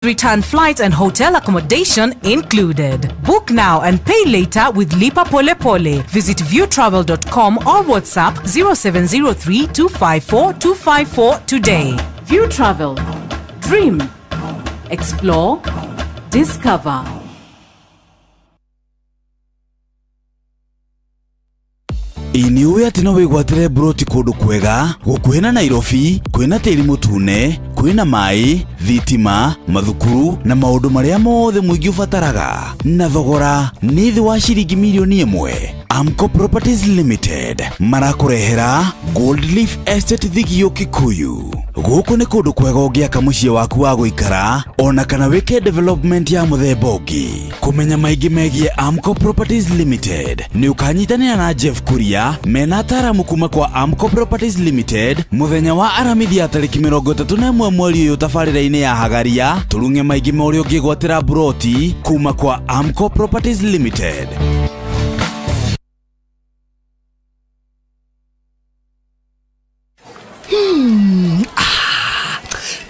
Return flights and hotel accommodation included. Book now and pay later with Lipa Pole Pole. Visit viewtravel.com or WhatsApp 0703 254 254 today. View Travel. Dream. Explore. Discover. Iniwe ati no wigwatire broti kundu kwega gukwena Nairobi kwina tiri mutune kwina mai thitima mathukuru na maundu maria mothe muingi ubataraga na thogora ni thi wa shiringi milioni 1. Amco Properties Limited marakurehera Gold Leaf Estate Thigio Kikuyu. Guku ni kundu kwega ungiaka muciĩ waku wa guikara ona kana wike development ya muthemba ungi. Kumenya maingi megie Amco Properties Limited ni ukanyitania na Jeff Kuria mena ataramu kuma kwa Amco Properties Limited muthenya wa aramithia tariki 31 mweri uyu tabarĩra-inĩ ya Hagaria turunge maingi ma ũrĩa ũngĩgwatĩra broti kuma kwa Amco Properties Limited.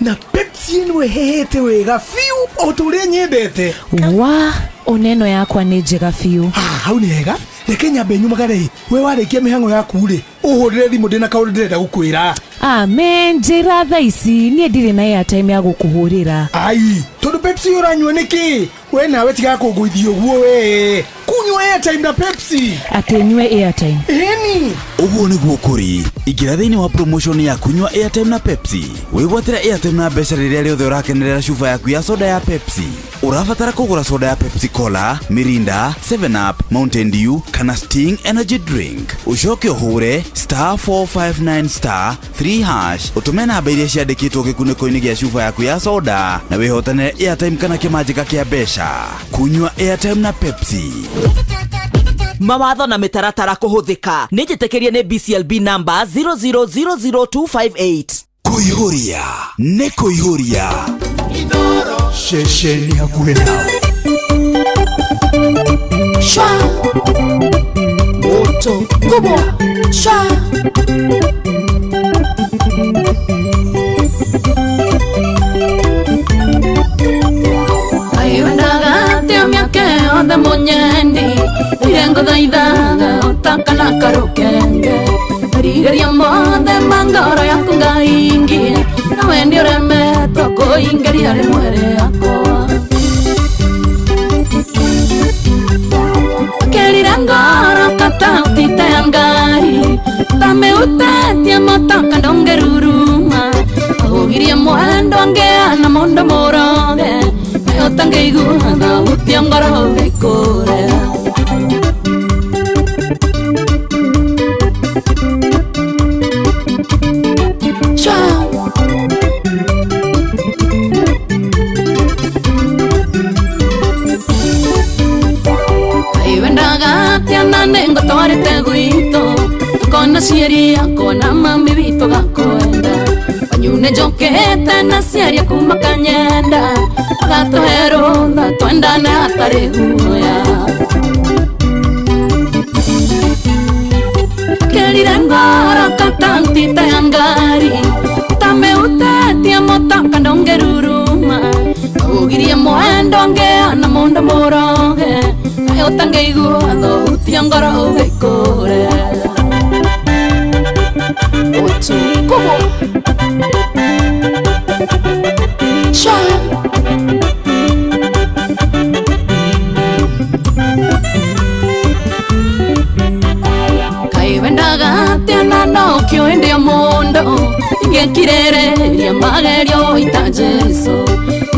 Na Pepsi nwe hehete wega fiu oturia nyendete wa oneno yakwa ni njega fiu hau ni hega reke nyambe nyumagare we warekia mihango yaku ri uhurire thimu ndina kaundu ndirenda gukwira amen njira tha ici nie ndire na airtime ya gukuhurira ai tondu Pepsi uranywa niki we nawe tiga kunguithio guo we kunywa airtime na Pepsi atenywe airtime eni uguo niguo kuri ingira thiini wa promotion ya kunywa airtime na Pepsi wigwatira airtime na mbeca riria riothe urakenerera chufa yaku ya soda ya Pepsi urabatara kugura soda ya Pepsi Cola Mirinda 7 Up Mountain Dew kana Sting energy drink ucoke uhure *459*3# utume namba iria ciandikitwo gikuniko-ini gia chufa yaku ya soda na wihotane airtime kana kimanjika kia mbeca kunywa airtime na Pepsi. Mawatho na mitaratara kuhuthika ni njitekerie ni BCLB number 0000258. Kuihuria ne kuihuria shesheni hakuhe nawe Shwa moto kubwa shwa ayondaga tiamyake onde monyendi irengo daidada otakana karokenge rigeria monde mangoro yakunga ingi nawe ndio remeto koingeria rimwere yako kelirangara kata utita yangari tame utetia motaka ndongeruruma ogirie mwendo angeana mondo moroge nayotange iguana utiangara vikore nengo torete guito kona sheria kona mami vito gakoenda anyune jokete na seria kumakanyenda agato heronda twenda na atare huya kelirangara katanti tayangari tame utetia motaka ndongeruruma ugirie mwendo ngeana mondo moroge ayotange iguado utiangara uvekore otu kubo sha kaivendaga tiana no kioende mondo ingekirere ya magerio itajeso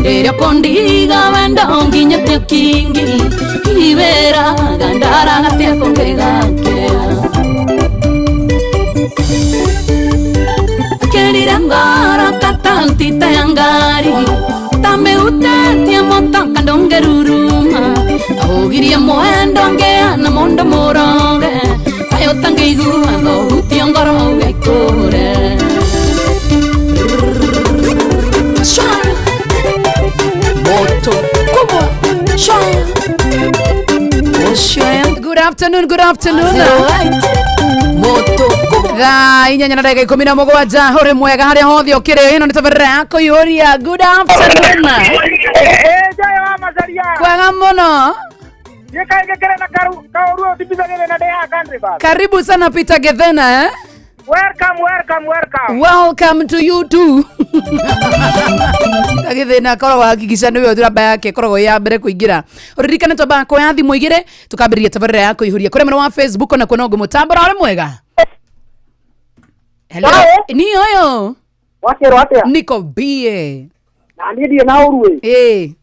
Derio kondiga wenda onginya te kingi ibera gandara gatia kongega kelirangara katanti tayangari tame utetia motaka ndongeruruma ogirie mwendo ngeana mondo moroge ayotange iguano utiangara gekore moto kubwa shaya oshaya. Good afternoon moto kubwa thaa 4:17 uri mwega haria hothe ukiri ino ni tabarira kuihuria. Good afternoon mono. Yekaigekera na kauru tipizagele na dea country bas. Karibu sana Peter Gethena eh. Welcome to you too. Gethena korwo hakikisha niwe thuraba yake korwo ya mbere kuingira. Uririkane toba ko yathi muigire tukambiria tabarira yako ihuria kuri mwena wa Facebook na kunogo mutambara ore mwega. Hello. Ni oyo. Wakero atia. Niko bie. Na ndio na urue.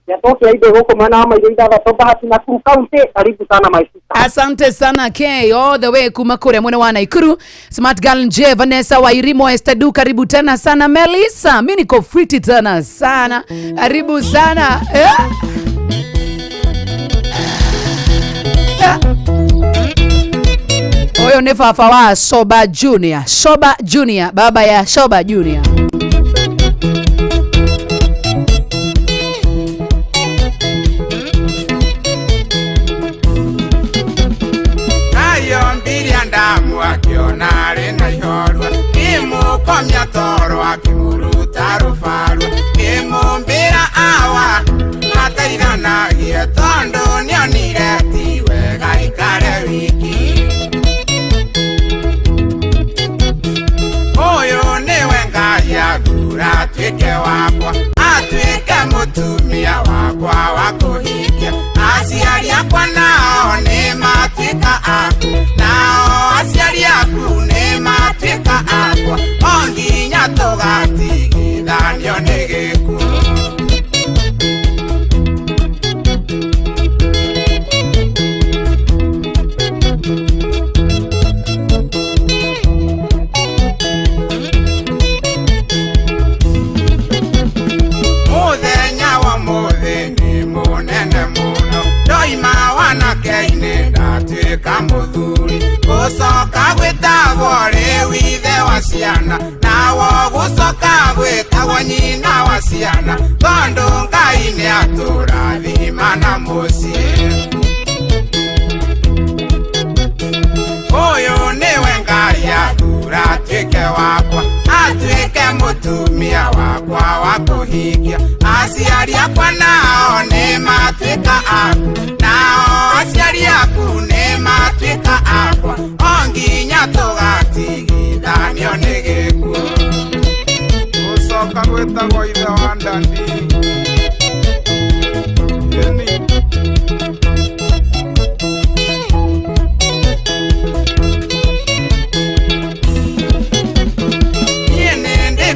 Ya toke aibe huko maana ama ile ndava toba hati na county karibu sana my sister. Asante sana K all the way kumakure mwene wa Naikuru. Smart Girl Nje Vanessa Wairimo Estadu karibu tena sana Melissa. Mimi niko free tena sana. Karibu sana. Oyo ni fafa wa Shoba Junior, baba ya Shoba Junior. Ndamu akiona arenda ihorwa imukomya toro akimuruta rufarwa imumbira awa matairanagia tondo nionire ti wega ikare wiki uyu niwe Ngai athura atuike wakwa atuike mutumia wakwa wa kuhikia aciari akwa nao ni matuika aku nao aciari aku ni matuika akwa onginya tugatigithanio ni gikuo muthenya wa muthini munene muno ndoima wanakeini ndatuika muthuri gucoka gwitagwo riu ithe wa ciana nawo gucoka gwitagwo nyina wa ciana tondu Ngai ni aturathima na mucii uyu niwe Ngai athura atuike wakwa atuike mutumia wakwa wa kuhikia aciari akwa nao ni matuika aku nao aciari aku ni matuika akwa onginya tugatigithanio ni gikuo gucoka gwitagwo ithe wa ndandi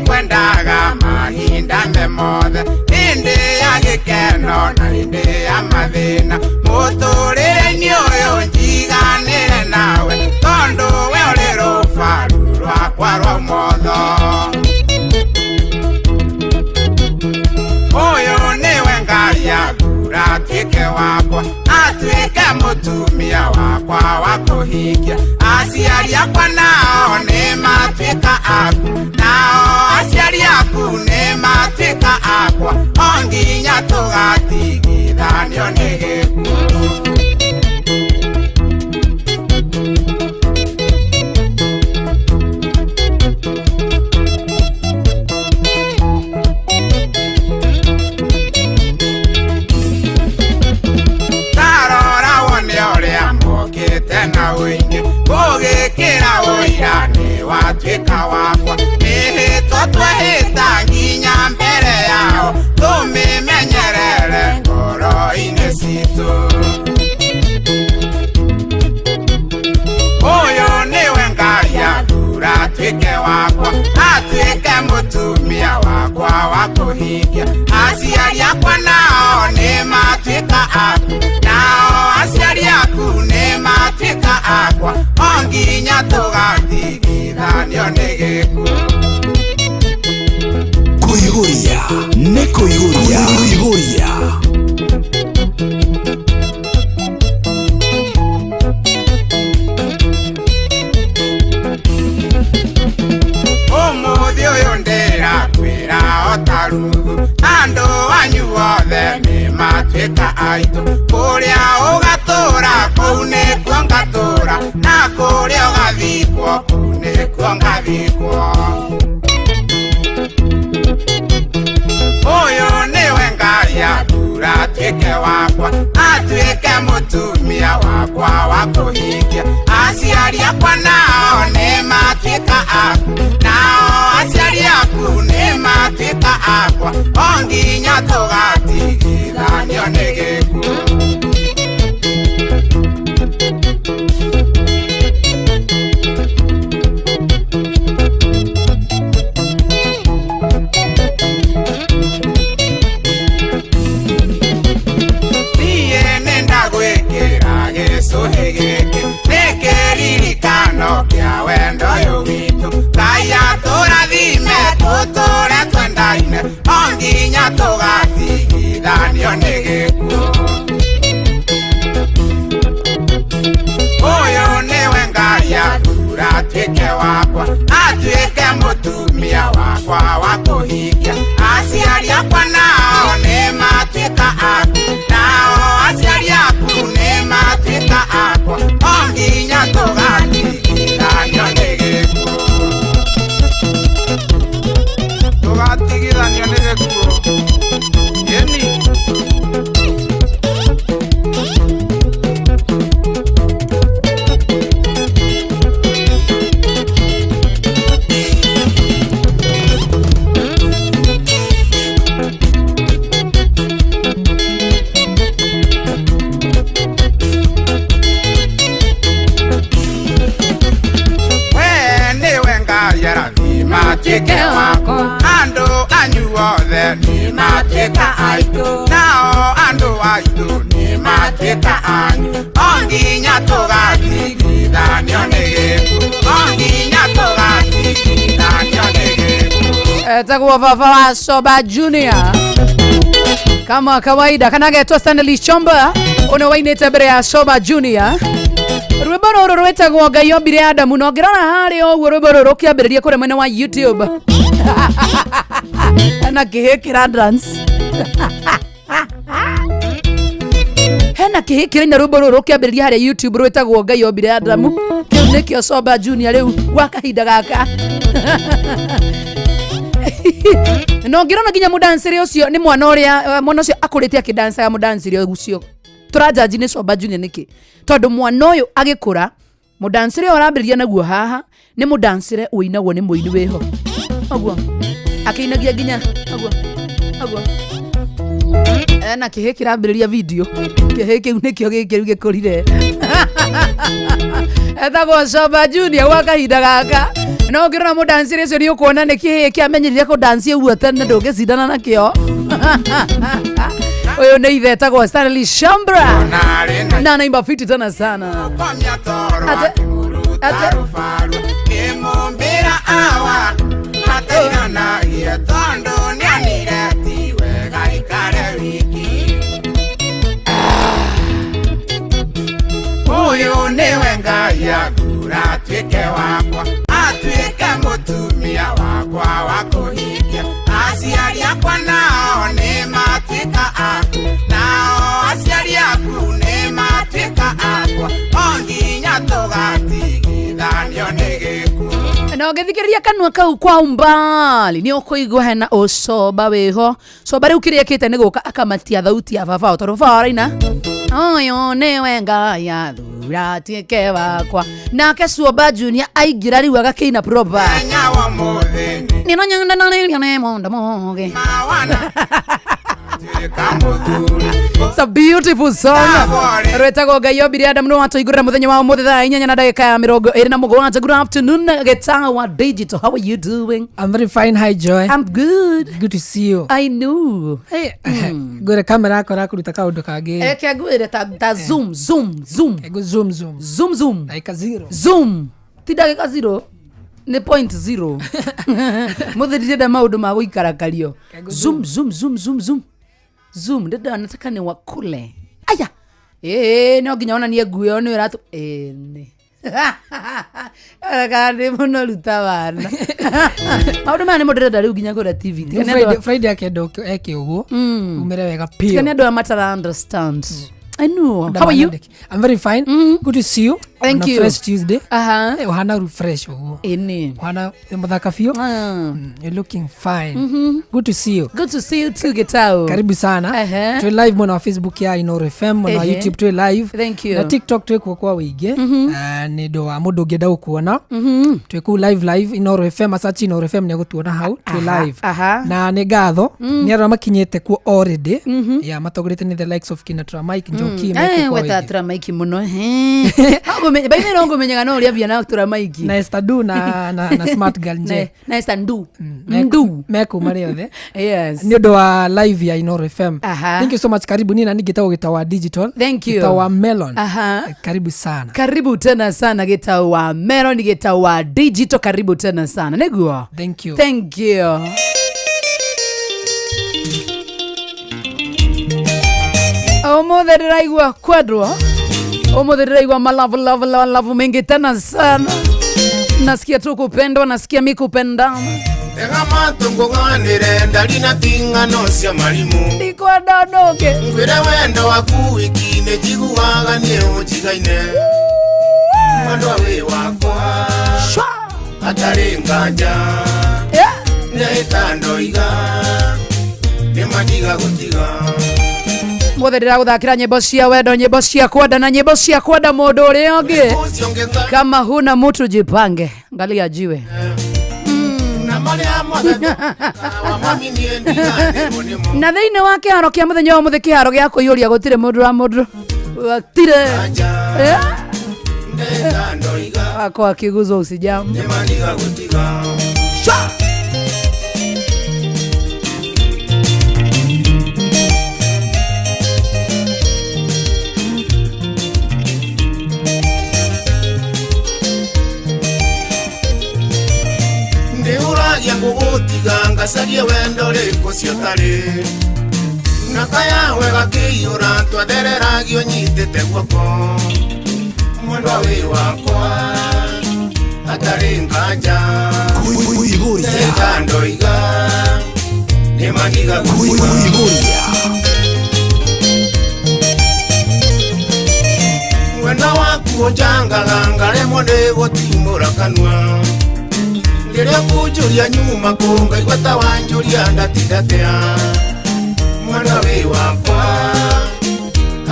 kwendaga mahinda memothe hindi ya gikeno na hindi ya mathina muturire-ini uyu njiganire nawe tondu we uri rufaru rwakwa rwa motho uyu niwe Ngai athura atuike wakwa atuike mutumia wakwa wa kuhikia aciari akwa nao ni matuika aku nao aciari aku ni matuika akwa onginya tugatigithanio ni gikuo na wingi gugikira uira ni watuika wakwa ihitwo twahita nginya mbere yao tumimenyerere ngoro-ini citu uyu niwe Ngai athura atuike wakwa atuike mutumia wakwa wa kuhikia aciari akwa nao ni matuika aku nao aciari aku ni matuika akwa onginya tugatigithanio ni gikuo kuiguria ni kuiguria umuthi uyu ndirakwira otaruthu andu wanyu othe ni matuika aitu kuria ugatura kuu nikuo ngatura na kuria ugathikwo kuu nikuo ngathikwo uyu niwe tũgatigithanio nĩ gĩkuũ. Gĩcũhĩ gĩkĩ nĩ kĩririkano kĩa wendo ũyũ witũ. Ngai atũrathime tũtũre twendaine, o nginya tũgatigithanio nĩ gĩkuũ. Ũyũ nĩwe Ngai athura atuĩke wakwa, atuĩke mũtumia wakwa wa kũhikia. Aciari akwa nao nĩ matuĩka aku, nao aciari aku nĩ matuĩka akwa, o nginya tũgatigithanio nĩ gĩkuũ. Tũgatigithanio nĩ gĩkuũ. Yeni. Matuĩke wakwa, andũ anyu othe nĩ matuĩka aitũ, nao andũ aitũ nĩ matuĩka anyu, o nginya tũgatigithanio nĩ gĩkuũ, o nginya tũgatigithanio nĩ gĩkuũ. Etagwo baba wa Soba Junior kama kawaida, kana getwa Stanley Chomba ono wainĩte mbere ya Soba Junior. Rwĩmbo rũrũ rwĩtagwo Ngai ombire Adamu, no ngĩrora harĩa ũguo rwĩmbo rũrũ rũkĩambĩrĩria kũrĩ mwena wa YouTube na kĩhĩkĩra dance hena kĩhĩkĩra na rwĩmbo rũrũ rũkĩambĩrĩria harĩa YouTube rwĩtagwo Ngai ombire Adamu. Kĩu nĩkĩo Soba Junior rĩu gwa kahinda gaka. No ngĩrona nginya mũdancĩre ũcio nĩ mwana ũcio akũrĩte akĩdansaga mũdancĩre ũcio. Tũrajaji nĩ Soba Junior nĩkĩ? Tondũ mwana ũyũ agĩkũra, mũdancĩre ũrambĩrĩria naguo haha nĩ mũdancĩre ũinagwo nĩ mũini wĩho. Ũguo akĩinagia nginya ũguo na kĩhĩ kĩrambĩrĩria video. Kĩhĩ kĩu nĩkĩo gĩkĩu gĩkũrire. Etagwo Soba Junior gwa kahinda gaka. No ngĩrora mũdancĩre ũcio nĩ ũkuona nĩ kĩhĩ kĩamenyerire kũdancia ũguo tene ndũngĩcindana nakĩo. Oyo nĩ ithe etagwo Stanley Chomba na naimba fiti tena sana. Ũyũ nĩwe Ngai athura atuĩke wakwa, atuĩke mũtumia wakwa wa kũhikia. Aciari akwa nao nĩ matuĩka aku, nao aciari aku nĩ matuĩka akwa, o nginya tũgatigithanio nĩ gĩkuũ. Na ũngĩthikĩrĩria kanua kau kwa umbali nĩ ũkũigua hena ũcoba wĩho. Soba rĩu kĩrĩa kĩte nĩ gũka akamatia thauti ya baba tondũ baba araina ũyũ nĩwe Ngai athura atuĩke wakwa. Nake Soba Junior aingĩra rĩu agakĩina proper. Nĩno nyenda na rĩrĩa nĩ mũnda mũgĩ. It's a beautiful song. Rwetagwo Ngai ombire Adamu, no watũigũrĩra mũthenya wa ũmũthĩ thaa 8:27. Good afternoon, Getawa Digital. How are you doing? I'm very fine. Hi, Joy. I'm good. Good to see you. I know. Hey, ngwĩre kamera yako rakuruta kaũndũ kangĩ. Eke ngwĩre ta zoom. Ego zoom. Like a zero. Zoom. Ti ndagĩka 0. Nĩ 0.0. Mũthĩ ndĩrenda maũndũ ma gũikarakario. Zoom ndĩrenda nataka nĩ wakule. Aya. No nginya onanie nguo nĩ ũratu. Nĩ. Agane mũno ruta wana. Maũndũ maya nĩ mũndũ ndĩrenda rĩu nginya kũrĩa TV. Friday akenda eke ũguo. Umĩre wega pio. Tika nĩ andũ matara understand. I know. How are you? I'm very fine. Good to see you. Thank you. Fresh Tuesday. Uhana refresh. Uhana mudhakafio. You're looking fine. Good to see you. Good to see you too, Getao. Karibu sana. Twe live mwana Facebook ya Inoro FM, mwana YouTube twe live. Thank you. Na TikTok twe kwa wige. Nido wa mudo geda ukuona. Twe ku live Inoro FM, asachi Inoro FM nego tuona hau twe live. Na negatho ni ara makinyete ku already. Ya matogorete ni the likes of Kinatra Mike Njoki meko kwa weta Tra Mike muno. Baime rongo menyaga no ria bia na Tra Mike. Na Estadu na Smart Girl nje. Na Estandu. Meko mari othe. Yes. Ni ndo wa live ya Inoro FM. Thank you so much. Karibu nina ni Getawa Digital. Thank you. Getawa Melon. Karibu sana. Karibu tena sana Getawa Melon, Getawa Digital, karibu tena sana. Neguo. Thank you. Thank you. Omothe ndiraigua kwendwo, omothe ndiraigua malavu mengi tena sana. Nasikia tu kupendwa, nasikia mi kupendana. Ega matungo ganire ndari na tingano cia marimu. Ndikwenda ndoke. Ngwire wendo waku wiki ne jiguaga ni ujigaine. Mwendo we wakwa. Atari nganja. Ne tando iga. Ne madiga gutiga. Mothe ndiraguthakira nyimbo cia wendo, nyimbo cia kwenda na nyimbo cia kwenda mundu uria ungi. Kama huna mtu jipange, angalia jiwe. Na thiini wa kiharo kia muthenya wa muthe kiharo gia kuiyuria gutire mundu wa mundu gutire ako akiguzwa usijamu. Ganga sarie wendo riko ciotari nakaya wega kiyura twaderera gyo nyitete guoko mwendo we wakwa atari nganja kuiguria kando iga ni maniga kuiguria wendo waku janga gangare monde gotimura kanwa. Ndiria kujuria nyuma kunga igweta wanjuria ndatidatea. Mwana we wakwa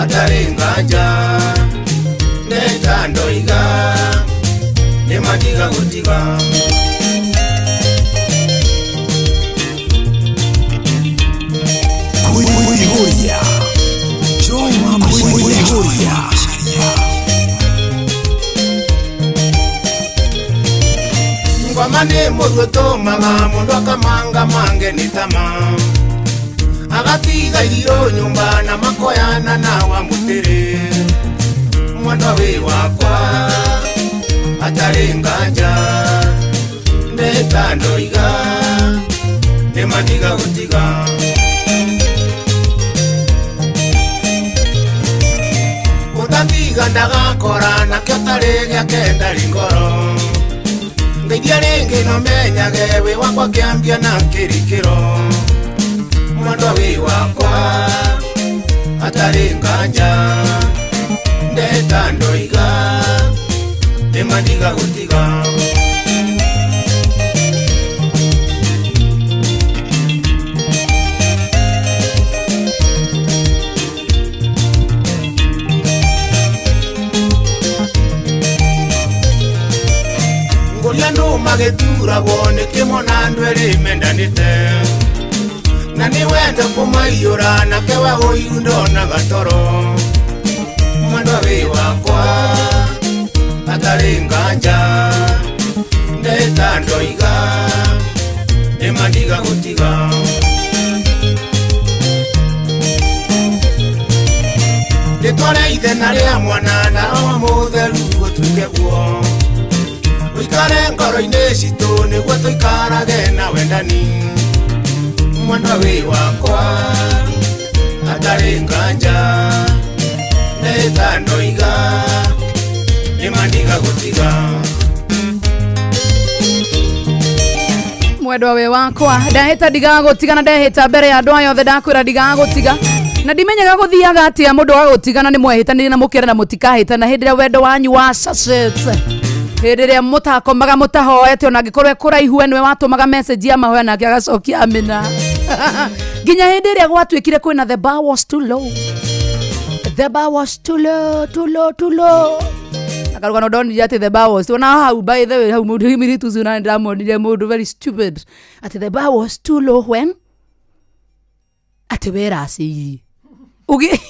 atari nganja neta ndoiga ni madiga gutiga. Kuiguria Joy mama kuiguria Mane muruto maga mundu akamanga mange nitama agatiga irio nyumba na makoyana na wa mutere mwana we wakwa atari nganja neta ndoiga ne madiga gutiga. Utatiga ndagakora na kyotari gya kenda ringoro ngedia ringi no menyage we wakwa kiambia na kirikiro mwendo we wakwa atari nganja ndeta ndoiga ne madiga gutiga. Ngoliando magetura bone kimona ndwere mendanite nani wenda kumayura na kewa uyundo na gatoro mwendo we wakwa atari nganja ndeta ndoiga ne madiga gutiga. Nditore ithena ria mwana na wa mutheru gutuike guo wikare ngoro-inĩ citũ nĩguo tũikarage na wendani mwenda we wakwa atarĩ nganja nĩta ndoiga nĩmandiga gũtiga. Mwendwa we wakwa ndahĩta ndigaga gũtiga na ndahĩta mbere ya andũ aya othe ndakwĩra ndigaga gũtiga na ndimenyaga guthiaga atia mundu wa gutigana ni mwehitanire na mukira na mutikahitana hindira wendo wanyu wa sachet hindira mutakomaga mutahoete ona ngikorwe kuraihu enwe watumaga message ya mahoya nake agacokia amina ginya hindira gwatwikire kwina the bar was too low. The bar was too low. Akaruga no don't ati the bar was na how by the way how mundu himiritu zuna ndamonire mundu very stupid ati the bar was too low when ati wera asi ugi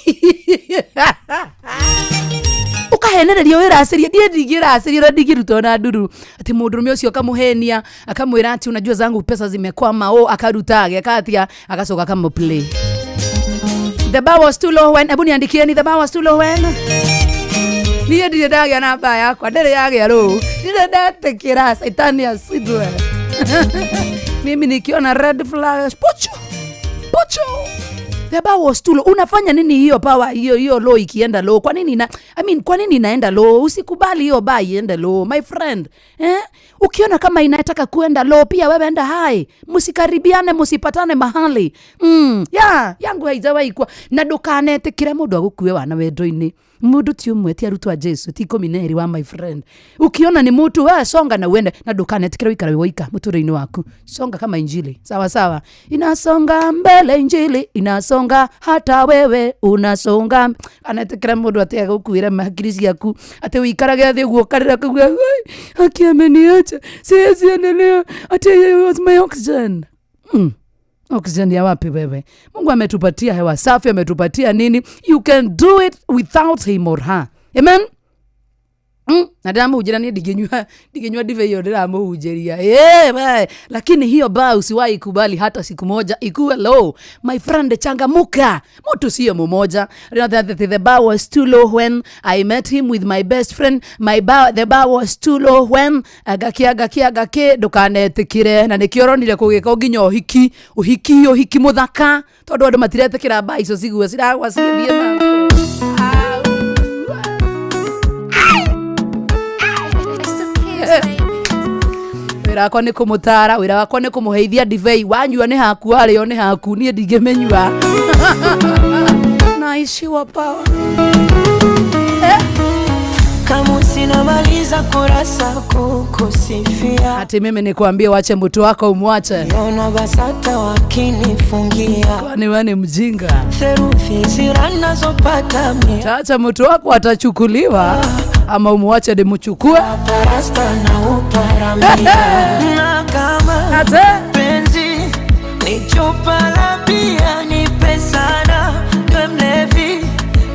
ukahenereria wera asiria die digira asiria na digiruto na nduru ati mundu rume ucio kamuhenia akamwira ati unajua zangu pesa zimekwama akarutage akatia akasoka kama play. The bar was too low when abuni andikieni the bar was too low when niye ndiye dagia na baya yakwa ndere yagia ro ndiye ndatekera saitani asidwe mimi nikiona red flag pocho the bar was too low. Unafanya nini hiyo power hiyo low ikienda low? Kwa nini kwa nini inaenda low? Usikubali hiyo bar iende low my friend. Ukiona kama inataka kuenda low pia wewe enda high. Msikaribiane, msipatane mahali. Yangu haijawahi kwa na dukanete kila mundu agukue wana wendo-ini. Mundu ti umwe ti arutwa Jesu ti komineri wa my friend. Ukiona ni mtu wewe songa na uende na dukanete kila wikara woika muture-ini waku. Songa kama injili. Sawa. Inasonga mbele injili, inasonga hata wewe unasonga. Anatekera mundu ati agukuira mahakirisi yaku. Ati wikarage athi guo karira kuga. Akiameniacha. Siwezi endelea. Ati was my oxygen. Oxygen ya wapi wewe? Mungu ametupatia hewa safi, ametupatia nini? You can do it without him or her. Amen. Nadamu ujirani digenywa dive hiyo nadamu ujeria. Lakini hiyo ba usiwahi kubali hata siku moja ikuwe low. My friend changamuka. Mtu sio mmoja. The bar was too low when I met him with my best friend. The bar was too low when agake dukanetikire na nikioronire kugika nginya uhiki muthaka tondu andu matiretikira ba ico cigwe ciragwa cithie na wira wakwa ni kumutara, wira wakwa ni kumuheithia divei, wanyua ni haku ario ni haku nie ndigemenyua naishiwa power kama sinamaliza kurasa kukusifia ati mimi nikwambie wache mtu wako umwache naona basata wakinifungia kwani wewe ni mjinga therufi ziranazopata mimi acha mtu wako atachukuliwa ama umwache nimchukue parasta na uparamia na kama penzi ni chupa la bia ni pesana we mlevi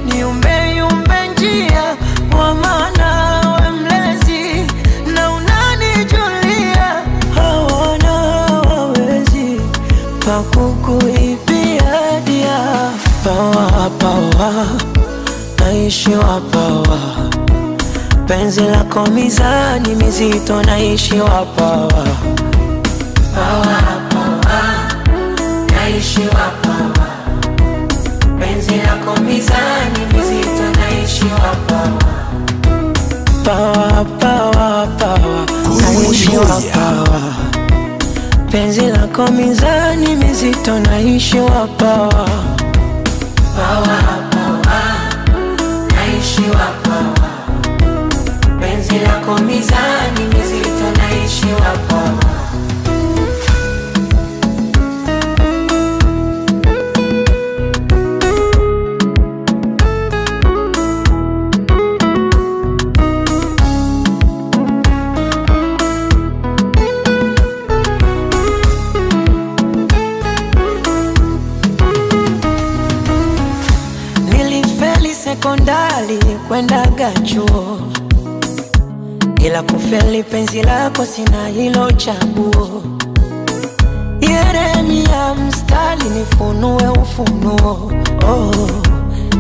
ni umbe njia kwa maana we mlezi na unanijulia hawana wawezi pakukuibia dia pawa naishi wapawa penzi lako mizani mizito naishi wapawa naishi wapawa penzi lako mizani mizito naishi wapawa pawa naishi wapawa penzi lako mizani mizito naishi wapawa naishi wapawa penzi lako mizani mizito naishi wapawa Nilifeli sekondari kwenda gachuo ila kufeli penzi lako sina hilo chaguo Yeremia mstari nifunue ufunuo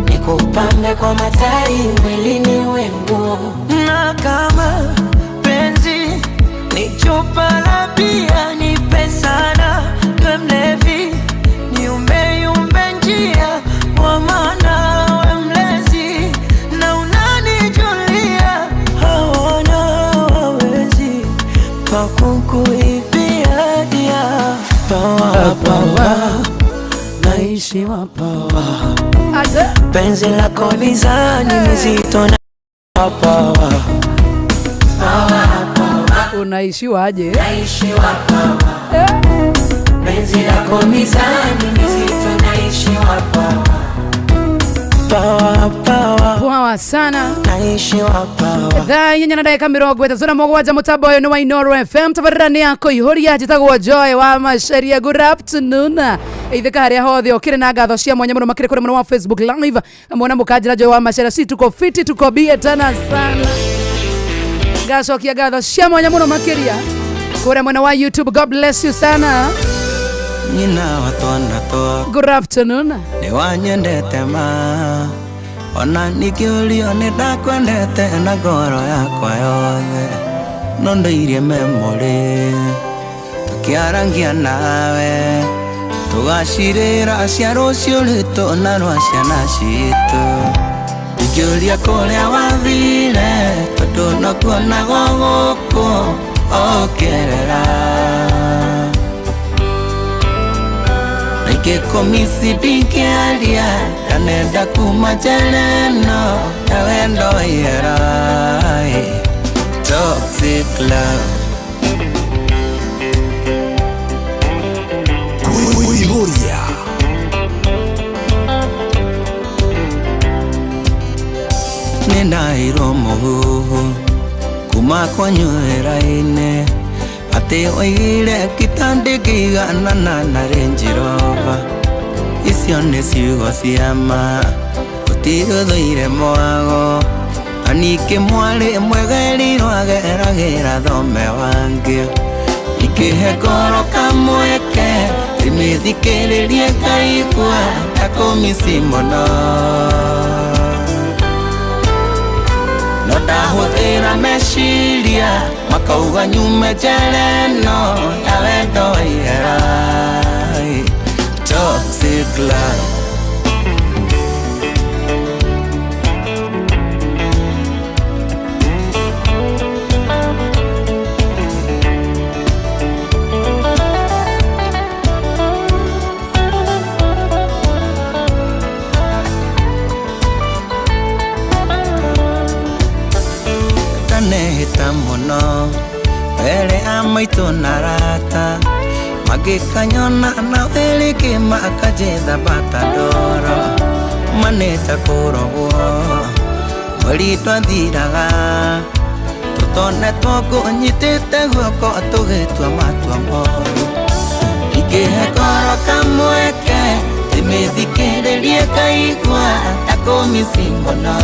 nikupambe kwa matari mwilini wenguo na kama penzi ni chupa la bia ni pesana we mlevi ni umbe njia kwa maana we mlezi na unanijulia hawana wawezi pakukuibia dia pawa naishi wapawa penzi lako mizani mizito na pawa. Unaishiwa aje? Naishiwa pawa. Penzi lako mizani mizito naishiwa pawa. Poa sana. Naishiwa pawa. Thaa inya na dakika 37 mutambo uyu ni wa Inooro FM. Tabarani yako ihoria jitagwo Joy wa Macharia. Good afternoon. Ithika haria hothe ukire na ngatho cia mwanya muno makire kuri muno wa Facebook live. Mwana mukajira Joy wa Macharia, si tuko fiti, tuko bie tena sana. Gacokia ngatho cia mwanya muno makiria kuri mwana wa YouTube. God bless you sana. Nina watwana toa. Good afternoon. Ni wanyendete ma. Ona nikiulio nidakwendete na ngoro yakwa yothe. No ndairie memory. Tukiarangia nawe. Tugacirira cia rucio ritu na rwa ciana citu. Ikiuria kuria wathire. Tondu no kuona guku okerera. Nike komisi dinkiaria Kanenda kumajaleno Kawendo yerai Toxic love Kuihuria Nenda iromo Kuma kwanywera ine Ate oire kitande gigana na Range Rover. Icio nĩ ciugo cia ma ũtigũthũire mwago na ningĩ mwarĩ mwegeri rwageragĩra thome wangĩ ikĩhe ngoro kamweke imĩthikĩrĩrie ngaigua ta kũmisi mũno no ndahũthĩra meciria makauga nyume njere no ya wendo iherai toxic love kanehita muno wele amaitu narata magikanyona na wele kima akajetha batadoro maneta kurogwo mweri twathiraga tutone twakũnyitĩte guoko tũgĩtua matua moru ingĩhe ngoro kamweke ndĩmĩthikĩrĩrie ngaigua ta kũmisi mũno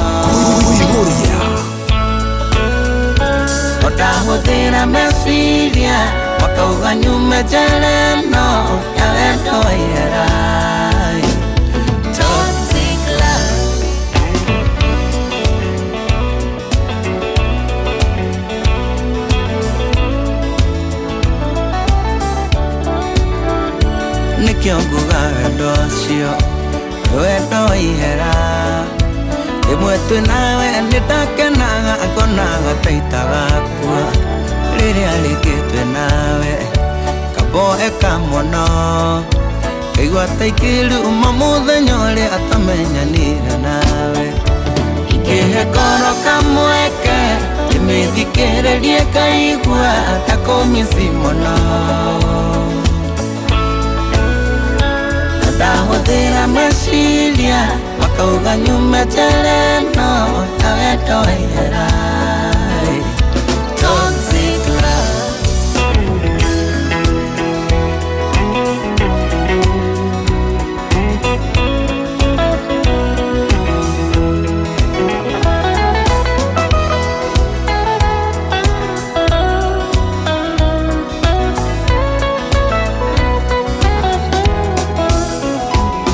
ndahũthĩra meciria makauga nyume njere no ya wendo iherai toxic love nĩkĩo nguga wendo ũcio wendo ihera Imwe tunawe nĩndakenaga ngonaga taita gakua rĩrĩa rĩngĩ twĩnawe kaboeka mũno kaigua ta ikĩruma mũthenya ũrĩa atamenyanire nawe ingĩhe ngoro kamweke ndĩmĩthikĩrĩrie ngaigua ta kũmisi mũno ndahũthĩra meciria makauga nyume njere no ya wendo iherai toxic love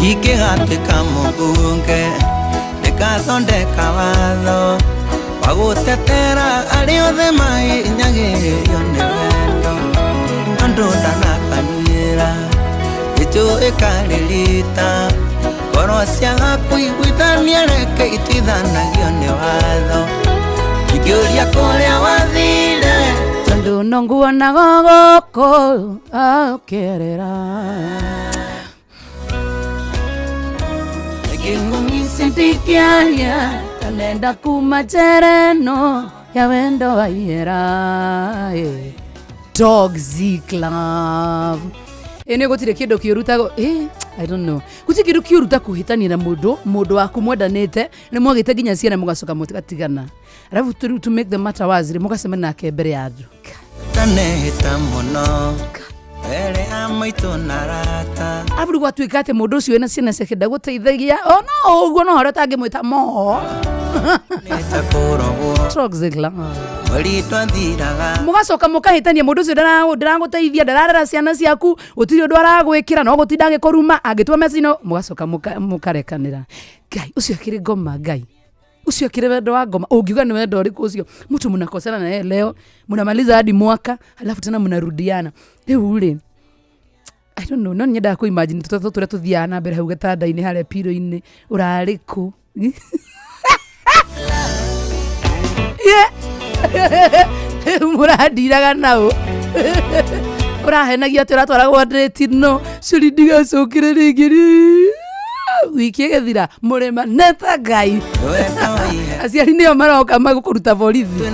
ingĩhatĩka mũbunge ndĩgathondeka watho wa gũtetera arĩa othe mahinyagĩrĩrio nĩ wendo andũ ndanakanyuĩra nĩnjũĩ karĩrita ngoro ciaga kũiguithania reke ituithanagio nĩ watho ingĩũria kũrĩa wathire tondũ no nguonaga gũkũ ũkĩrĩra Sindikiaria kanenda kumachereno ya wendo ayera Toxic love. Ene gutire kindu kiurutago I don't know. Gutire kindu kiuruta kuhitania na mundu waku mwendanite ni mwagite ginya ciana mugacoka mutikatigana. Arabu to make the matter worse mugasema nake mbere ya andu. Tanehita muno. Ere amaito narata. Aburu gwatuika ate mundu ucio ena ciana ciake guteithagia. No uguo no harota ngimwita mo. Toxic love. Mugacoka mukahitania mundu ucio ndaraguteithia ndararera ciana ciaku gutiri undu aragwikira no gutinda gikoruma agitwa mecino mugacoka mukarekanira. Ngai ucio akiri ngoma ngai. Ucio akiri wendo wa ngoma ungiuga ni wendo uriku ucio mtu mnakosana na yeye leo mnamaliza hadi mwaka alafu tena mnarudiana. Riu ri I don't know, no nyenda ku imagine tutatho turia tuthiana mbere hau gatanda-ini hare piro-ini urariku. Muradiraga nao. Urahenagia turatwara gwa date no curidiga cukire ringi wiki gethira murema neta ngai aciari nio maroka magukuruta borithi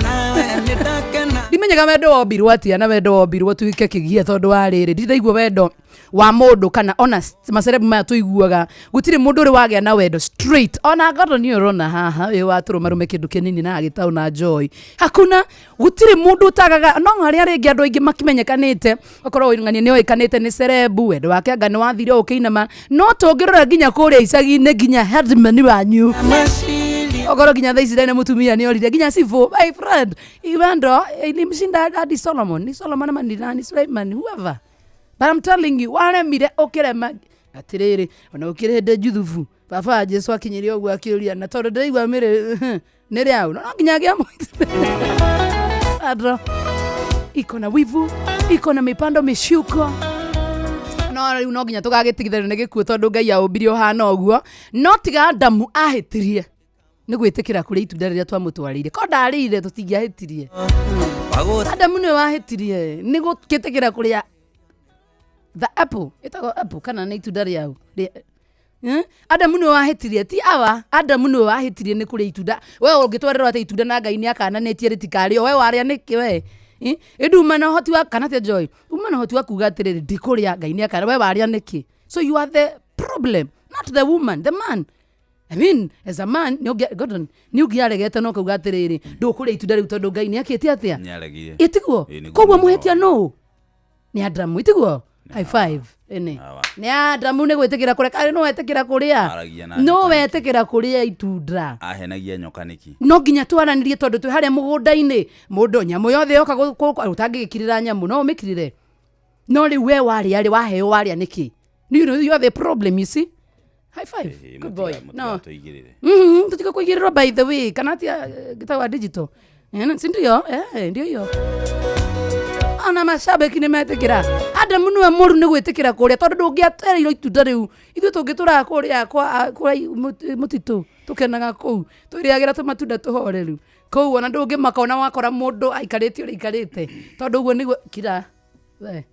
ndimenyaga wendo wombirwo atia na wendo wombirwo tuike kigia tondu wa riri ndiraigua wendo wa mundu kana ona macerebu maya tuiguaga gutire mundu uri wagia na wendo straight ona ngodo ni urona haha we waturu marume kindu kinini na agitau na joy hakuna gutire mundu utagaga no hari ringi andu aingi makimenyekanite okorwo ngani ni oikanite ni cerebu wendo wake anga ni wathire ukiinama no tongirora ginya kuria icagi-ini ginya headman wanyu ogoro ginya thaisi ndene mutumia ni orire ginya sifu my friend Ivando ni mshinda hadi Solomon ni Solomon ama ni Sulaiman whoever. But I'm telling you, wale mire okirema atiriri ona ukirende juthufu baba Jesu akinyiri ogwa akiuria na tondu ndaigwa mire niri au no nginya gia adro iko na wivu iko na mipando mishuko no nginya tugagitigithana ni gikuo tondu Ngai aumbirio hana ogwo no tiga Adamu ahitirie ni gwitikira kuri itunda riria twamutwarire ko ndarire tutingiahitirie Adamu ni wahitirie ni gukitikira kuri the apple itago apple kana ni itunda riau Adamu ni wahitirie ti awa Adamu ni wahitirie ni kuri itunda we ungitwarira ate itunda na Ngai ni akana netie ritikari we waria niki we eduma na hoti wa kana te joy uma na hoti wa kuga atiriri ndikuria Ngai ni akana we waria niki so you are the problem not the woman the man. I mean, as a man, Gordon, ni ugiaregete no kuga atiriri ndukuria itunda riu tondu Ngai ni akite atia niaregire itiguo kogwo muhetia no ni Adamu itiguo high five ene ni Adamu ni gwitikira kuria kari no wetikira kuria no wetikira kuria itunda ahenagia nyoka niki no nginya twaranirie tondu twi haria mugunda-ini mundu nyamu yothe yoka utangigikirira nyamu no umikirire no riu we waria waheo waria niki you know you have a problem you see. High five. Good boy. No. Tutika kuigirira by the way. Kanatia gitawa digital. Sindio? Ndio hiyo. Ana mashabiki nimetikira. Adamu ni amuru ni gwitikira kuria tondu ndungiaterero itunda riu. Ithu tungitura kuria kwa mutitu. Tukenaga kuu. Twiriagira tumatunda tuhoreru. Kuu ona ndungimaka ona wakora mundu aikarite uri ikarite. Tondu uguo ni kira. We.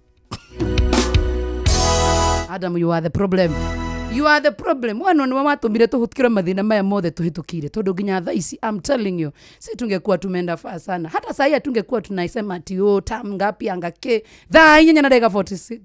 Adamu, you are the problem. You are the problem. Wano ni watumire tuhutikira mathina maya mothe tuhitukire tondu ginya tha ici I'm telling you si tungekuwa tumeenda faa sana hata saa hii tungekuwa tunaisema ati tam ngapi angake thaa 4:46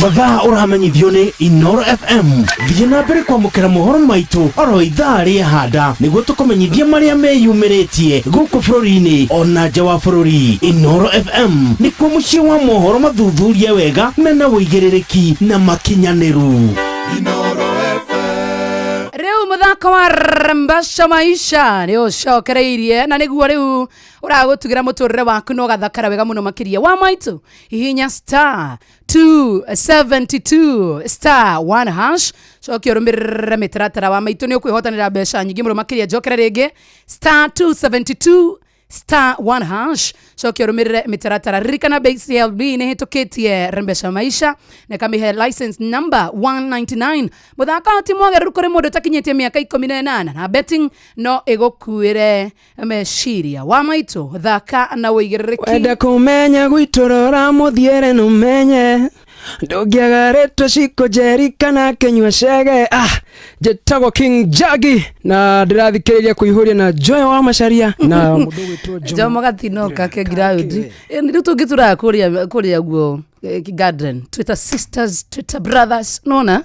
mathaa uramenyithio ni Inoro FM thiĩ na mbere kwamũkĩra mohoro maitũ oro ithaa rĩhanda nĩguo tũkũmenyithia marĩa meyumĩrĩtie gũkũ bũrũri-inĩ ona nja wa bũrũri. Inoro FM nĩkuo mũciĩ wa mohoro mathuthurie wega mena wũigĩrĩrĩki na makinyanĩru. Inoro FM riu muthako wa Rembesha Maisha ni ucokereirie na niguo riu uragutugira muturire waku no gathakara wega muno makiria wa maitu hihinya star 272 star 1 hash cokia rumirire mitaratara wa maitu ni ukwihotanira mbeca nyingi muno makiria njokere ringi star 272 star 1 hash cokia rumirire mitaratara ririkana BCLB ni hitukitie Rembesha Maisha na kamihe license number 199 muthaka ati mwageru kuri mundu takinyetie miaka 18 na betting no igukuire meciria wa maitu thaka na wigiriki wenda kumenya gwiturora muthiere numenye Ndogiagaretwo ciko jerikana kenywa cege jetagwo King Jagi na ndirathikiriria kuihuria na Joy wa Macharia na mundu witwo Jomo Gatinoka ke ground ndi tugitura kuria guo garden Twitter sisters Twitter brothers nona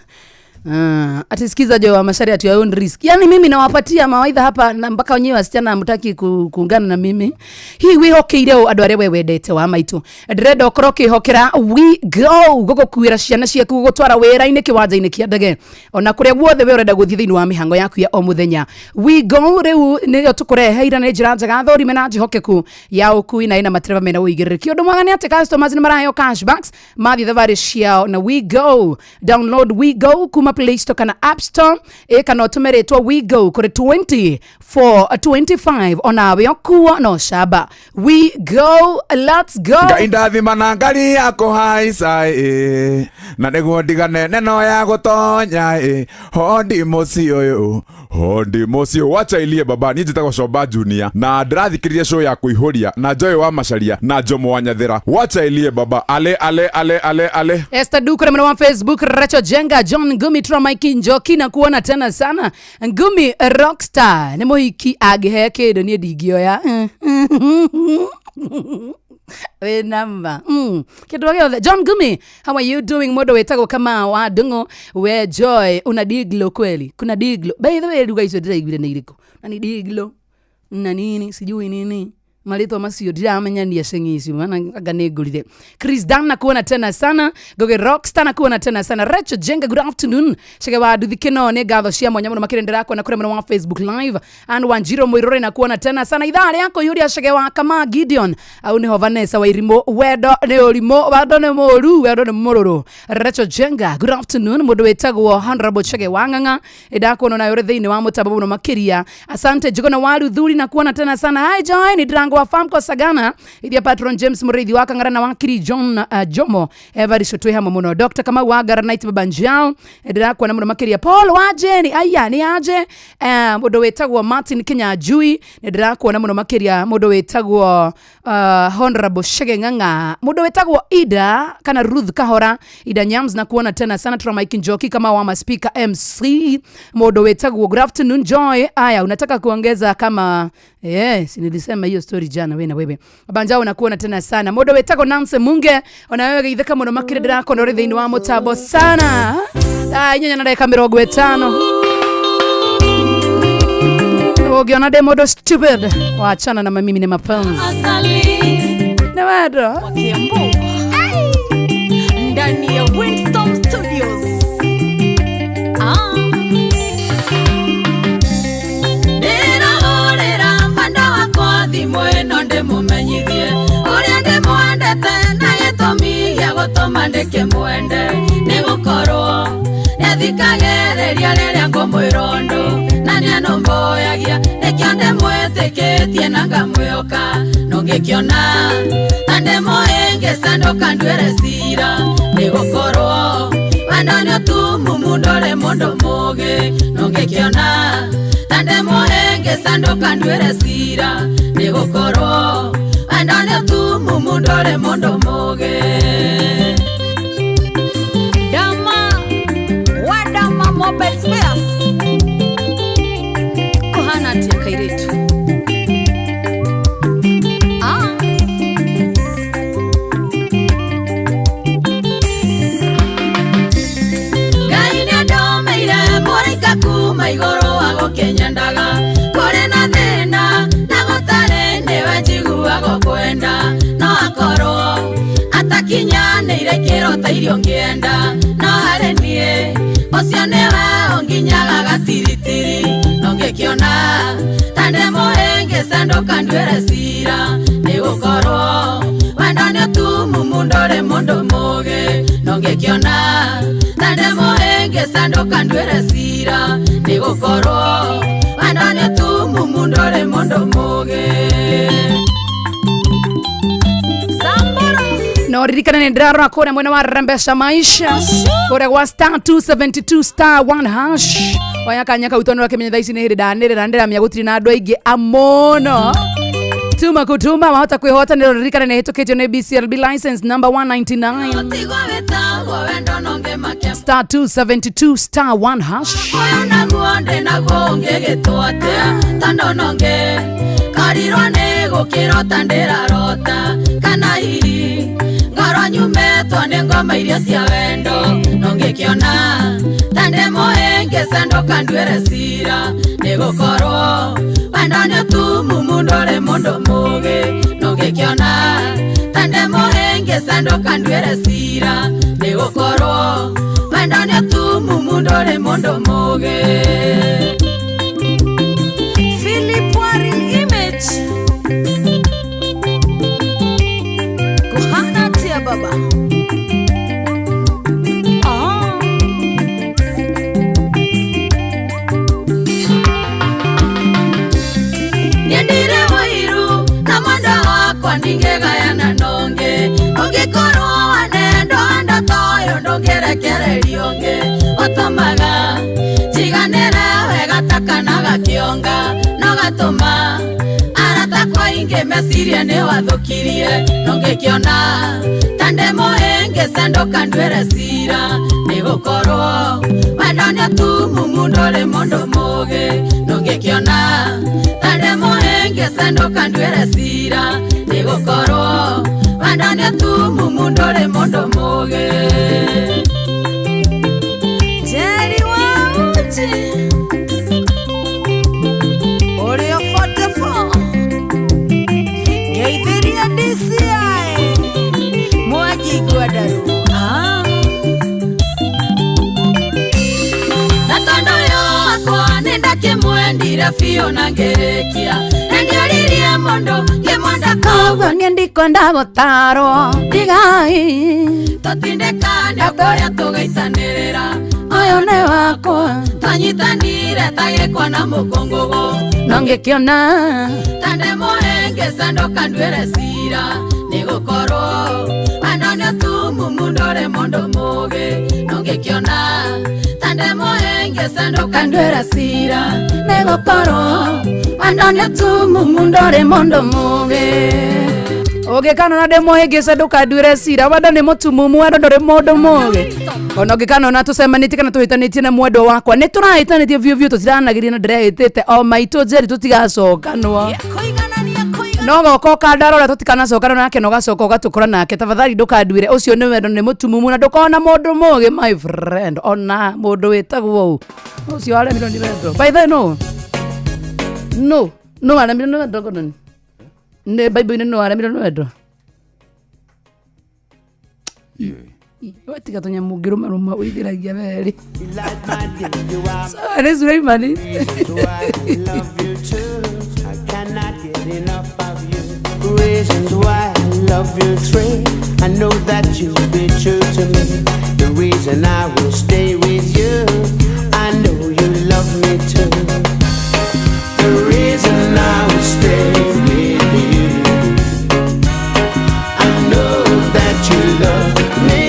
atisikiza Joy wa Macharia at your own risk. Yani mimi nawapatia mawaidha hapa na mpaka wenyewe wasichana mtaki kuungana na mimi. Hii wihokeire andu are wewendete wa maitu. Dread okroke hokera we go gogo kuira ciana ciaku gutwara wira-ini kiwanja-ini kia ndege. Ona kuria guothe we urenda guthii thiini wa mihango yaku ya o muthenya. We go riu niyo tukureheira ni njira njega thorime na njihokeku ya ukui na ina matereva mena uigiriki. Undu mwagani ati customers ni marayo cashbacks mathi thavari ciao na we go. Download we go kuma Play Store kana App Store kana utumeretwa we go kuri 24/25 ona we okuwa no shaba. We go, let's go. Ngaindathi manangari yako haisa na niguo ndigane neno ya gutonya hondi mucio wacha ilie baba ni njitagwo Coba Junior na ndirathikiriria show ya kuihuria na Joy wa Macharia na Jomo wa Nyathira. Wacha ilie baba ale Esther Dukure mwana wa Facebook Rachel Jenga John Ngumi Mike Njoki na kuona tena sana Ngumi rockstar ni muhiki agihe kido ni digioya we number kidogo John Gumi, how are you doing? Modo wetago kama wa dungo we Joy una diglo kweli kuna diglo by the way lugha hizo ndio igire niriko na ni diglo na nini sijui nini malito masio diramenya ni yasengisi maana aganegulide. Chris Dan na kuona tena sana Goge Rockstar na kuona tena sana Rachel Jenga good afternoon shege wa duthikeno ne gatho cia mwanya muno makirendera yako na kure muno wa Facebook live and Wanjiro Moirore na kuona tena sana idhari yako yuri shege wa kama Gideon au ne Vanessa wa irimo wedo ne olimo wado ne moru wedo ne mororo. Rachel Jenga good afternoon mudo wetagwo honorable shege wanganga edako no na yore thini wa mutababu muno makiria asante jigona walu thuri na kuona tena sana hi Joy ni wa famko sagana idia patron James Murithi wakangara na wakiri John Jomo every shotwe hamo muno Dr. kama wagara night babanjao edira kwa na muno makiria Paul wajeni aya ni aje mudo wetagwo Martin Kenya Jui edira kwa na muno makiria mudo wetagwo honorable Shege Nganga mudo wetagwo Ida kana Ruth Kahora Ida Nyams na kuona tena sana Tura Mike Njoki kama wa speaker MC mudo wetagwo good afternoon Joy aya unataka kuongeza kama yes nilisema hiyo story jana wewe banjao nakuona tena sana modo wetako Nancy Munge onawewe itheka muno makire dirako no rithiini wa mutabo sana nyonya na dakika 50 ogiona de modo stupid waachana na mimi ni mapenzi na wado ndani ya Windstorm Studios mweno nde mumenyithie uria nde mwendete na gitumi gia gutuma ndike mwende ni gukorwo nethikagereria riria ngumwirondu na nianomboyagia nikio nde mwitikitie na ngamwioka nungikiona na nde muingicanduka ndwire cira ni gukorwo wendo ni utumu mundore mundu mugi nungikiona na nde muingicanduka ndwire cira ni gukorwo wendo ni utumu mundore mundu mugi Dama mobile spares kuhana tika iretu gaine domeire morika kuma igoro wago kenyandaga kore na thina na gotare newe jiguago kwenda no akoro atakinyanire kirota irio ngienda no harenie ocio newe onginyaga gatiritiri nongekiona tande moenge sandoka ndwere cira ni gukorwo wendo ni utumu mundore mundu mugi nongekiona tande moenge sandoka ndwere cira ni gukorwo wendo ni utumu mundore mundu mugi no ririkana ni ndirarora kore mwena wa rembesha maisha kore wa star 272 star 1 hash wayakanyaka utono wake menye thaisi ni hiri danire na ndira mia gutiri na andu aingi amono kutuma wahota kwihota nä ririkana nä hä tå kä tio nä BCLB license number 199 star 272 star 1 hash naguo naguo ngigitwotea tandononge karirwo nä gå kä rota ndä rarota kana hihi ngoro nyumetwo nä ngoma iria cia wendo no ngä kä ona tandä mohenge sandoka ndwere cira nä gå korwo wendo nä tumu mundu rä mundu mugi no ngä kä ona tandä mohenge sandoka ndwere cira nä gå korwo wendo nä tumu mundu rä mundu mugi Philip Warren Image kuhana tia baba Niendire wairu na mwendo wakwa ningegayana nonge Ongikorwo wanendo anda toyo ndongerekererio onge Otomaga chiganere wega takanaga kionga No gatuma arata kwa inge mesirie ni wathukirie Nongekiona tande mohenge sandoka ndwere cira Ni gukorwo wendo ni tumu mundu ri mundu mugi Nongekiona tande mohenge sandoka ndwere cira Ni gukorwo wendo ni tumu mundu ri mundu mugi Jerry Wauji Oreo 44 Geithiria DCI Mwaji Guadaru Natondo yo akwa nenda kimwendira fio na ngerekia Nendioririe mondo kimonda kogo Niendiko ndagotaro Digai Totindekane okoria tugaitanirira Oyo ne wako Tanyitanire tagekwa na mukongogo Nongekiona Tande mohenge sandoka ndwere cira Ni gukorwo wendo ni tumu mundu ri mundu mugi Nongekiona Tande mohenge sandoka ndwere cira Ni gukorwo wendo ni tumu mundu ri mundu mugi Ogekana na demo hege sandoka ndwere cira wendo ni mutumu wendo nduri mundu mugi Ono gikano na tusemanite kana tuhitanitie na mwendo wakwa ni turahitanitie vyo tutiranagiria na ndirehitite o maitu Jerry tutigacokanwo no goko kandarora tutikanacokanwo nake no gacoka ugatukora nake tafadhali ndukandwire ucio ni wendo ni mutumumu na ndukona mundu mugi my friend ona mundu witagwo ucio aremirwo ni wendo by the no aremirwo ni wendo kono ne bible no aremirwo ni wendo Watiga tonya mugiru maruma withiragia veri So this very money Reasons why I love you true I know that you'll be true to me The reason I will stay with you I know you love me too The reason I will stay with you I know that you love me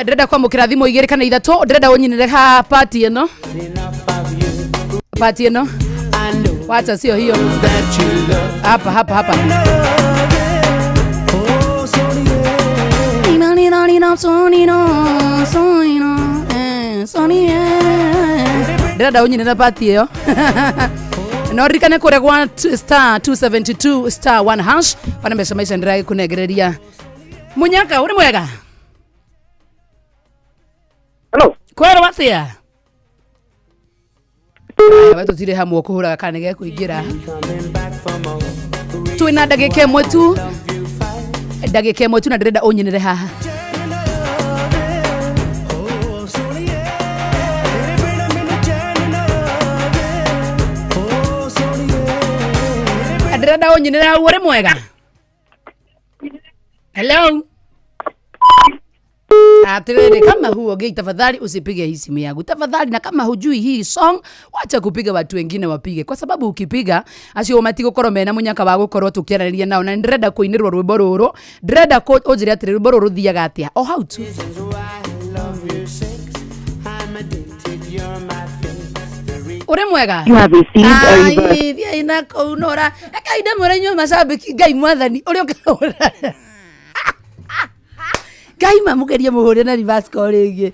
Ndrenda kwamukira thimu 2 kana 3 ndrenda unyinire ha party eno wacha sio hiyo hapa ndrenda unyinire party iyo no rikane kure kwa star 272 star 1 hash pana mbeca maisha ndira kunegereria munyaka uri mwega Hello. Kwero watia? Watu tire hamwe kuhura kana ge kuingira. Twina ndagika imwe tu. Ndagika imwe tu na ndĩrenda ũnyinĩre haha. Ndĩrenda ũnyinĩre hau ũrĩ mwega. Hello. Atirere kama huo gei tafadhali usipige hii simu yangu. Tafadhali na kama hujui hii song wacha kupiga watu wengine wapige kwa sababu ukipiga acio matiko korome na munyaka wa gukorwo tukiaraniria nao na ndirenda kuinirwo rwimbo ruru ndirenda ko ojire atire rwimbo ruru thiaga atia o how to ure mwega You have received a reverse. Thia ina kounora akaida murenyo mashabiki ngai mwathani uri ukahura ngai mamugeria muhure na reverse call ringi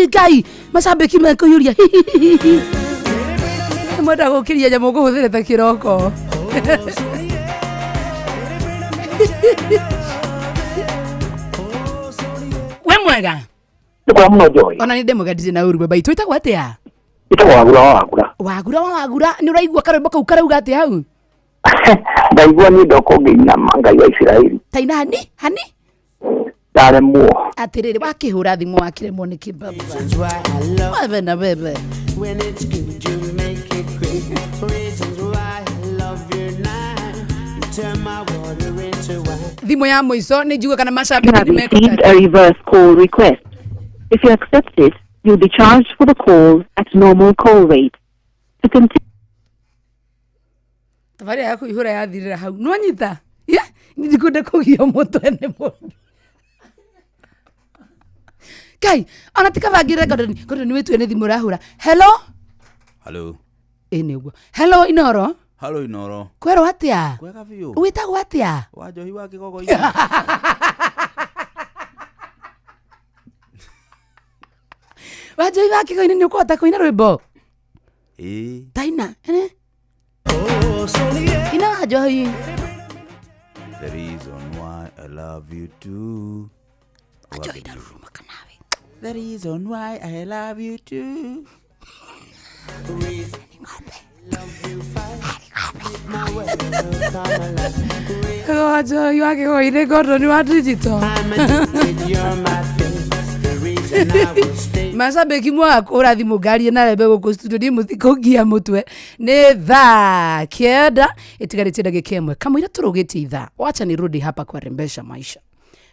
ngai mashabiki makuyuria mwenda gukiria nyamu guhuthire ta kiroko we mwega Kwa mno Joy. Ona ni ndemugadize na uru baba itwita gwatia Ito wagura. Wagura ni uraigua karwimbo kau karauga atia hau Ndaigua ni ndoko nginya Ngai wa Isiraeli. Taina hani Ndaremwo. atiriri wakihura thimu wakiremwo ni kibaba wewe na bebe When it's good, you make it great. Reasons why I love you now. You turn my water into wine. thimu ya muico ni njuga kana You mashabiki have ni received a reverse call request. If you accept it, you'll be charged for the call at normal call rate. To continue. tafari yako ihura yathirira hau nwanyita ni ndikunde kugio mutwe ni mundu kai ona tikavangire kondo ni wetu ni thimu rahura hello niguo hello Inoro Hello Inoro. kwero atia Kwega biu. witagwo atia Wajohi wa Kigogo ina. Wajohi wa Kigogo ni ukota kuina rwimbo taina ina Wajohi. The reason why I love you too. Wajohi daruruma kanawe. The reason why I love you too. Wajohi wa Kigogo ine godo ni wa digital. Mashabiki mwako urathimo ngari na rebe guku studio ni muthikungia mutwe ni thaa kenda itigarite ndagika imwe kamwira turugite ithaa wacha ni rudi hapa kwa rembesha maisha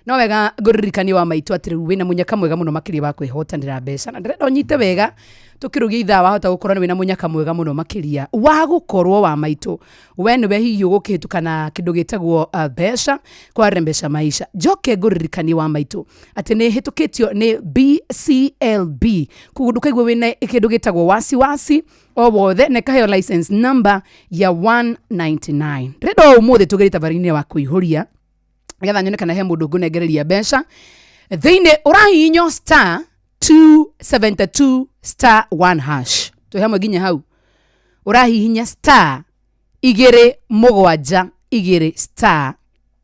no wega nguririkani wa maitu atiri wina munyaka mwega muno makiria wa kwihotanira mbeca na ndirenda unyite wega tukirugia ithaa wahota gukorwo wina munyaka mwega muno makiria wa gukorwo wa maitu we niwe hihi ugukitukana kindu gitagwo mbeca kwa rembesha maisha njoke nguririkani wa maitu ati ni hitukitio ni BCLB kugundu kaigwe wina kindu gitagwo wasi o wothe ne kaheo license number ya 199 redo umuthi tugirita barini wa kuihuria getha nyone kana he mundu ngunegereria mbeca thiine urahinyo star 272 star 1 hash to hamwe ginya hau urahihinya star 2 star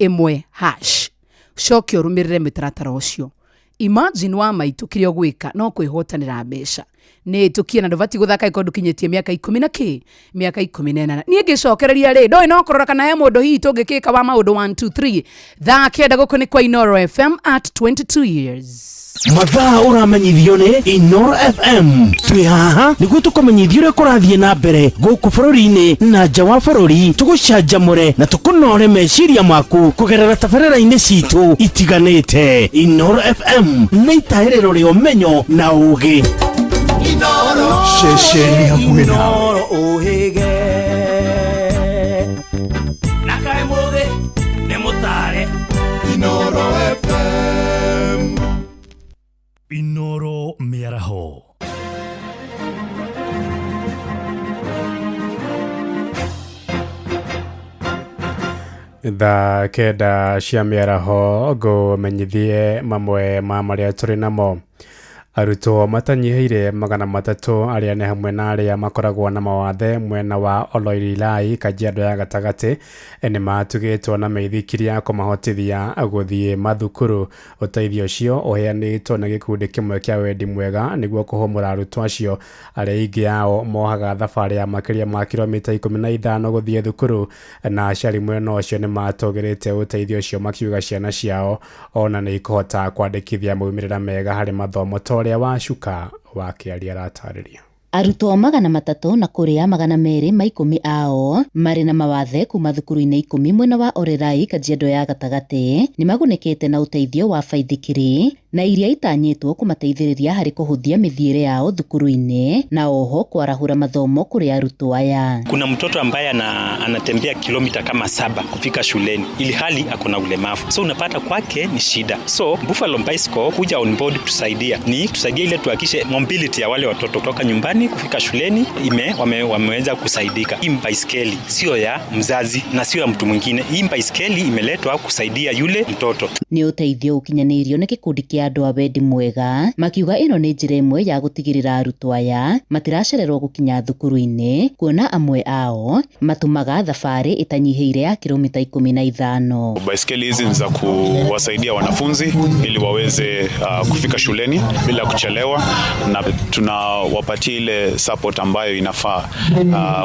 1 hash shokyo rumirire mitaratara ucio imagine wa maitu kirio gwika no kwihotanira mbeca ni tukie na ndovati guthaka ikondu kinyetie miaka 10 na ki miaka 18 nie ngicokereria ri ndoi no korora kana he mundu hi tungikika wa maundu 1 2 3 tha kenda guku ni kwa Inoro FM at 22 years mathaa uramenyithio ni Inoro FM twi haha niguo tukumenyithio uria kurathie na mbere guku bururi-ini na nja wa bururi tugucanjamure na tukunore meciria maku kugerera tabarĩra-inĩ citu itiganĩte. Inoro FM nĩ itaĩrĩro rĩa ũmenyo na ũũgĩ. Inoro ceceni hakuhĩ nawe. Ũhĩge na kaĩ mũũgĩ nĩ mũtare. Inoro FM. Inoro mĩaraho. Thaa kenda cia mĩaraho ngũmenyithie mamwe ma marĩa tũrĩ namo. Arutwo matanyiheire 300 arĩa nĩ hamwe na arĩa makoragwo na mawathe mwena wa Oloirilai Kajiado ya gatagatĩ nĩ matugĩtwo na meithikiria kũmahotithia gũthiĩ mathukuru. Ũteithio ũcio ũheanĩtwo na gĩkundi kĩmwe kĩa wendi mwega nĩguo kũhũmũra arutwo acio arĩa aingĩ ao mohaga thabarĩ ya makĩria ma kilomita 15 gũthiĩ thukuru, na aciari mwena ũcio nĩ matũgĩrĩte ũteithio ũcio makiuga ciana ciao ona nĩ ikũhota kwandĩkithia maumĩrĩra mega harĩ mathomo wa Shuka wa Kiaria aratarĩria. Arutwo 300 na kũrĩa 210 ao marĩ na mawathe kuma thukuru-inĩ 10 mwena wa Oloirilai Kajiado ya gatagatĩ nĩ magunĩkĩte na ũteithio wa baithikiri na iria itanyĩtwo kũmateithĩrĩria harĩ kũhũthia mĩthiĩre yao thukuru-inĩ na oho kwarahura mathomo kũrĩ arutwo aya. Kuna mtoto ambaye anatembea kilomita kama 7 kufika shuleni ili hali akona ulemavu, so unapata kwake ni shida. So Buffalo Bicycle kuja on board tusaidie ile tuhakishe mobility ya wale watoto kutoka nyumbani nyumbani kufika shuleni wameweza kusaidika. Hii baiskeli sio ya mzazi na sio ya mtu mwingine. Hii baiskeli imeletwa kusaidia yule mtoto. Ni uteithio ukinyanirio ni gikundi kia andu a wendi mwega makiuga ino ni njira imwe ya gutigirira arutwo aya matiracererwo gukinya thukuru-ini, kuona amwe ao matumaga thabari itanyihiire ya kilomita 15. Baiskeli hizi ni za kuwasaidia wanafunzi ili waweze kufika shuleni bila kuchelewa, na tunawapatia ile support ambayo inafaa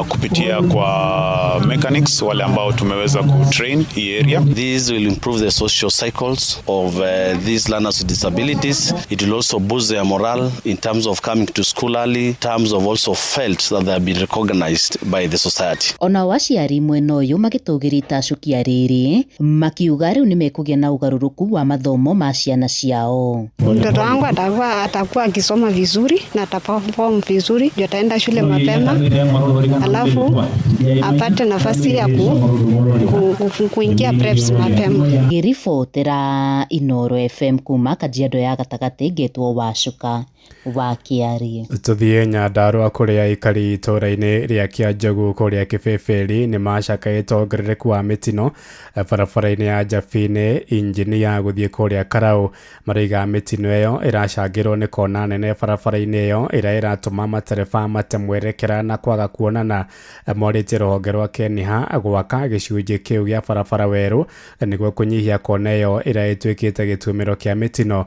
kupitia kwa mechanics wale ambao tumeweza kutrain hii area. This will improve the social cycles of these learners with disabilities. It will also boost their morale in terms of coming to school early, in terms of also felt that they have been recognized by the society. Ona waciari mwena uyu magitugirita cukia riri makiuga riu ni mekugia na ugaruruku wa mathomo ma ciana ciao. Mtoto wangu atakuwa akisoma vizuri na ataperform vizuri, ndio ataenda shule mapema, alafu apate nafasi ya kuingia preps mapema. Giribotera Inoro FM kuma Kajiado ya Gatagati getwo Wacuka wa Kiari. Tuthie Nyandarua kuria ikari itora-ini ria Kianjogu kuria Kibeberi ni macakaite ongerereku wa mitino barabara-ini ya Njabini. Injini ya guthie kuria Karau mariga mitino iyo iracangirwo ni kona nene barabara-ini iyo ira iratuma matereba matemwerekera na kwaga kuonana. Morite ruhonge rwa Keniha gwaka gicunji kiu gia barabara weru niguo kunyihia kona iyo ira itwikite gitumiro kia mitino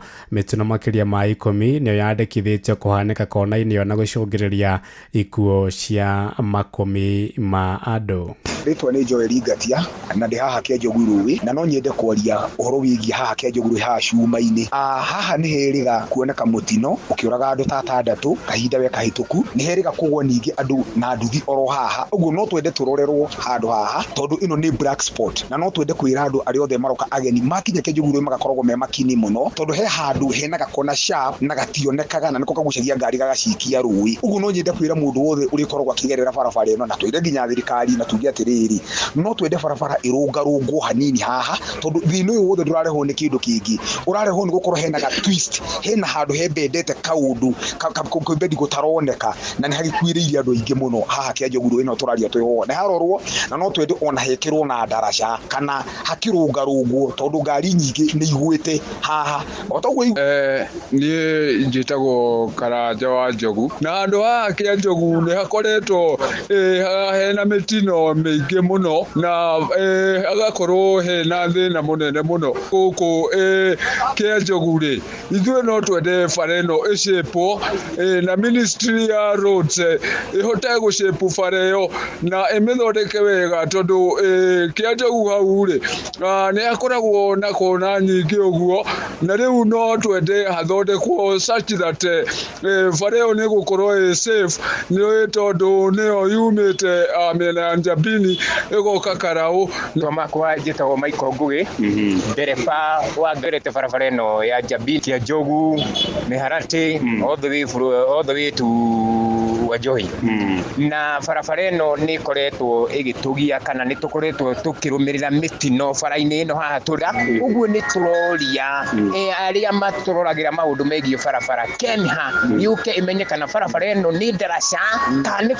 makiria ma 10 niyo yandikithitio kuhanika kona-ini iyo na gucungiriria ikuo cia makumi ma andu. Ritwa ni Joel Igatia na ndi haha Kianjogu Rũĩ, na no nyende kwaria uhoro wigie haha Kianjogu Rũĩ haha cuma-ini. Haha ni heriga kuoneka mutino ukiuraga andu ta 6 kahinda we kahituku, ni heriga kugwa ningi andu na nduthi oro haha. Uguo no twende turorerwo handu haha tondu ino ni black spot, na no twende kwira andu ari othe maroka ageni makinya Kianjogu Rũĩ magakoragwo me makini muno tondu he handu hena gakona sharp na gationekaga na niko kagucagia ngari gagacikia rũĩ. Uguo no nyende kwira mundu wothe uri koragwo akigerera barabara ino na twire nginya thirikari na tuge atiriri no twende barabara irungarungwo hanini haha tondu thino uyu wothe ndurareho ni kindu kingi urareho ni gukorwo hena ga twist, hena handu hebendete kaundu kabendi gutaroneka na ni hagikuiriria andu aingi muno haha Kianjogu Rũĩ ino turaria twiho ne harorwo na no twende ona hekirwo na ndaraca kana hakirungarungwo tondu ngari nyingi ni igwite haha otogwo ni njitagwo Karanja wa Njogu na andu haha Kianjogu ni hakoretwo hena mitino mingi muno na agakorwo hena thina munene muno guku Kianjogu ri ithuĩ no twende bara ĩno ĩcĩpwo na ministry ya roads ihote gucĩpu bara ĩyo na ĩmĩthondeke wega tondu Kianjogu hau ri ni akoragwo na kona nyingĩ ũguo, na rĩu no twende hathondekwo such that bara ĩyo nĩ gũkorwo safe nĩ tondu nĩyo yumĩte mĩena ya Njabini igoka Karau. Twamakwa njĩtagwo Michael Ngugi, ndereba wa ngerete barabara ĩno ya Njabini Kianjogu Miharati all the way to Wanjohi. Na barabara ĩno nĩ koretwo ĩgĩtugia kana nĩ tukoretwo tukĩrũmĩrĩra mitino bara-inĩ ĩno haha tũra. Ũguo nĩ turoria arĩa maturoragĩra maũndũ megiĩ barabara Keniha yuke imenye kana barabara ĩno nĩ ndaraca kana nĩ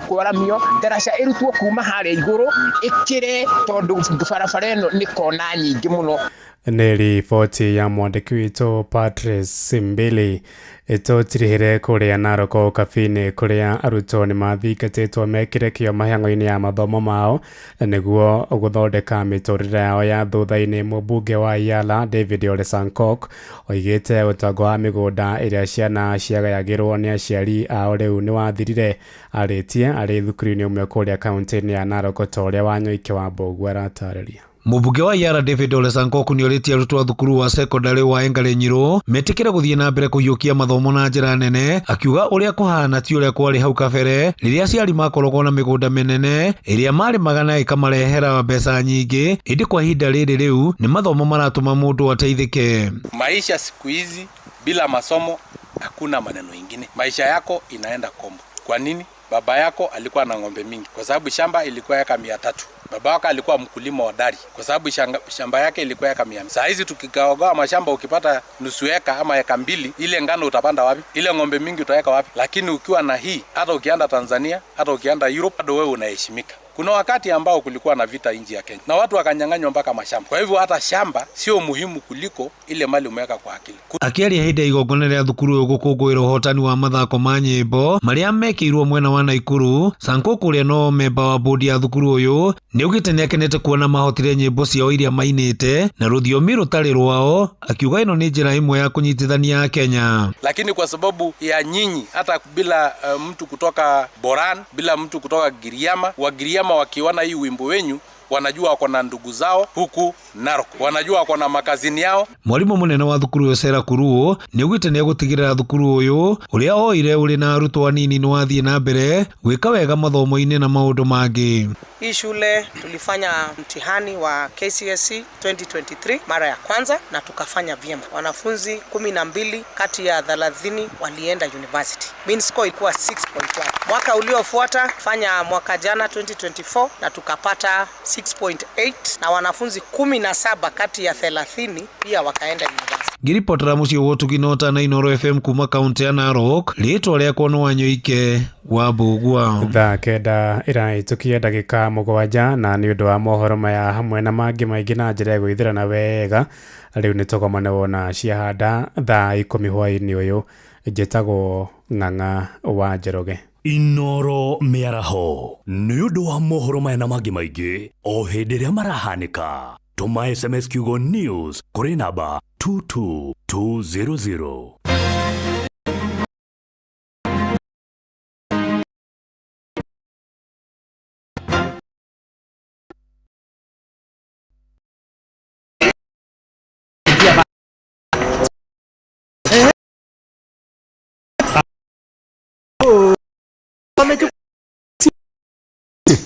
kwaramio ndaraca ĩrutwo kuma harĩa igũrũ ikire tondu barabara ĩno nĩ kona nyingĩ muno. Nĩ riboti ya mwandĩki witũ Patrice Simbili ĩtũtirihire kũrĩa Narok kabini kũrĩa arutwo nĩ mathingatĩtwo mekĩre kĩo mĩhang'o-inĩ ya mathomo mao nĩguo gũthondeka mĩtũrĩre yao ya thutha-inĩ. Mũmbunge wa Yala David Ole Sankok oigĩte ũtongo wa mĩgũnda ĩrĩa ciana ciagayagĩrwo nĩ aciari ao rĩu nĩ wathirire. Arĩtie arĩ thukuru-inĩ ũmwe kũrĩa kaunti-inĩ ya Narok ta ũrĩa Wanyoike wa Mbogu aratarĩria. Mũmbunge wa Yala David Ole Sankok nĩ orĩtie arutwo a thukuru wa secondary wa Engare Nyiro metĩkĩre gũthiĩ na mbere kũhiũkia mathomo na njĩra nene, akiuga ũrĩa kũhana ti ũrĩa kwarĩ hau kabere rĩrĩa aciari makoragwo na mĩgũnda mĩnene ĩrĩa marĩmaga na ĩkamarehera mbeca nyingĩ, ĩndĩ kwa ihinda rĩrĩ rĩu nĩ mathomo maratũma mũndũ ateithĩke. Maisha siku hizi bila masomo hakuna maneno ingine, maisha yako inaenda kombo. Kwa nini? Baba yako alikuwa na ng'ombe mingi kwa sababu shamba ilikuwa eka 300. Baba wake alikuwa mkulima hodari kwa sababu shamba yake ilikuwa eka 100. Saa hizi tukigawa mashamba ukipata nusu eka ama eka 2, ile ngano utapanda wapi? Ile ng'ombe mingi utaweka wapi? Lakini ukiwa na hii, hata ukienda Tanzania, hata ukienda Europe, bado wewe unaheshimika. Kuna wakati ambao kulikuwa na vita nje ya Kenya na watu wakanyang'anywa mpaka mashamba. Kwa hivyo hata shamba sio muhimu kuliko ile mali umeweka kwa akili. Akiaria hinde igongona ria thukuru uyu gukungwira uhotani wa mathako ma nyimbo maria mekirwo mwena wa Naikuru, Sankuku uria no memba wa bodi ya thukuru uyu ni ugite ni akenete kuona mahotire nyimbo ciao iria mainite na ruthiomi rutari rwao, akiuga ino ni njira imwe ya kunyitithania Kenya. Lakini kwa sababu ya nyinyi, hata bila mtu kutoka Boran, bila mtu kutoka Giriama, wa Giriama wakiona hii wimbo wenyu wanajua wako na ndugu zao huku Narok, wanajua wako na makazini yao. Mwalimu munene wa thukuru uyu Sera Kuruo ni ugite ni gutigirira thukuru uyu uria oire uri na arutwo anini ni wathie na mbere gwika wega mathomo-ini na maundu mangi. Hii shule tulifanya mtihani wa KCSE 2023 mara ya kwanza na tukafanya vyema. Wanafunzi 12 kati ya 30 walienda university. Mean score ilikuwa 6.1. Mwaka uliofuata fanya mwaka jana 2024 na tukapata 6.8 na wanafunzi 17 kati ya 30 pia wakaenda university. Ngiripotera mucio wotuginota na Inoro FM kuma kaunti ya Narok, ritwa riakwa no Wanyoike wa Bugwa. Thaa kenda iraitukia ndagika 7 na ni undu wa mohoro maya hamwe na mangi maingi na njira ya gwithirana wega. Riu ni tugomane wona ciahanda thaa 10 hwaini uyu. Njitagwo Ng'ang'a wa Njoroge. Inoro miaraho ni undu wa mohoro maya na mangi maingi o hindi ria marahanika. Tuma SMS kiugo news kuri namba 22200.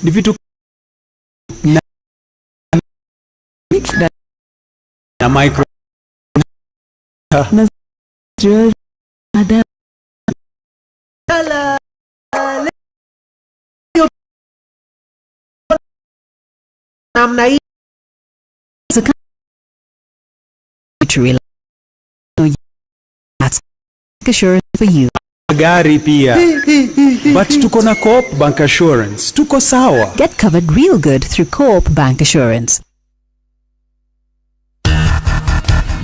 Ni vitu na micro na namna hii assurance for you. Gari pia. But tuko na Co-op Bank Assurance. Tuko sawa. Get covered real good through Co-op Bank Assurance.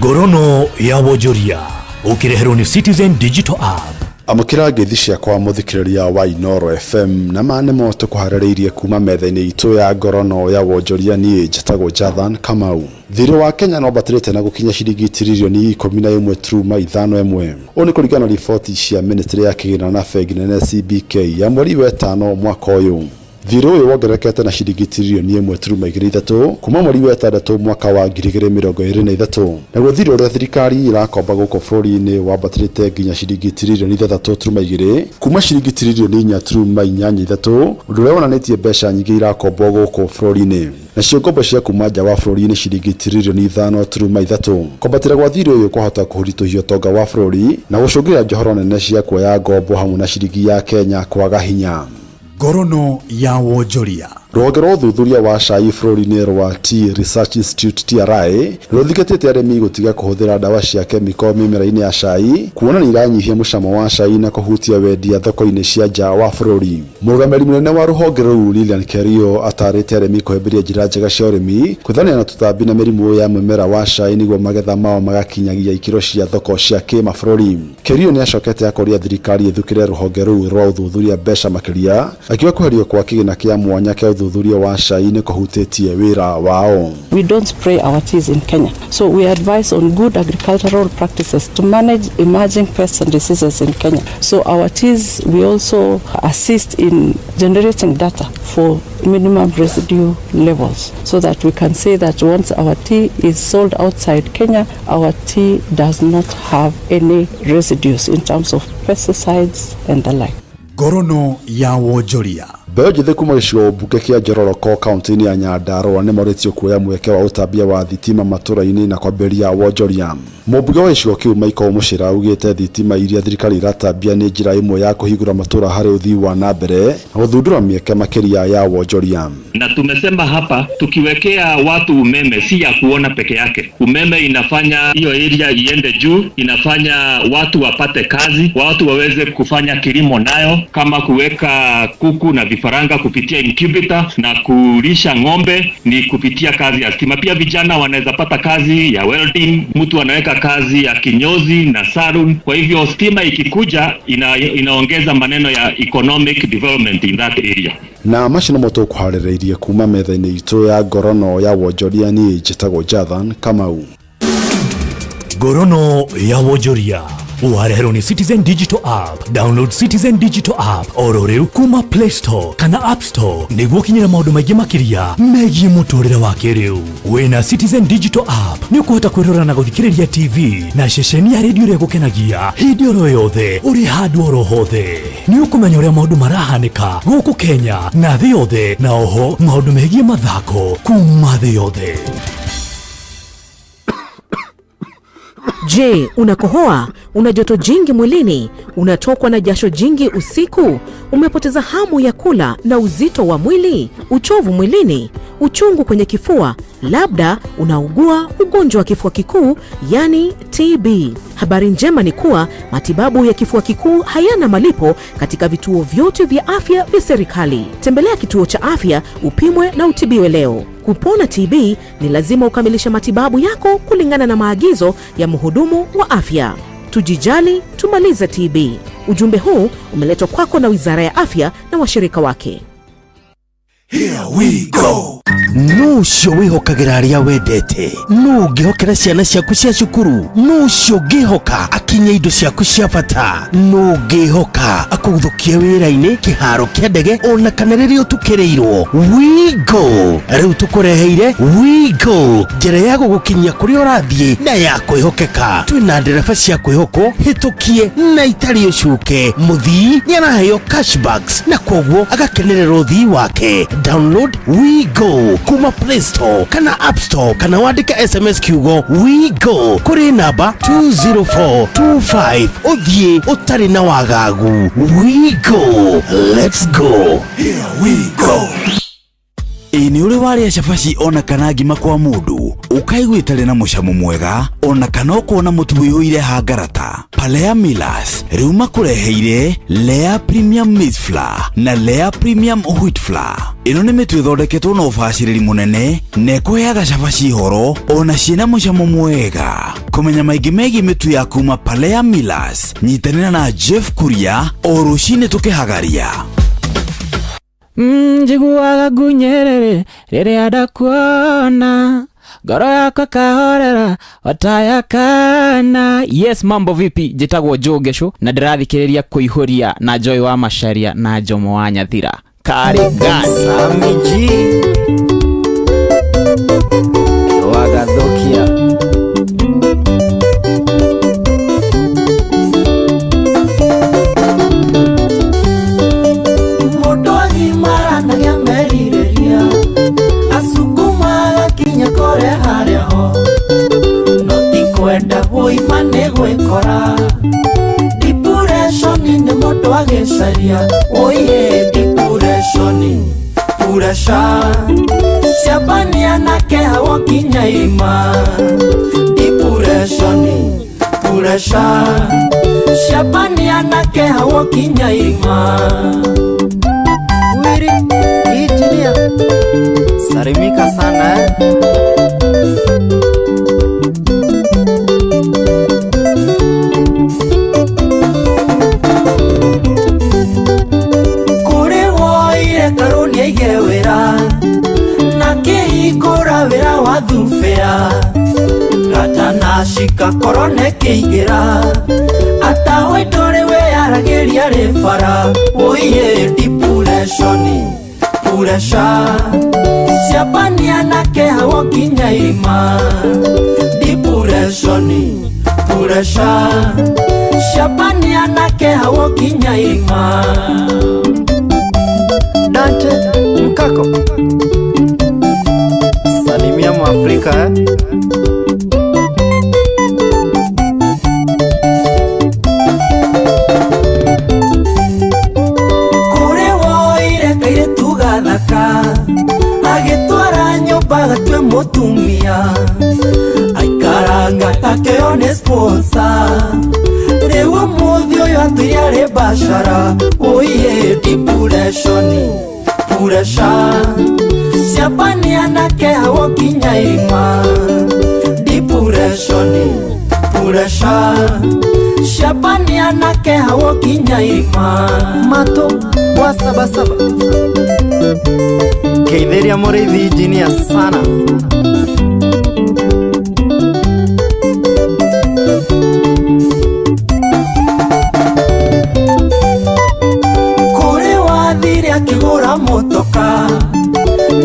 Gorono ya Wonjoria ukireherwo ni Citizen Digital App. Amukira ngethi ciakwa muthikiriria wa Inoro FM na manemo tukuhaririirie kuma metha-ini itu ya Gorono ya Wonjoria ni njitagwo Jathan Kamau. Thirĩ wa Kenya no batirĩte na gũkinya ciringi tiririoni 11.51. Oni kũringana na riboti cia ministry ya kĩgĩna na bengi nene CBK ya mweri wa 5 mwaka ũyũ. Thirĩ ũyũ wongererekete na ciringi tiririoni 1.23 kuma mweri wa 6 mwaka wa 2023. Naguo thirĩ ũrĩa thirikari irakomba gũkũ bũrũri-inĩ wambatĩrĩte nginya ciringi tiririoni 3.2 kuma ciringi tiririoni 4.83, ũndũ ũrĩa wonanĩtie mbeca nyingĩ irakombwo gũkũ bũrũri-inĩ. Nacio ngombo cia kuma nja wa bũrũri-inĩ ciringi tiririoni 5.3. Kombatĩra gwa thirĩ ũyũ kwahota kũhũritũhia ũtonga wa bũrũri na gũcũngĩrĩra njohoro nene cia kuoya ngombo hamwe na ciringi ya Kenya kwaga hinya. Gorono ya Wonjoria. Rũhonge rwa ũthuthuria wa cai bũrũri-inĩ rwa Tea Research Institute TRI rũthikĩtĩte arĩmi gũtiga kũhũthĩra ndawa cia kemiko mĩmera-inĩ ya cai kuona nĩ iranyihia mũcamo wa cai na kũhutia wendia thoko-inĩ cia nja wa bũrũri. Mũrũgamĩrĩri mũnene wa rũhonge rũu Lilian Kerio atarĩte arĩmi kũhĩmbĩria njĩra njega cia ũrĩmi kwĩthania na tũtambi na mĩrimũ ya mũmera wa cai nĩguo magetha mao magakinyagia ikĩro cia thoko cia kĩmabũrũri. Kerio nĩ acokete akũria thirikari ĩthukĩre rũhonge rũu rwa ũthuthuria mbeca makĩria akiuga kweherio kwa kĩgĩna kĩa mwanya kĩa ũthuthuria wa cai nĩ kũhutĩtie wĩra wao. We don't spray our teas in Kenya, so we advise on good agricultural practices to manage emerging pests and diseases in Kenya. So our teas, we also assist in generating data for minimum residue levels so that we can say that once our tea is sold outside Kenya, our tea does not have any residues in terms of pesticides and the like. Gorono ya Wonjoria. Mbeũ njĩthĩ kuma gĩcigo mbunge kĩa Njororoko kaunti-inĩ ya Nyandarua nĩ moritio kuoya mweke wa ũtambia wa thitima matũra-inĩ na kwambĩrĩria wonjoria. Mũmbunge wa gĩcigo kĩu Michael Muchira augĩte thitima iria thirikari iratambia nĩ njĩra ĩmwe ya kũhingũra matũra harĩ ũthii wa na mbere na gũthundũra mĩeke makĩria ya wonjoria. Na tumesema hapa tukiwekea watu umeme si ya kuona peke yake. Umeme inafanya hiyo area iende juu, inafanya watu wapate kazi, watu waweze kufanya kilimo nayo kama kuweka kuku na vifaranga kupitia incubator na kulisha ng'ombe ni kupitia kazi ya stima. Pia vijana wanaweza pata kazi ya welding, mtu anaweka kazi ya kinyozi na salon. Kwa hivyo stima ikikuja inaongeza maneno ya economic development in that area. Na mashino moto kuharĩrĩirie kuma metha-inĩ itũ ya ngorono ya wonjoria niĩ njĩtagwo Jathan Kamau. Ngorono ya wonjoria uharehero ni Citizen Digital App. Download Citizen Digital App oro rĩu kuma Play Store kana App Store nĩguo kinyĩra maũndũ maingĩ makĩria megiĩ mũtũrĩre wa kĩrĩu. Wĩna Citizen Digital App nĩ ũkũhota kwĩrora na gũthikĩrĩria TV na ceceni ya redio ĩrĩa gũkenagia hĩndĩ oro yothe ũrĩ handũ oro hothe. Nĩ ũkũmenya ũrĩa maũndũ marahanĩka gũkũ Kenya na thĩ yothe, na oho maũndũ megiĩ mathako kuma thĩ yothe. Je, unakohoa? Una joto jingi mwilini? Unatokwa na jasho jingi usiku? Umepoteza hamu ya kula na uzito wa mwili? Uchovu mwilini? Uchungu kwenye kifua? Labda unaugua ugonjwa wa kifua kikuu, yani TB. Habari njema ni kuwa matibabu ya kifua kikuu hayana malipo katika vituo vyote vya afya vya serikali. Tembelea kituo cha afya upimwe na utibiwe leo. Kupona TB ni lazima ukamilishe matibabu yako kulingana na maagizo ya mhudumu wa afya. Tujijali, tumalize TB. Ujumbe huu umeletwa kwako na Wizara ya Afya na washirika wake. Here we go. Nucio wihokagira aria wendete, nungihokera ciana ciaku cia cukuru, nucio ngihoka akinya indo ciaku cia bata, nungihoka akuguthukie wira-ini kiharo kia ndege ona kana riria utukireirwo. We go riu tukureheire We go, njira ya gugukinyia kuria urathie na ya kwihokeka. Twina ndereba cia kwihoko hitukie na itari ucuke. Muthii ni araheo cashbacks na koguo agakenerera uthii wake. Download We Go kuma Play Store kana App Store kana wandike SMS kiugo We Go kuri namba 20425 uthie utari na wagagu. We Go, let's go. Here we go. Ini uri waria cabaci ona kana ngima kwa mundu ukaigua itari na mucamo mwega ona kana ukona mutu wiyuire hangarata. Palea Millers riu makureheire Lea Premium Maize Flour na Lea Premium Wheat Flour. Ino ni mitu ithondeketwo na ubaciriri munene na ikuheaga cabaci horo ona ciina mucamo mwega. Kumenya maingĩ megiĩ mitu ya kuma Palea Millers, nyitanĩra na Jeff Kuria o ruciinĩ tukihagaria. Njiguaga ngunyerere rĩrĩa ndakuona, ngoro yakwa kahorera watayakana. Yes, mambo vipi? Njĩtagwo Jogesho na ndĩrathikĩrĩria Kũihũria na Joy wa Macharia na Jomo wa Nyathira. Karigani Samiji Wagathokia. Depression ni moto agecaria. Oye, depression purasha siapania na keha wakinya ima. Depression purasha siapania na keha wakinya ima. Wiri ichilia sarimika sana Shika korone keigira atawe dore we arageria refara. Oye, depression purasha siapania na keha wakinya ima. Depression purasha siapania na keha wakinya ima. kako. Salimia Mwafrika Kure woire kaire tugathaka agitwara nyumba gatwe mutumia aikaranga takeone sponsor Rewa muthio yo atuyare bashara Oye depression Purasha Siapani anake hawo kinya irima Depression Purasha Siapani anake hawo kinya irima Mato wa saba saba Keitheria Muriithi Junior sana Akigura motoka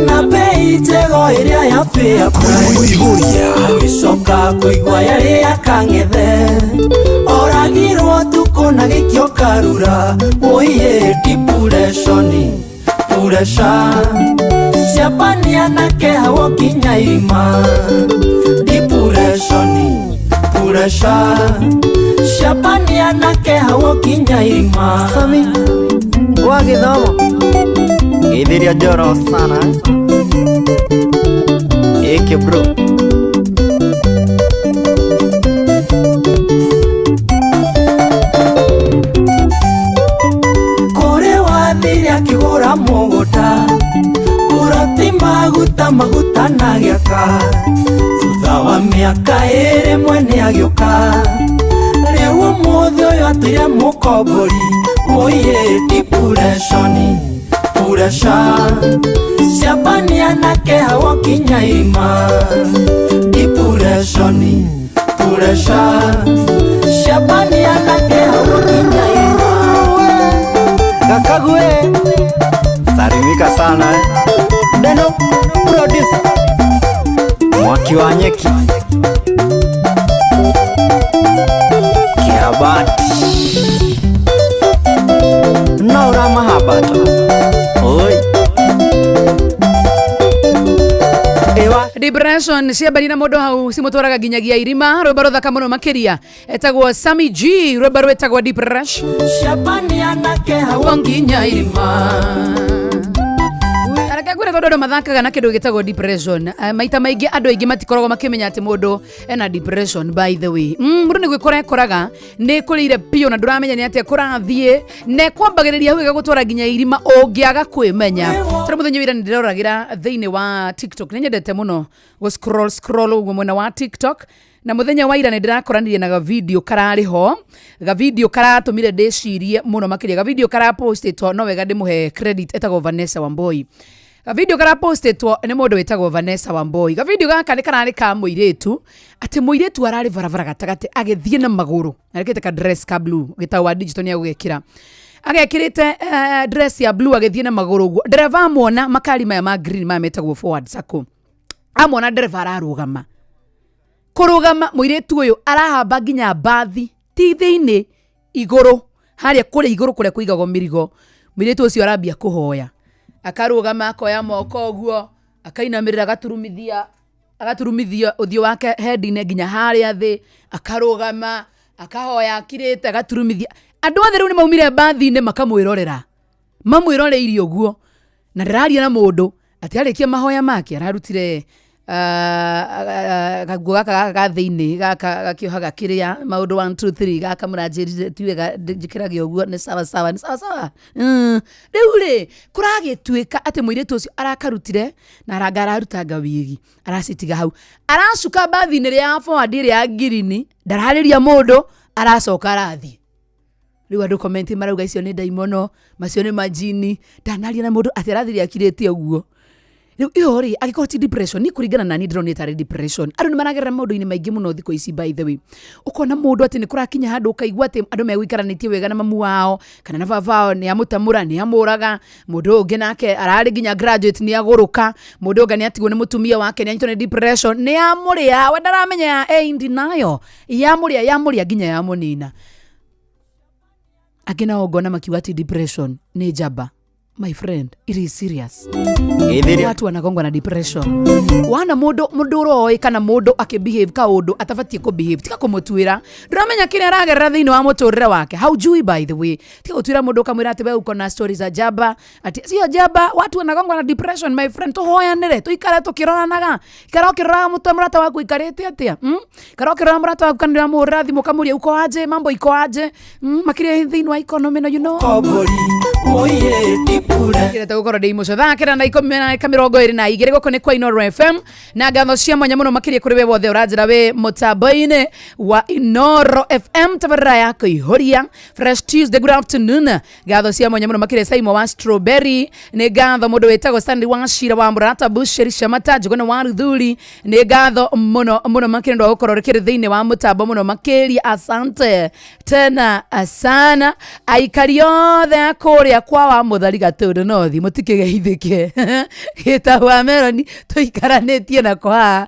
na bei njego iria ya fea kuihuria agicoka kuigua yari yakang'ethe oragirwo tuko na gikio karura oye depression puresha siapania nake hawo kinya irima depression puresha siapania nake hawo kinya irima Sami wa githomo Githiria Njoro sana Eke bro Kore wathire akigura mugunda Urati maguta na giaka Thutha wa miaka iri mwene agioka Riu umuthi uyu atire mukombori Oye depression Puresha Siapania nake hawo kinya irima Depression Puresha Siapania nake hawo kinya irima Gakague Salimika sana Deno producer Mwaki wa nyeki Kiabati Naura mahabata Oi Ewa Depression ciambani na mundu hau cimutwaraga nginyagia irima rwimbo ruthaka muno makiria etagwo Sammy G rwimbo rwetagwo Depression Siapania nake hawo kinya irima Arakakwire godo mathakaga na kindu gitagwo depression maita maingi andu aingi matikoragwo makimenya ati mundu ena depression by the way mundu ni gwikoraga ni kurire pio na nduramenya ni ati kurathie ne kwambagiriria hau gagutwara nginya irima ungiaga kwimenya tara muthenya wira ndiroragira thiini wa TikTok ni nyendete muno go scroll uguo mwena wa TikTok na muthenya wa ira ni ndirakoranirie na ga video karari ho ga video karatumire ndicirie muno makiria ga video karapostitwo no wega ndimuhe credit etagwo Vanessa Wamboi ga video karapostitwo ni mundu wetagwo Vanessa Wamboi ga video gaka ni karari ka muiretu ati muiretu arari varavara gatagati agithie na maguru arekete ka dress ka blue gitawa digital ni agukira agekirite dress ya blue agithie na maguru guo dereva muona makari maya ma green maya metagwo forward sako amona dereva ararugama kurugama muiretu uyu arahamba nginya bathi ti thiini iguru haria kuri iguru kuria kuigagwo mirigo muiretu ucio arambia kuhoya akarugama akoya moko guo akainamirira agaturumithia uthio wake head-ine nginya haria thi akarugama akahoya akirite agaturumithia andu othe riu ni maumire bathi-ine makamwirorera mamwiroreirie uguo na ndiraria na mundu ati arikia mahoya make ararutire gaguo gaka ga thiini gaka gakiohaga kiria maundu 1 2 3 gaka muranjirire tiwe njikirage uguo ni sawa sawa riu ri kuragituika ati muiretu ucio arakarutire na aragararutanga wigi aracitiga hau aracuka bathi-ini ria forward ria ya green ndarariria mundu aracoka arathie riu andu comment marauga icio ni daimono macio ni majini ndanaria na mundu ati arathiria akirite uguo riu iyo ri agikoro ti depression ni kuringana na ni ndiro ni tare depression andu ni maragerera maundu-ini maingi muno thiko ici by the way ukona mundu ati ni kurakinya handu ukaigua ati andu megwikaranitie wega na mamu wao kana na vavao ni amutamura ni amuraga mundu ungi nake arari nginya graduate ni aguruka mundu ungi ni atigwo ni mutumia wake ni anyitwo ni depression ni amuria we ndaramenya in denial yamuria nginya yamunina agina ogona makiwa ati depression ni jaba my friend, it is serious. Either Watu wanagongwa na depression. Wana mundu roi kana mundu akibehave ka undu atafatie ko behave tika kumutwira. Ndramenya kile aragerera thiini wa muturire wake. Haujui by the way. Tika gutwira mundu kamwira ati we uko na stories za jaba. Ati sio jaba, watu wanagongwa na depression my friend. Tuhoyanire, tuikare tukiroranaga. Ikara ukirora mutamrata waku ikarete atia. Ikara ukirora murata waku kana murathi mukamuria uko aje, mambo iko aje. Makiria thiini wa economy no you know. Kira tugukora de imoco thakira na ikomena kamirongo iri na igire goko ni kwa Inoro FM na gatho cia mwanya muno makirie kuri we wothe uranjira we mutabaine wa Inoro FM tabarra yako ihoria fresh Tuesday good afternoon gatho cia mwanya muno makirie saimo wa strawberry ni gatho mundu wetago Stanley wa shira wa murata busheri shamata jogona wa ruthuri ni gatho muno makirie ndo gukora rikire thiini wa mutabo muno makiria asante tena asana aikario the akuria kwa wa muthari gatudu nothi mutikige hithike gita wa Meloni tuikaranetie na kwa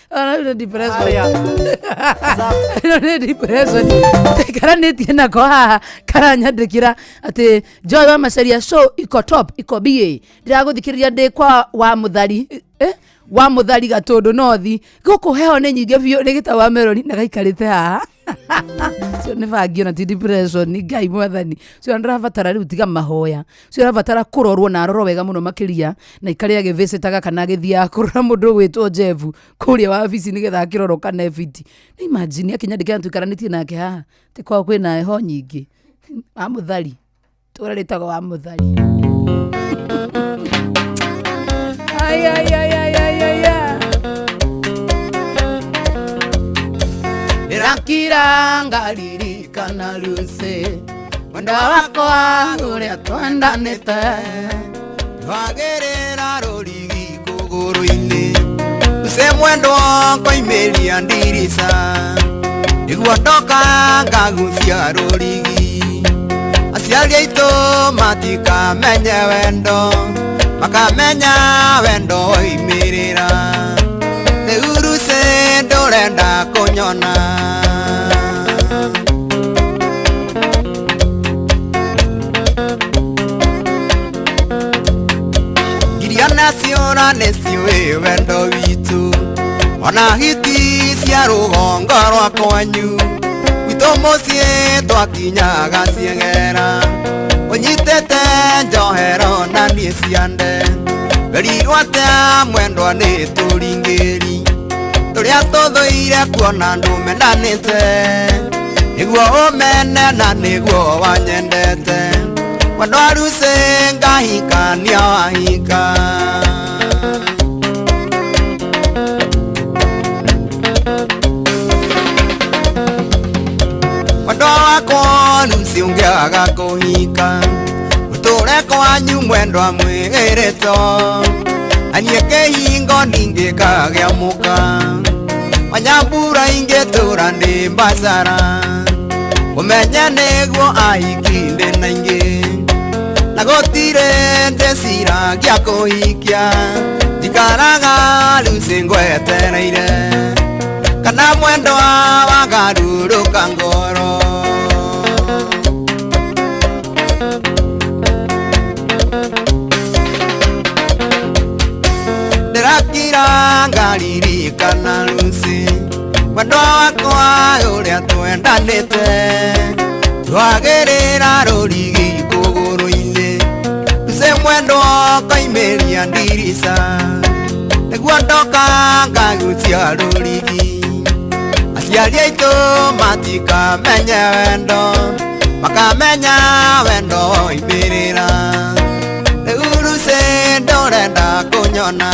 ana depression ana depression tuikaranetie na kwa karanyandikira ati Joy wa Macharia show iko top iko BA ndiraguthikiriria ndi kwa wa muthari wa muthari gatudu nothi guku heo ni nyinge biu ni gita wa Meloni na gaikarite ha sio ne vagio na depression ni Ngai mwathani sio ndirabatara riu tiga mahoya sio ndirabatara kurorwo na roro wega muno makiria na ikaria givesetaga kana githia kurora mundu gwitwo Jevu kuria wa ofisi ni getha kiroro kana fiti na imagine akinyandika antu ikaranĩtie nake haha ti kwa kwina heho nyingi wa muthari turaritaga wa muthari ay Irakira ngaririkana ruse mwenda wako uria twendanite twagerera rorigi kuguru-ini ruse mwendo koimeria ndirisa niguo ndoka ngagucia rorigi aciari aitu matikamenye wendo makamenya wendo oimirira riu ruse ndurenda kunyona ciora nĩciũĩ wendo witũ ona hiti cia rũgongo rwa kwanyu gwitũ mũciĩ twakinyaga ciengera ũnyitĩte njohero na niĩ ciande werirwo atĩa mwendwa nĩ tũringĩri tũrĩa tũthũire kuona ndũmenanĩte nĩguo ũmene na nĩguo wanyendete mwendwa ruse ngahikania wahika mwendwa wakwa ruse ũngĩaga kũhika ũtũre kwanyu mwendwa mwĩgĩrĩto anie kĩhingo ndingĩkagĩa mũka manyambura ingĩtũra ndĩ mbacara ũmenye nĩguo ahiki ndĩ na ingĩ na gũtirĩ ndĩciragia kũhikia njikaraga rũciũ ngwetereire kana mwendwa wagarũrũka ngoro ndĩrakira ngaririkana rũciũ mwendwa wakwa ũrĩa twendanĩte twagĩrĩra rũrigi kũgũrũ-inĩ rũciũ mwendwa koimeria ndirisa nĩguo ndoka ngagucia rũrigi aciari aitũ matikamenye wendo makamenya wendo oimĩrĩra rĩu rũciũ ndũrenda kũnyona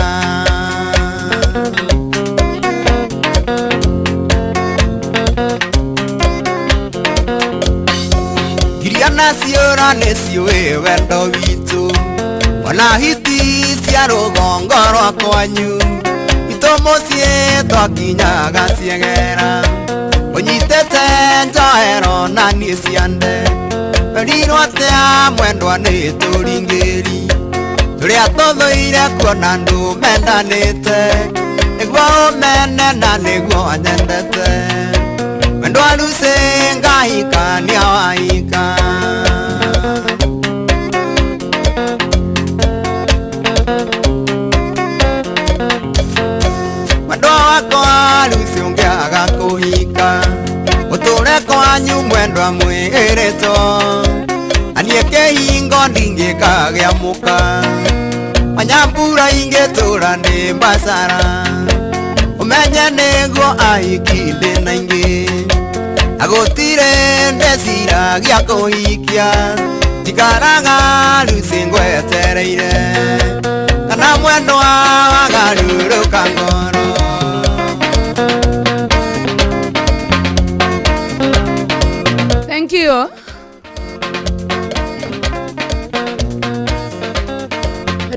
na ciũra nĩciũĩ wendo witũ ona hiti cia rũgongo rwa kwanyu gwitũ mũciĩ twakinyaga ciengera ũnyitĩte njohero na niĩ ciande werirwo atĩa mwendwa nĩ tũringĩri tũrĩa tũthũire kuona ndũmendanĩte nĩguo ũmene na nĩguo wanyendete mwendwa rũciũ ngahikania wahika mwendwa mwireto anieke hingo ndingĩkagĩa mũka manyambura ingĩtũra nĩ mbasara ũmenye nĩguo ahiki na ingĩ agũtire ndeciragia kũhikia tikaraga rũciũ ngwetereire kana mwendwa wagarũrũka ngoro. Thank you.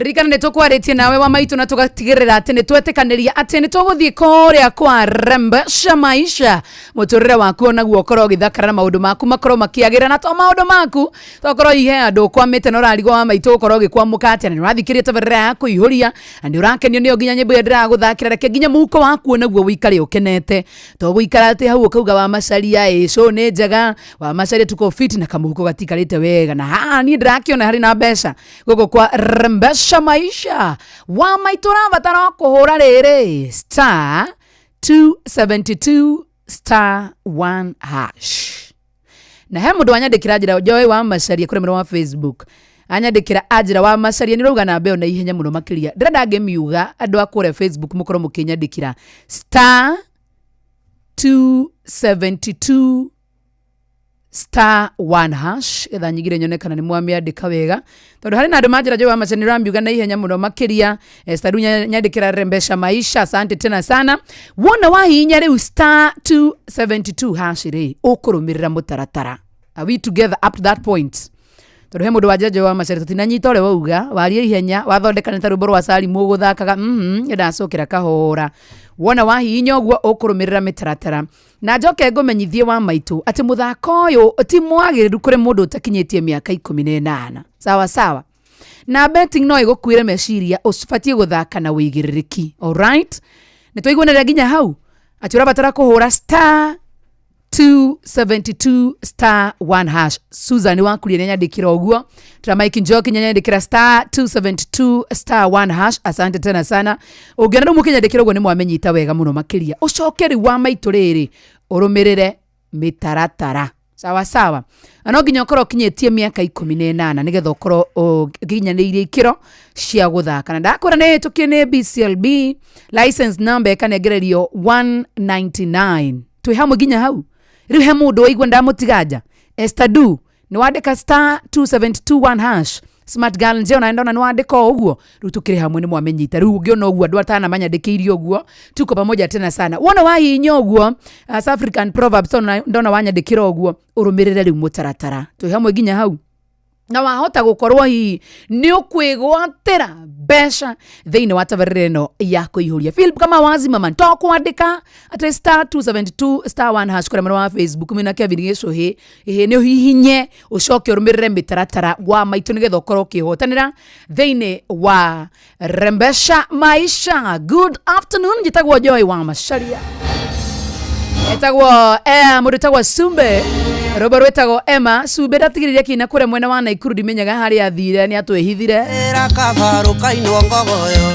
Rikana nä tå kwarä nawe wa maitå na tå gatigä rä ra atä nä twetĩkanĩria atä nä tå gå thiä kårĩa kwa rembesha maisha må tå rä re waku onaguo ũkorwo ũgĩthakara na maå ndå maku makorwo makiagä ra na to maå ndå maku tokorwo ihe andå kwamä te na å rarigwo wa maitå gå korwo å gä kwamå ka atä na nä å rathikä rie tabarä ya kå ihå ria na nä å rakenio nä o nginya nyä mbo ä ndä ragå thakä ra reke nginya muko waku onaguo wä ikare å kenete to gå ikara atä hau å kauga wa macaria ĩco nä njega wa macaria tuko fit na kamå huko gatikarä te wega na haha niä ndä rakä harä na mbeca gå kwa rembesha maisha wa maitura batara kuhura riri star 272 star 1 hash na he mundu anyandikira njira Joy wa macaria kuri mwena wa Facebook anyandikira ajira wa macaria ni rauga na mbeo na ihenya muno makiria ndirenda ngemiuga andu akure Facebook mukorwo mukinyandikira star 272 star 1 hash etha nyigire nyonekana ni mwamiandika wega tondu hari na andu manjira Joy wa macaria rambiuga na ihenya muno makiria starunya nyandikira rembesha maisha asante tena sana wona wa hinya riu star 272 hash ri ukurumirira mutaratara are we together up to that point tondu he mundu wa Joy wa macaria tutinanyita ore wauga warie ihenya wathondeka nita rwimbo rwa Sali mu guthakaga ndacokera kahora wona wa hinya guo ukurumirira mitaratara na njoke ngumenyithie wa maitu ati muthako uyu ti mwagiriru kuri mundu utakinyitie miaka 18 sawa sawa na betting no igukwire meciria ubatie guthaka na wigiririki alright nitwaiguanira nginya hau ati urabatara kuhura star 272 star 1 hash Susan wakuria nyandikira oguo Tramike Njoki nyandikira star 272 star 1 hash asante tena sana ugena ndo mukinyandikira oguo ni mwamenyita wega muno makiria ucokeri wa maitu riri urumirire mitaratara sawa sawa ano nginya ukorwo kinyetie miaka 18 nigetha ukorwo uginyaniire ikiro cia guthaka na ndakwira ni tukine BCLB license number ekanegererio 199 twi hamwe nginya hau riu he mundu waigua ndamutigaja Estadu ni wandika star 272 hash smart girl nje unaenda ni wandika uguo riu tukire hamwe ni mwamenyita riu ungiona uguo andu atana manyandikiirio uguo tuko pamoja tena sana wona wa hinya uguo South African proverbs ndona wanyandikira uguo urumirire riu mutaratara twi hamwe nginya hau na wahota gukorwo hi ni ukwigwatira besha thiini wa tabarire no ya kuihuria Philip kama wazi mama to kwandika at star 272 star 1 hash kuri wa Facebook mina Kevin Gicuhi ni hihinye ucoke urumirire mitaratara wa maitu nigetha ukorwo kihotanira thiini wa rembesha maisha. Good afternoon jitagwo Joy wa macaria etagwo mundu etagwo Sumbe robo rwetagwo Emma Sumbe ndatigiriria kina kure mwena wa Naikuru ndimenyaga hari athire ni atwehithire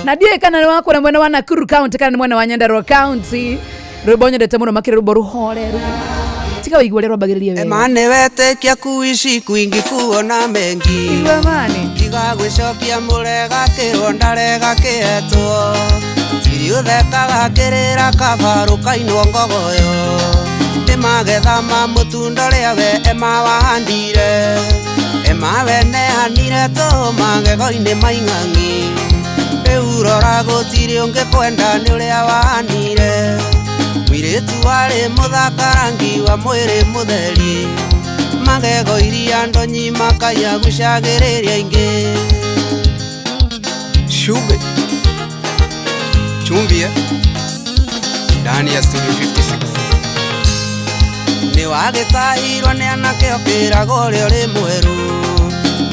na ndiye kana ni wakure mwena wa Nakuru county kana ni mwena wa Nyandarua county robo nyendete muno makire robo ruhoreru tiga wigwa rero bagiririe wewe Emane wetekia kuishi kuingi kuona mengi iwe mani tiga gwicokia murega kironda rega kietwo tiri uthekaga kirira kabarukainwo ngogoyo magetha ma mutunda ria we Emma wahandire Emma wene hanire to magego-ini maing'ang'i riurora gutiri ungikwenda ni uria wahanire mwiritu wari muthakarangi wa mwiri mutheri magego iria ndonyi makaya gucagiriria ingi Shube chumbie ndani ya studio 56 ni wagitahirwo ni anake okirago ri uri mweru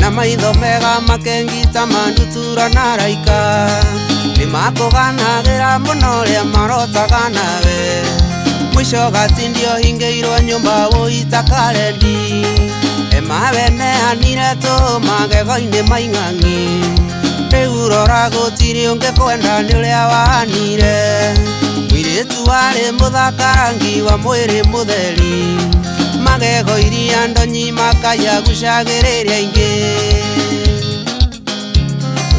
na maitho mega makengita mandutura na raika ni makuganagira muno ria marotaga nawe mwisho gatindio hingeirwo nyumba wuita karendi Emma wene hanire to magego-ini maing'ang'i riu rora gutiri ungikwenda ni uria wahanire mwiritu wari muthakarangi wa mwiri mutheri magego iria ndonyi makaya gucagereria ingi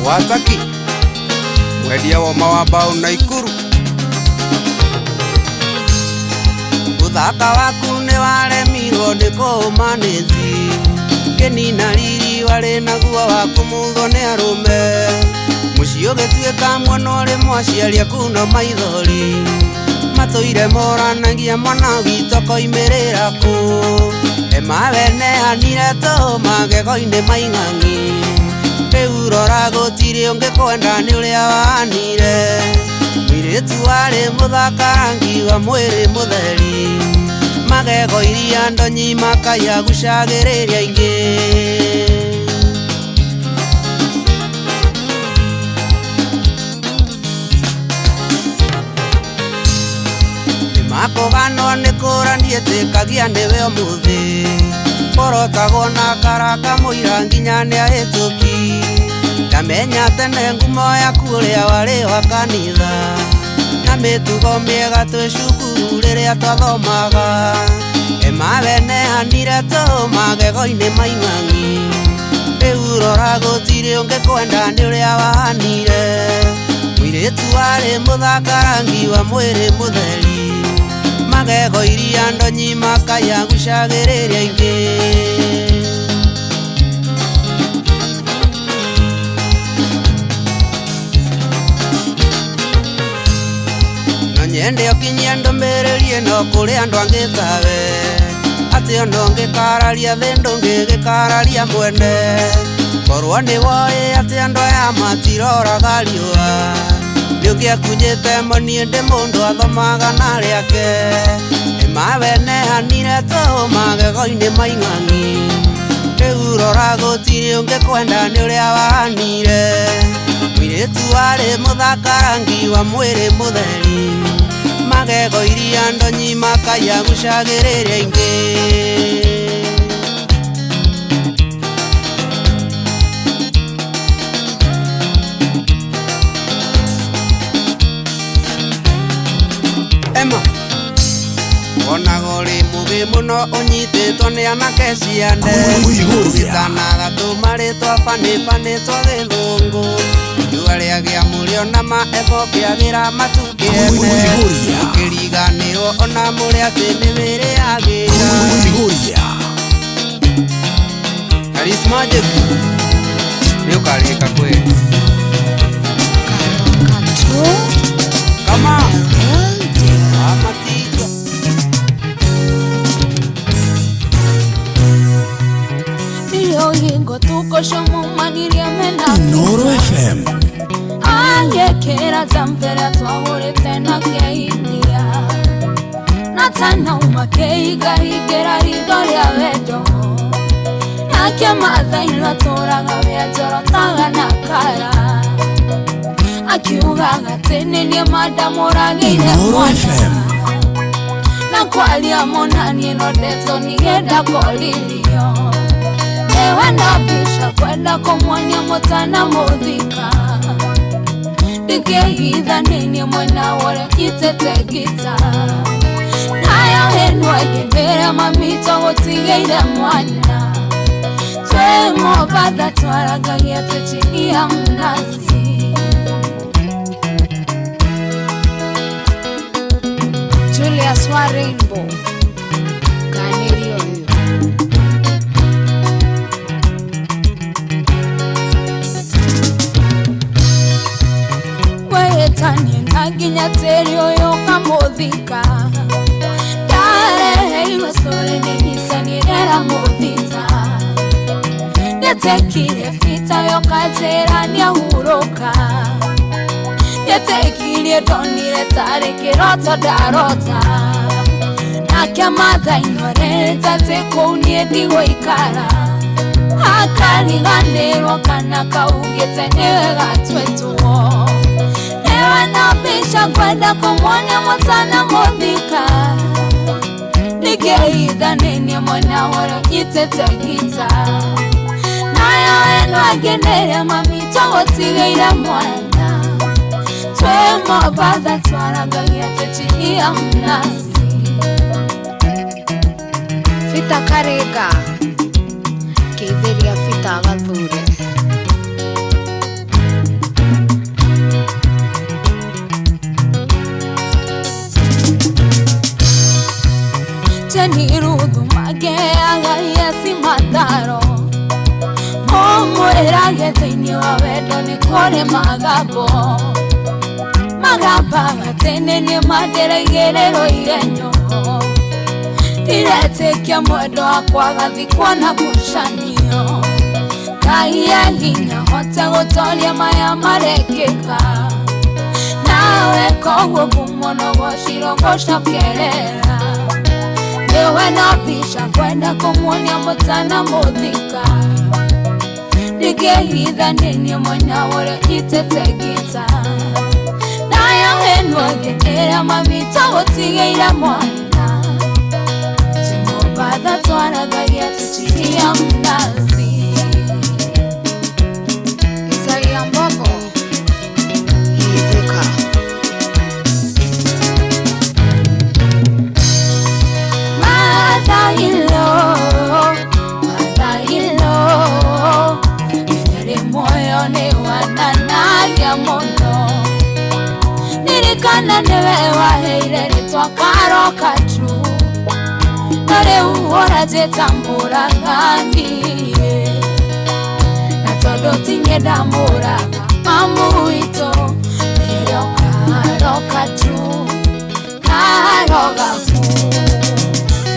wataki wendia wa mawambao na ikuru uthaka waku ni waremirwo ni kumanezi kenina riri wari naguo waku mutho ni arume mucio gituika mwana uri mwaciaria kuno maithori matuire moranagia mwana wito koimirira ku emawene hanire to magego-ini maing'ang'i riu rora gutiri ungikwenda ni uria wanire mwiritu wari muthakarangi wa mwiri mutheri magego iria ndonyi makaya gucagiriria ingi makogano ni kuranie tikagia niwe umuthi korotago na karaka muira nginya ni ahituki ndamenya tene ngumo yaku uria wari wa kanitha na mitugo miega twi cukuru riria twathomaga emawene hanire to magego-ini maing'ang'i riu rora gutiri ungikwenda ni uria wahanire mwiritu wari muthakarangi wa mwiri mutheri magego iria ndonyi makaya gucagiriria ingi no nyende okinyia ndumiriri no kuri andu angi tawe ati ono ngikararia thi ndungigikararia mwene korwo ni woi ati andu aya matiroraga riua Yukia kunyete moni ndi mundu athomaga na riake emawene hanire to magego-ini maing'ang'i riu rora gutiri ungikwenda ni uria wahanire mwiritu wari muthakarangi wa mwiri mutheri magego iria ndonyi makaya gucagiriria ingi onagori mugi muno unyititwo ni anake ciande tugitanaga tumaritwa bani twa githungu riua riagia murio na maebo kiagira matukiene ukiriganirwo ona muri ati ni wiri agira karismaje ni ukarika kweli kama Hingo tuko shomu maniria mena Noro FM Ayekera zampera twahore tena ke India Natana umake igahigera ridoria wedo Nake madha ilo toraga viajoro taga na kara Akiugaga tene ni madamorage ile mwana Na kwalia monani no deto nigeda kolilio Ewana pisha kwenda kumwanya motana mudhika Dikehitha nini mwena wore kitete gita Nayo henu agendere mamito wotigeire mwana Twemo bada twaraga yetu chini ya mnazi Julius wa Rainbow Kanerio Tani naginya terio yo kamuthika Dare heiro sore nisani era muthita Yetekire fita yo katera ni ahuroka Yetekire donire tare kiroto darota Nakia madha inoreta teko uniedigo ikara Hakari ganero kanaka ugete newe gatwetuo Wanabisha kwenda kumwona motana mudhika Nigeitha nini mwana waro itete gita Nayo eno agendere mamito wotigeire mwana Twemo badha twaraga yetu chini ya mnazi Fita Karega Kitheria Fita Gathure Cheni Rudu Magea Yesi Mataro Momorerage Tini wa Wendo ni kore magabo Magaba Tene ni madere gerero irenyo Direte kia mwedo akwaga vikwana kushanio Kaya hinya hote gotolia maya marekeka Nawe kongo kumono goshiro gosha kerera Ewe na pisha kwenda kumuonia mutana mudhika Nigehitha nini mwana wore itetegita Nayo henwage era mamita wotigeira mwana Timobadha twaragaria tuchiria mnazi Isaia Mboko Hithika Nirikana newe waheire ritwa karoka tu Nore uhora jetambura ngani Na todo tinye damura mamu ito Nero karoka tu Karoka tu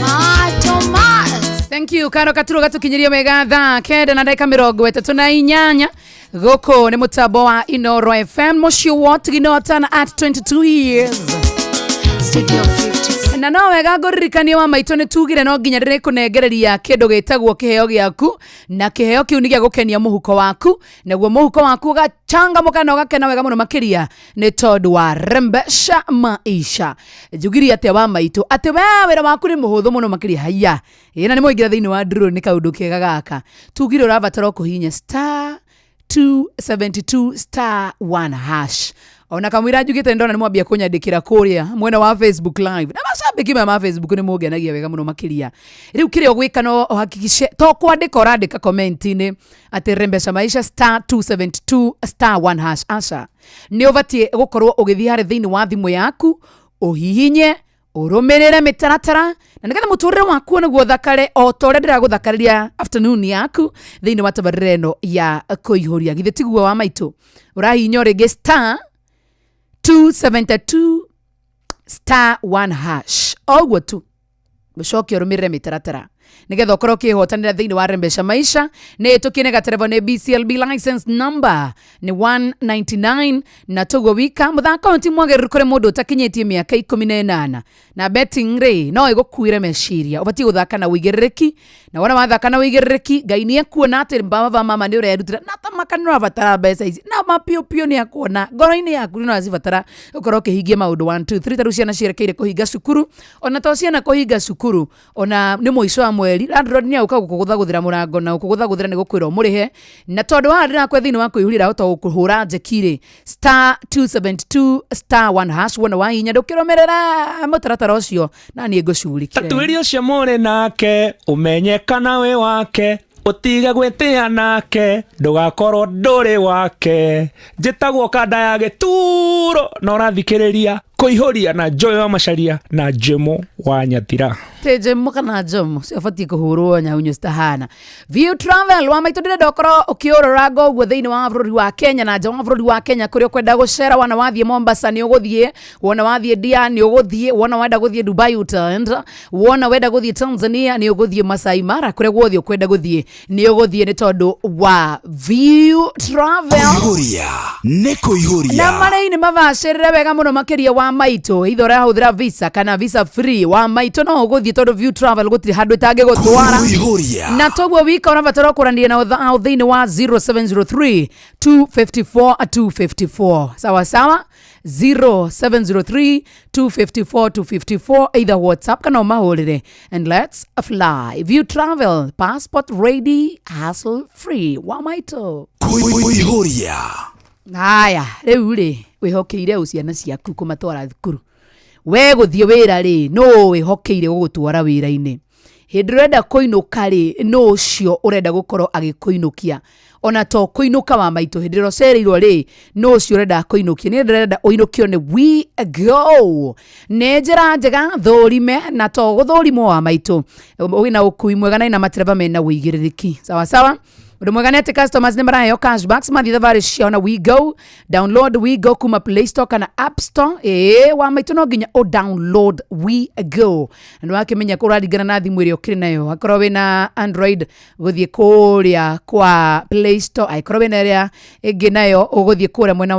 Matomas Thank you Karoka tu gatukinyiria megatha kenda na ndeka 38 Goko ni mutabo wa Inoro FM Moshi Watt-Ginotana at 22 years Studio 50 Na no wega ngũririkania wa maitũ nĩ tugire no nginya rĩrĩ kũnengereria kĩndũ gĩtagwo kĩheo gĩaku na kĩheo kĩu nĩ gĩa gũkenia mũhuko waku naguo mũhuko waku ũgachangamũka na ũgakena wega mũno makĩria nĩ tondũ wa Rembesha Maisha njugiri atĩ wa maitũ atĩ we wĩra waku nĩ mũhũthũ mũno makĩria haya ĩna nĩ mũingĩra thĩinĩ wa drone nĩ kaũndũ kega gaka tugire ũrabatara kũhihinya *272*1#. Ona kamwira njugite ndona ni mwambia kunyandikira kuria mwena wa Facebook live. Na mashabiki ma Facebook ni mugenagia wega muno makiria. Riu kire ogwika no uhakikishe to kwandika urandika comment-ini ati Rembesha Maisha *272*1#. Asha. Ni ubatie gukorwo ugithia hari thiini wa thimu yaku uhihinye urumirire mitaratara na nigetha muturire waku niguo thakare o tore ndira guthakariria afternoon yaku thiini wa tabareno ya kuihuria githe tiguo wa maitu urahinya ringi *272*1#. Ogwo tu mucoke urumirire mitaratara nigetha ukorwo ukihotanira thiini wa Rembesha Maisha ni tukine gaterebo ni BCLB license number ni 199 na tugo wika muthaka onti mwageru kure mundu utakinyetie miaka 18 na betting ray no igukuire meciria ubati guthaka na wigerereki na wona wathaka na wigerereki Ngai ni akuona ati baba mama ni urerutira na tamaka ni urabatara mbeca ici na mapio pio ni akuona ngoro-ini yaku ni uracibatara ukorwo ukihingia maundu 1 2 3 taru ciana cirekeire kuhinga cukuru ona to ciana kuhinga cukuru ona ni muico wa mweri landlord ni auka gukuguthaguthira murango na gukuguthaguthira ni gukwira murihe na tondu wa ndira kwe thini wa kuihurira hota gukuhura njekire *272*1# wona wahinya ndukiromerera mutaratara ucio na ni ngucurikire tatuirio cio muri nake umenye kana we wake utige gwetia nake ndugakorwo nduri wake njitagwo kanda ya gituro na urathikiriria kuihuria na Joy wa Macharia na Jemo wa Nyathira Jemo kana Jemo siafati kuhurwo nyaunyo stahana View Travel wa maitå ndä renda å korwo å kä å rora ngoguo thä inä wa bå rå wa Kenya na nja wa bå rå wa Kenya kå rä å kwenda gå cera wana wathiä Mombasa nä å gå thiä wona wathiä Dia nä å gå thiä wona wenda gå thiä Dubai utaenda wona wenda gå thiä Tanzania nä å gå thiä Masai Mara kå rä a guothe å kwenda gå thiä nä å gå thiä nä tondå wa View Travel nä kå ihuria na marä nä mabacä rä re wega må no makä ria wa maito itho ra huthira visa kana visa free wa maito no uguthie tondu View Travel gutiri handu itange gutwara na toguo wika unabatara kurania na thini wa 0703 254 254 sawa sawa 0703 254 254 either WhatsApp kana mahurire and let's fly. View Travel passport ready hassle free wa maito kuihuria. Haya riu ri wihokeire uciana ciaku kumatwara thukuru we guthie wira ri no wihokeire gugutwara wira-ini hindi urenda kuinuka ri no ucio urenda gukorwo agikuinukia ona to kuinuka wa maitu hindi rocereirwo ri no ucio urenda kuinukia ni ndĩrenda uinukio ni we go nĩ njĩra njega thũrime na to gũthũrimwo wa maitu wina ukui mwega na ina matereba mena ũigĩrĩrĩki sawa sawa. Undu mwega nĩ atĩ customers nĩ maraheyo cashbacks mathi thabarĩ ciao na we go. Download we go kuma Play Store kana App Store. Wa maitu no nginya o download we go. Nĩ wakĩmenya kũraringana na thimũ ĩrĩa ũkĩrĩ nayo. Akorwo wĩna Android gũthiĩ kũrĩa kwa Play Store. Akorwo wĩna ĩrĩa ĩngĩ nayo ũgũthiĩ kũrĩa mwena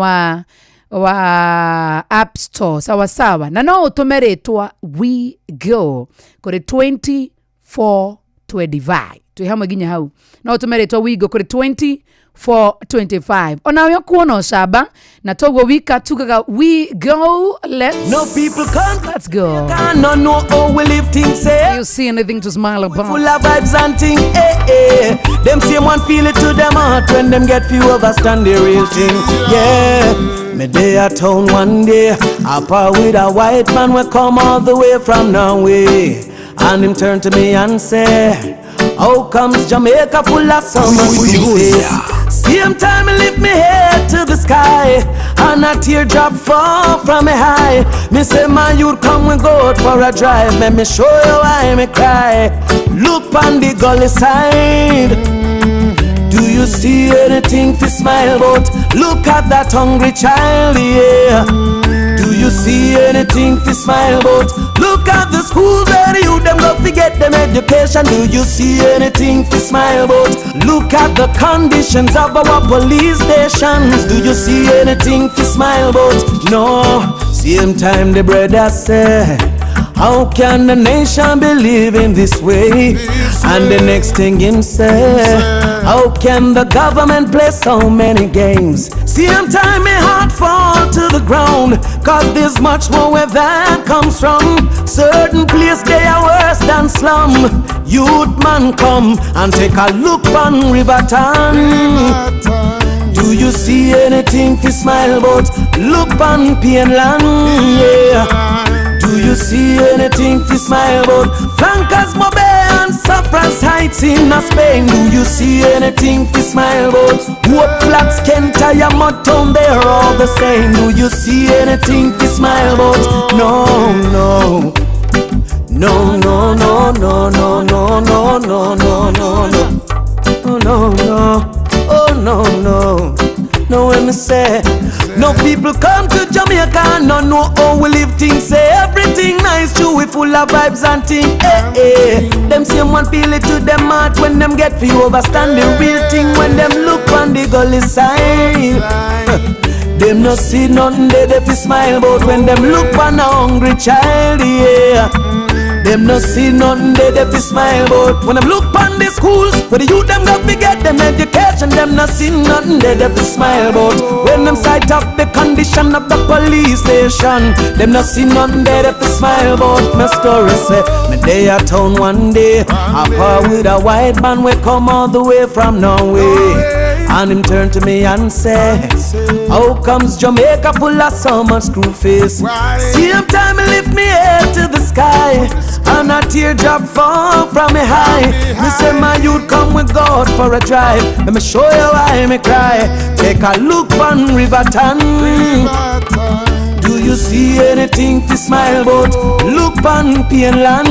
wa App Store sawa sawa. Na no ũtũme rĩtwa we go kũrĩ 2425. Hamwe ginya hau no tumeretwa wigo kuri 2425 onawe kuona osaba na togo wika tukaga we go let's go. No know how we live things say. You see anything to smile about? Full of vibes and thing. Them same one feel it to them heart when them get few overstand the real thing. Yeah. Me day at town one day, I par with a white man we come all the way from Norway, and him turn to me and say, how comes Jamaica full of summer face? Same time I lift me head to the sky, and a teardrop fall from me high. Me say my youth come we go out for a drive. Let me show you why me cry. Look on the gully side. Do you see anything to smile about? Look at that hungry child, yeah. Do you see anything to smile about? Look at the schools where the youth them go forget them education. Do you see anything to smile about? Look at the conditions of our police stations. Do you see anything to smile about? No. Same time the brother said, how can the nation be living this way? And the next thing him say, how can the government play so many games? Same time my heart fall to the ground, cause there's much more where that comes from. Certain place they are worse than slum. Youth man come and take a look on Riverton. Do you see anything to smile about? Look on Pienland, yeah. Do you see anything to smile about? Flankers, Mobe and Saffron's Heights in Spain. Do you see anything to smile about? What flats, Kentire, Mudtown, they're all the same. Do you see anything to smile about? No, no. No, no, no, no, no, no, no, no, no, no, no. Oh, no, no. Oh, no, no. No, when me say, no people come to Jamaica and not know how we live things. Say everything nice, true, we full of vibes and things. Them same one feel it to them heart when them get few overstand the real thing. When them look on the gully side, them no see nothing they fi smile about. When them look on a hungry child, yeah. Them no see nothing they fi smile about. When them look on the schools where the youth them got to get them education, them no see nothing they fi smile about. When them sight up the condition of the police station, them no see nothing they fi smile about. My story say, me day at town one day, I par with a white man we come all the way from Norway. And him turn to me and say, how comes Jamaica full of so much screw face? Same time I lift me head to the sky, and a teardrop fall from me high. Me say my youth come we go out for a drive. Let me show you why me cry. Take a look on Riverton. Do you see anything to smile about? Look on Pienland,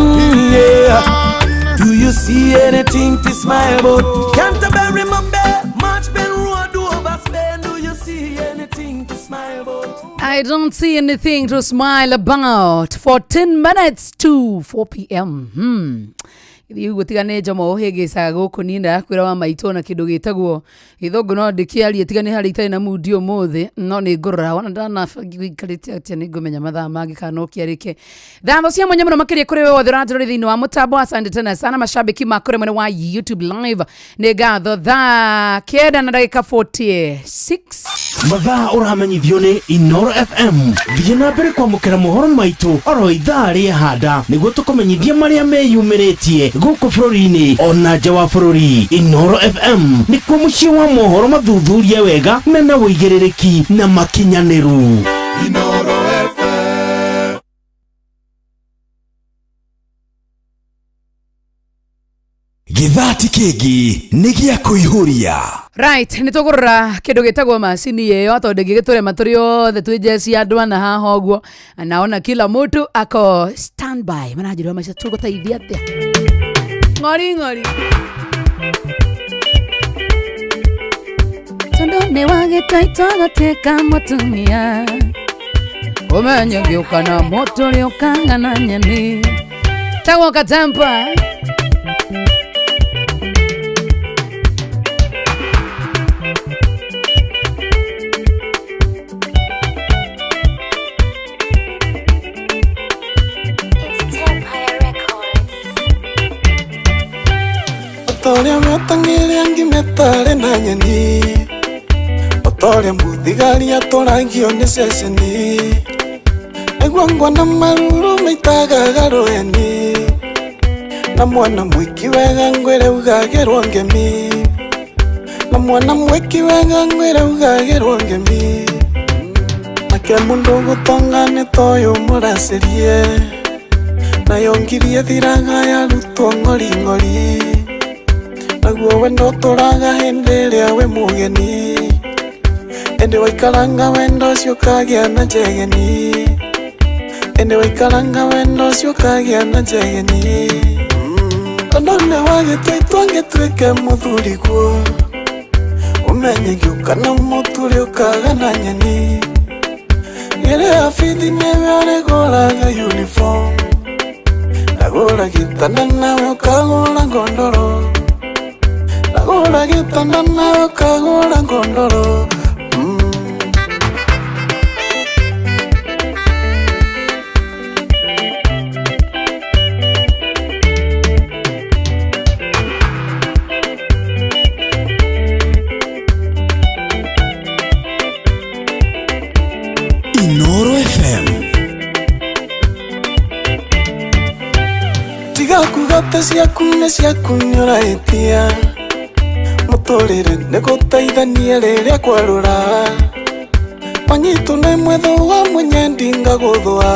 yeah. Do you see anything to smile about? Canterbury, Mumbai, Marchbank Road over Spain. Do you see anything to smile about? I don't see anything to smile about. 14 minutes to 4 p.m. Ithiĩ gũtigane Jomo hĩgĩcaga gũkũ nina kwĩra wa maitũ na kĩndũ gĩtagwo gĩthũngũ no ndĩkĩarie tigane harĩ itarĩ na mudi ũmũthĩ no nĩ ngũrora wana ndanakarĩte atĩa nĩ ngũmenya mathaa mangĩ kana ũkĩarĩke thambo cia mwanya mũno makĩria kũrĩ we wothe ũranjĩrĩra thĩinĩ wa mũtambo asante tena sana mashabiki makũrĩ mwena wa YouTube live nĩ ngatho thaa 9:46 mathaa ũramenyithio nĩ Inoro FM thiĩ na mbere kwamũkĩra mohoro maitũ oro ithaa rĩa handa nĩguo tũkũmenyithia marĩa meyumĩrĩtie gũkũ bũrũri-inĩ ona nja wa bũrũri. Inoro FM nĩkuo mũciĩ wa mohoro mathuthurie wega mena ũigĩrĩrĩki na makinyanĩru. Inoro FM. githati kingi nĩ gĩa kũihũria. Right, nitugurura kindu gitagwo macini yeyo tondu gigiturema turi othe twi jesi andu ana haha uguo naona kila mtu ako standby manajirwa maisha tuguteithia atia ngori tondu ni wagitaitwa teka mutumia umenye giuka na moto riukanga na nyeni tagwo katampa Otoria miotangiria ngimetare na nyeni Otoria muthigari atoragio ni ceceni Niguo ngona maruru maitagaga rũeni Na mwana mwiki wega ngwire ugagirwo ngemi Na mwana mwiki wega ngwire ugagirwo ngemi Nake mundu gutonga ni toyo muracirie Na yongirie thiraga ya rutwo ng'ori Naguo wendo tũraga hĩndĩ ĩrĩa wĩ mũgeni Ĩndĩ waikaranga wendo ũcio ũkagĩa na njegeni Ĩndĩ waikaranga wendo ũcio ũkagĩa na njegeni Tondũ nĩ wagĩtũitwo ngĩtuĩke mũthuri guo Ũmenye ngĩũka na mũtũrĩ ũkaga na nyeni Ĩrĩ abithi nĩwe ũrĩgũraga uniform Ndagũra gĩtanda nawe ũkagũra ngondoro Ndagũra gĩtanda nawe ũkagũra ngondoro Inoro FM. Tiga kugate ciaku nĩ ciaku nĩũrahĩtia Mũtũrĩre nĩ gũteithania rĩrĩa kwarũra Wanyitwo nĩ mwetho wa mwenyendi ngagũthũa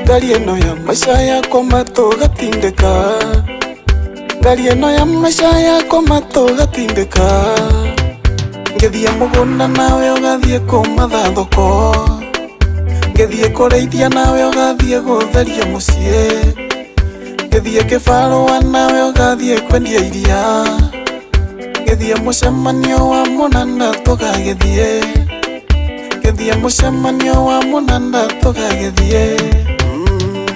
Ngari ĩno ya maica yakwa matũgatindĩka Ngari ĩno ya maica yakwa matũgatindĩka Ngĩthiĩ mũgũnda nawe ũgathiĩ kũmatha thoko Ngĩthiĩ kũrĩithia nawe ũgathiĩ gũtheria mũciĩ Ngĩthiĩ kĩbarũa nawe ũgathiĩ kwendia iria Ngĩthiĩ mũcemanio wa mũnanda tũgagĩthiĩ Ngĩthiĩ mũcemanio wa mũnanda tũgagĩthiĩ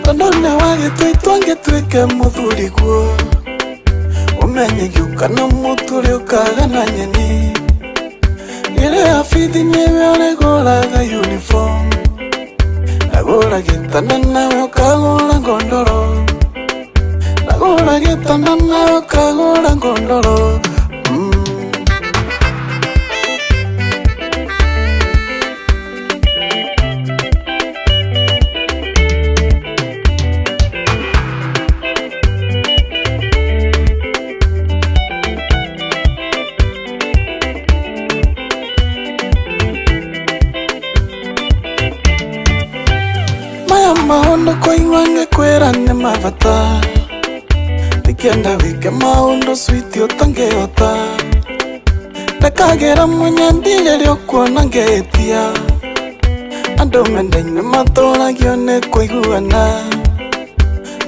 Tondũ nĩ wagĩtũitwo ngĩtuĩke mũthuri guo Ũmenye ngĩũka na mũtũrĩ ũkaga na nyeni Ĩrĩ abithi nĩwe ũrĩgũraga uniform Ndagũra gĩtanda nawe ũkagũra ngondoro Ndagũra gĩtanda nawe ũkagũra ngondoro Maũndũ kũigua ngĩkwĩra nĩ mabata Ndĩkĩenda wĩke maũndũ switi ũtangĩhota Ndakagĩra mwenyendi rĩrĩa ũkuona ngĩhĩtia Andũ mendaine matũragio nĩ kũiguana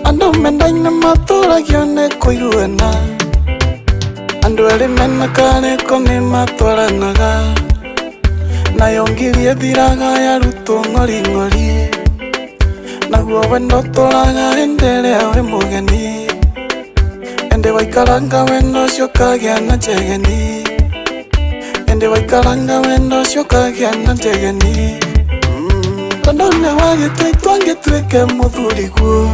Andũ mendaine matũragio nĩ kũiguana Andũ erĩ mena karĩko nĩ matwaranaga Nayo ngiri ĩthiraga yarutwo ng'ori Naguo wendo tũraga hĩndĩ ĩrĩa wĩ mũgeni Ĩndĩ waikaranga wendo ũcio ũkagĩa na njegeni Ĩndĩ waikaranga wendo ũcio ũkagĩa na njegeni Tondũ nĩ wagĩtũitwo ngĩtuĩke mũthuri guo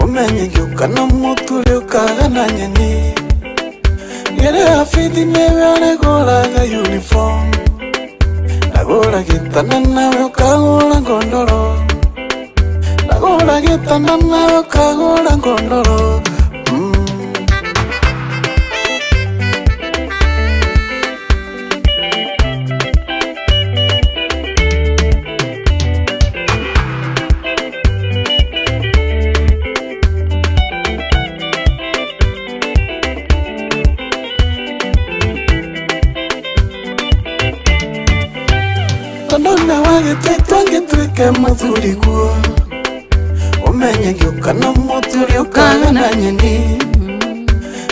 Ũmenye ngĩũka na mũtũrĩ ũkaga na nyeni Ĩrĩ abithi nĩwe ũrĩgũraga uniform Ndagũra gĩtanda nawe ũkagũra ngondoro Ndagũra gĩtanda nawe ũkagũra ngondoro twitwangetwike muthuriguo umenye giukana muturi ukagana nyeni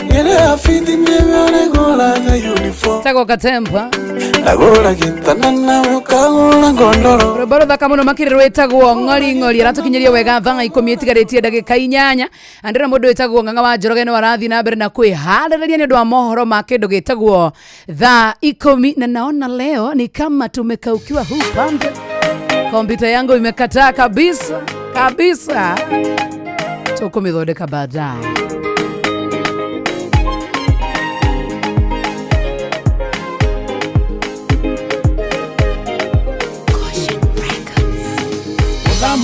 ngere afithi myeoregolaga uniform Tago Katempa agora gitana nawe ukagora ngondoro Robaro thaka muno makiriro etagwo ng'ori aratukinyeria wega thaa 10 itigarĩtie ndagĩka 8 andĩra mũndũ etagwo Ng'ang'a wa Njoroge no arathi na mbere na kwĩharĩrĩria nĩ ũndũ wa mohoro ma kĩndũ gĩtagwo thaa 10 na naona leo ni kama tumekaukiwa huu pande. Kompyuta yangu imekataa kabisa tukumithondeka baadaye.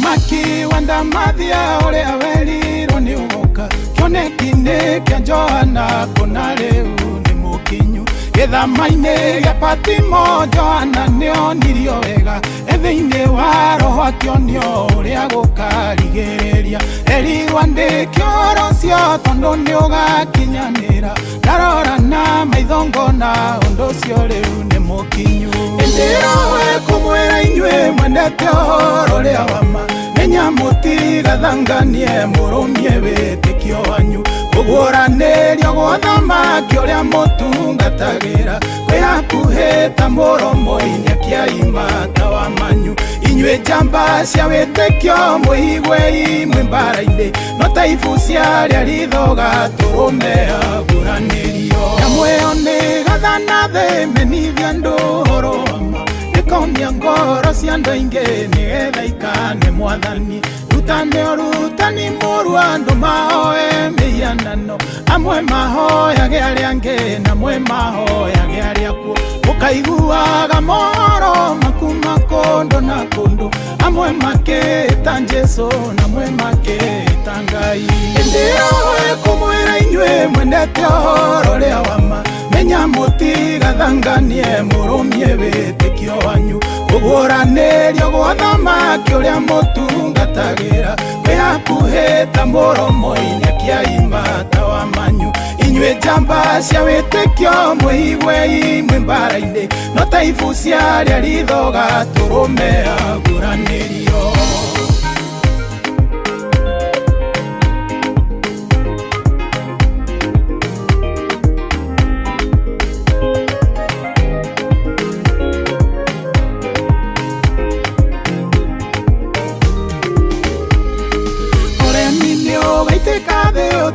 Maki wanda mathia ore aweriro ni ugoka kionekine kia Joana kuna reu ni mukinyu githama-inĩ gĩa Patimo Joana nĩonirio wega ethĩ-inĩ wa roho akĩonio ũrĩa gũkarigĩrĩria erirwo andĩke ũhoro ũcio tondũ nĩũgakinyanĩra ndarora na maitho ngona ũndũ ũcio rĩu nĩ mũkinyu ĩndĩrowe kũmwĩra inyuĩ mwendete ũhoro ũrĩa wama menya mũtigathanganie mũrũmie wĩtĩkio wanyu ũguũranĩrio gũthamaki ũrĩa mũtungatagĩra kwĩhakuhĩ ta mũromo-inĩ kĩaimata wa manyu inyuĩ njamba cia wĩtĩkio mwĩigwe imwe mbara-inĩ no ta ibu ciarĩa rithoga tũrũme aguũranĩrio nyamwĩyo nĩ gathana thĩ menithia andũ ũhoro wama ĩkonia ngoro cia andũ aingĩ nĩgetha ikane mwathani rutani mũru andũ mahoe mĩhianano amwe mahoyage arĩa angĩ namwe mahoyage arĩa kuo mũkaiguaga mohoro makuma kũndũ na kũndũ amwe makĩta Jesũ namwe makĩta Ngai ĩndĩrowe kũmwĩra inyuĩ mwendete ũhoro ũrĩa wama menya mũtigathanganie mũrũmie wĩtĩkio wanyu ũguũranĩrio gũthamaki ũrĩa mũtungatagĩra kwĩhakuhĩ ta mũromo-inĩ kĩaimata wa manyu inyuĩ njamba cia wĩtĩkio mwĩigwe imwe mbara-inĩ no ta ibu ciarĩa rithoga tũrũme aguũranĩrio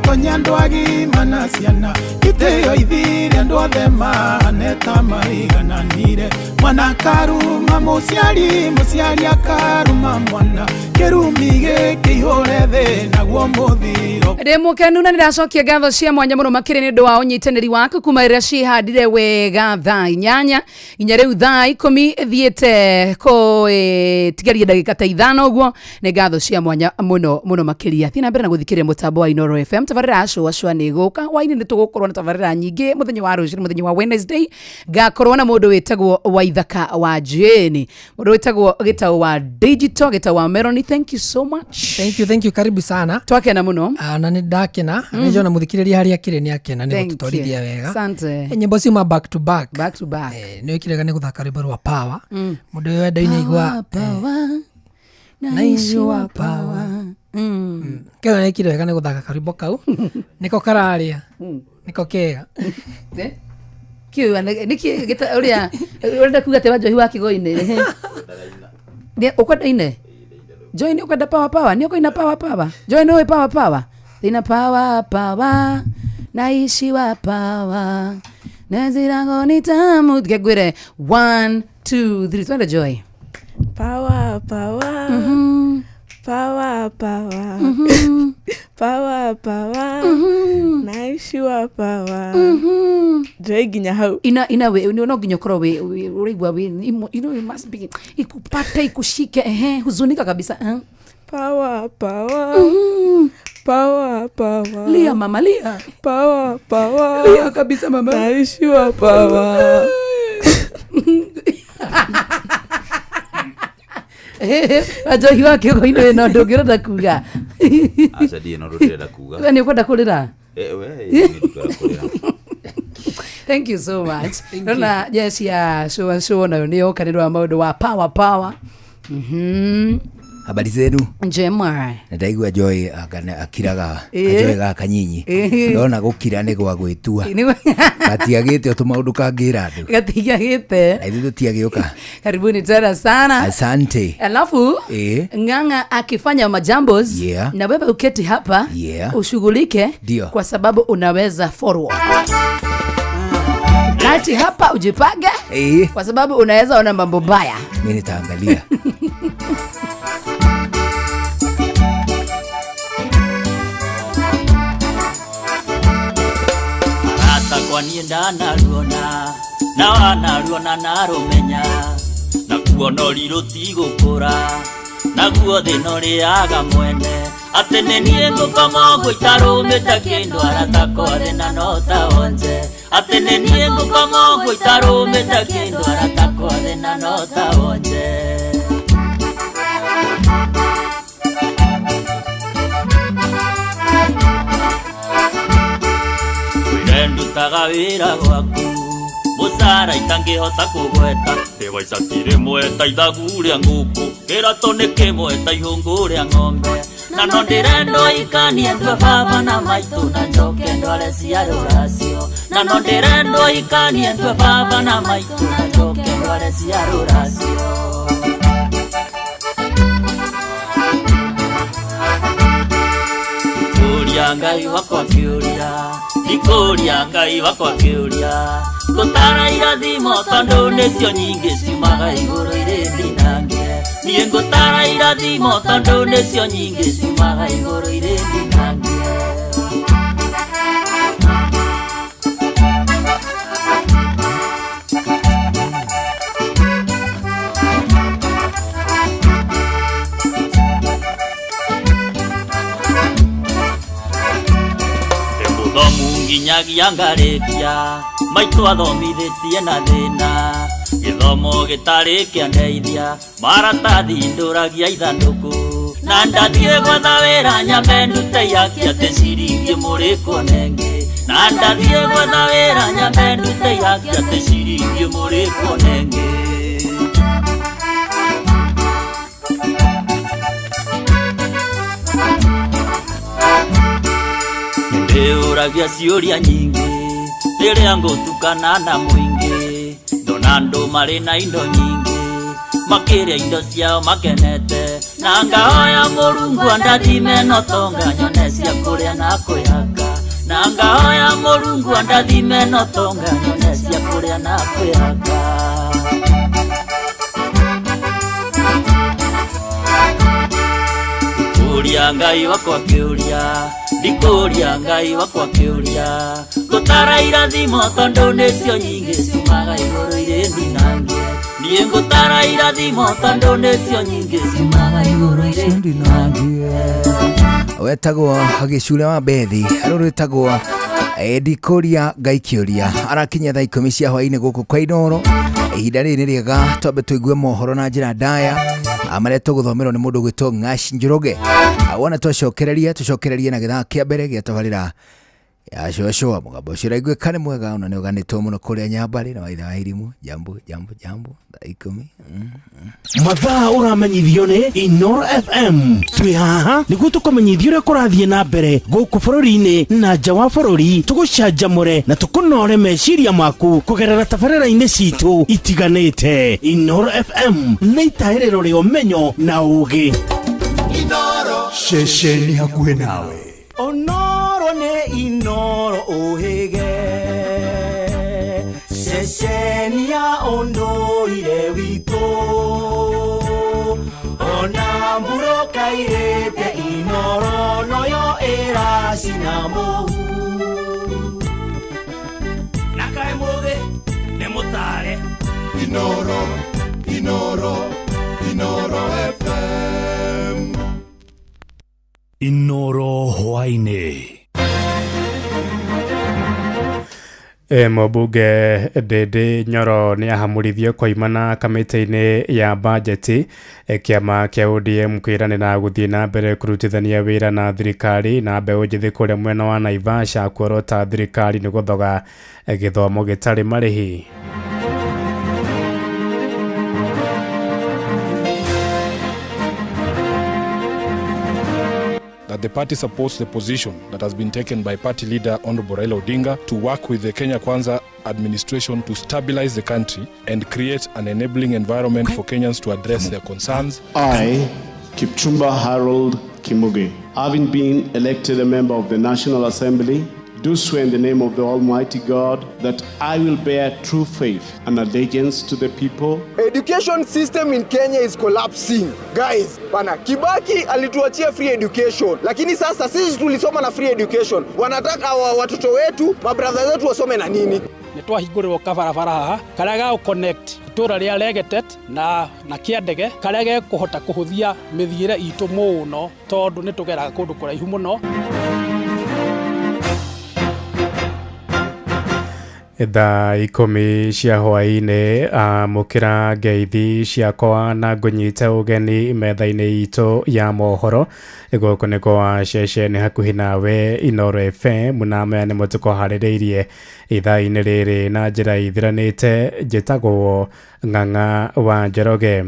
Tonya agima na ciana itĩyo ithire andũ othe mahane ta maigananire mwana karuma mũciari akaruma mwana kĩrumi gĩkĩihũre thĩ naguo mũthiro ndĩ mũkenu na nĩracokia ngatho cia mwanya mũno makĩria nĩ ũndũ wa ũnyitanĩri waku kuma rĩrĩa cihandire wega thaa 8 nginya rĩu thaa 10 thiĩte tigaria ndagĩka ta 5 ũguo nĩ ngatho cia mwanya mũno makĩria thiĩ na mbere na gũthikĩrĩria mũtambo wa Inooro FM tabarĩra acũa nĩ gũka hwainĩ nĩ tũgũkorwo na tabarĩra nyingĩ mũthenya wa rũciũ mũthenya wa Wednesday ngakorwo na mũndũ wĩtagwo Waithaka wa Jane mũndũ wĩtagwo gĩtaũ wa digital gĩtaũ wa Melanie thank you so much thank you karibu sana twakena mũno na nĩ ndakena nĩ jona mũthikĩrĩria harĩa kĩrĩ nĩ akena nĩ gũtũtwarithia wega asante nyimbo ciuma back to back nĩ wĩkĩrega nĩ gũthaka rwĩmbo rwa power mũndũ ũyũ wenda-inĩ igua naici wa power kĩo nĩ kĩrĩ wega nĩ gũthaka karwĩmbo kau nĩko kararĩa nĩko kega kiu niki gita uria urenda kuga te Njohi wa Kigo-inĩ nĩ ũkwenda-inĩ Njohi nĩ ũkwenda power nĩ ũkwenda power Njohi nĩ power ina power naishi wa power nazirango ni tamu ngegwire 1 2 3 twende Njohi power naishi wa power Njohi nginya hau ina we no nginya korwo we urigwa we you must be ikupata ikushike huzunika kabisa power lia mama lia power lia kabisa mama naishi wa power Njohi wa Kigo-inĩ no ndũngĩrenda kuga aca ndiĩ no ndũrenda kuga we nĩ ũkwenda kũrĩra thank you so much rona yes ya show nayo nĩ yoka nĩ wa maũndũ wa power Habari zenu? Njema. Ndaigua Joy akiraga Joy ga kanyinyi. Ndona gukira ni gwa gwitua. Gatiagite otumaundu kangira andu. Gatiagite. Aithi tutiagioka. Karibuni tena sana. Asante. Alafu Ng'ang'a akifanya majambos na wewe uketi hapa ushughulike kwa sababu unaweza forward. Kati hapa ujipage kwa sababu unaweza ona mambo baya. Mimi nitaangalia. Kwa nienda naruona na wanaruona narumenya nakuo noriro tigukura nakuo thino riaga mwene atene nie ngukoma gwitarumita kindu aratako thina no taonje atene nie ngukoma gwitarumita kindu aratako thina no taonje ndutaga wira gwaku musara itangihota kugweta ndibaica tirĩmwe ta ithagu rĩa ngũkũ kĩrato nĩ kĩmwe ta ihũngũ rĩa ng'ombe na no ndĩrendwo ikanie ndue baba na maitũ na njoke ndware cia rũracio na no ndĩrendwo ikanie ndue baba na maitũ na njoke ndware cia rũracio Ngai wakwa kiuria Nikuria Ngai wakwa kiuria Ngutara irathimo tondu nicio nyingi ciumaga iguru iri ndinangie Nie ngutara irathimo tondu nicio nyingi ciumaga iguru iri ndinangie nginyagia ngarikia maitũ athomithitie na thĩna gĩthomo gĩtarĩ kĩandeithia maratathi ndũragia ithandũkũ na ndathiĩ gwetha wĩra nyambe ndute yaki atĩ ciringi mũrĩkwo nengĩ na ndathiĩ gwetha wĩra nyambe ndute yaki atĩ ciringi mũrĩkwo nengĩ ndĩũragia ciũria nyingĩ rĩrĩa ngũtukana na mũingĩ ndona andũ marĩ na indo nyingĩ makĩrĩa indo ciao makenete na ngahoya Mũrungu andathime no tonga nyone cia kũrĩa na kwĩhaka na ngahoya Mũrungu andathime no tonga nyone cia kũrĩa na kwĩhaka Kuria Ngai wakwa kiuria Ndikuria Ngai wakwa kiuria Ngutara irathimo tondu nicio nyingi ciumaga iguru iri ndinangie Nie ngutara irathimo tondu nicio nyingi ciumaga iguru iri ndinangie Wetagwo Gicure wa Bethi arũrĩtagwo Ndikuria Ngai kiuria arakinya thaa 10 cia hwaĩ-inĩ gũkũ kwa Inooro ihinda rĩrĩ nĩ rĩega twambe tũigue mohoro na njĩra ndaya marĩa tũgũthomerwo nĩ mũndũ gwĩtwo Ng'aci Njoroge wona tũcokererie na gĩthaa kĩa mbere gĩa tabarĩra ya cocoa mũgambo ũcio ũraiguĩka nĩ mwega ona nĩ ũganĩtwo mũno kũrĩa Nyambarĩ na waitha wa Irimũ jambo thaa 10 mathaa ũramenyithio nĩ Inooro FM twĩ haha nĩguo tũkũmenyithia ũrĩa kũrathiĩ na mbere gũkũ bũrũri-inĩ na nja wa bũrũri tũgũcanjamũre na tũkũnore meciria maku kũgerera tabarĩra-inĩ citũ itiganĩte Inooro FM nĩ itaĩrĩro rĩa ũmenyo na ũũgĩ Inooro ceceni hakuhĩ nawe Onoro ne Inooro ohege Ceceni ya ondoire wito Ona mburo kairete Inooro noyo era sinamohu Nakae muge ne mutare Inooro FM Inooro hwainĩ Mũmbunge Ndindi Nyoro nĩ ahamũrithio koimana kamĩtĩ-inĩ ya bajeti kĩama kĩa ODM kwĩranĩra gũthiĩ na mbere kũrutithania wĩra na thirikari na mbeũ njĩthĩ kũrĩa mwena wa Naivasha kuorota thirikari nĩ gũthoga gĩthomo gĩtarĩ marĩhi that the party supports the position that has been taken by party leader Honorable Raila Odinga to work with the Kenya Kwanza administration to stabilize the country and create an enabling environment for Kenyans to address their concerns. I, Kipchumba Harold Kimuge, having been elected a member of the National Assembly, do swear in the name of the Almighty God that I will bear true faith and allegiance to the people. Education system in Kenya is collapsing. Guys, bana Kibaki alituachia free education, lakini sasa sisi tulisoma na free education. Wanataka watoto wetu, mabrother zetu wasome na nini? Nitwahingũrĩrwo kabarabara haha karĩa ga connect itũra rĩa Legetet na kĩandege karĩa gekũhota kũhũthia mĩthiĩre itũ mũno tondũ nĩtũgeraga kũndũ kũraihu mũno. Thaa 10 cia hwaĩ-inĩ amũkĩra ngeithi ciakwa na ngũnyita ũgeni metha-inĩ itũ ya mohoro gũkũ nĩ kwa ceceni hakuhĩ nawe Inooro FM na maya nĩmo tũkũharĩrĩirie ithaa-inĩ rĩrĩ na njĩra ithiranĩte. Njĩtagwo Ng'ang'a wa Njoroge.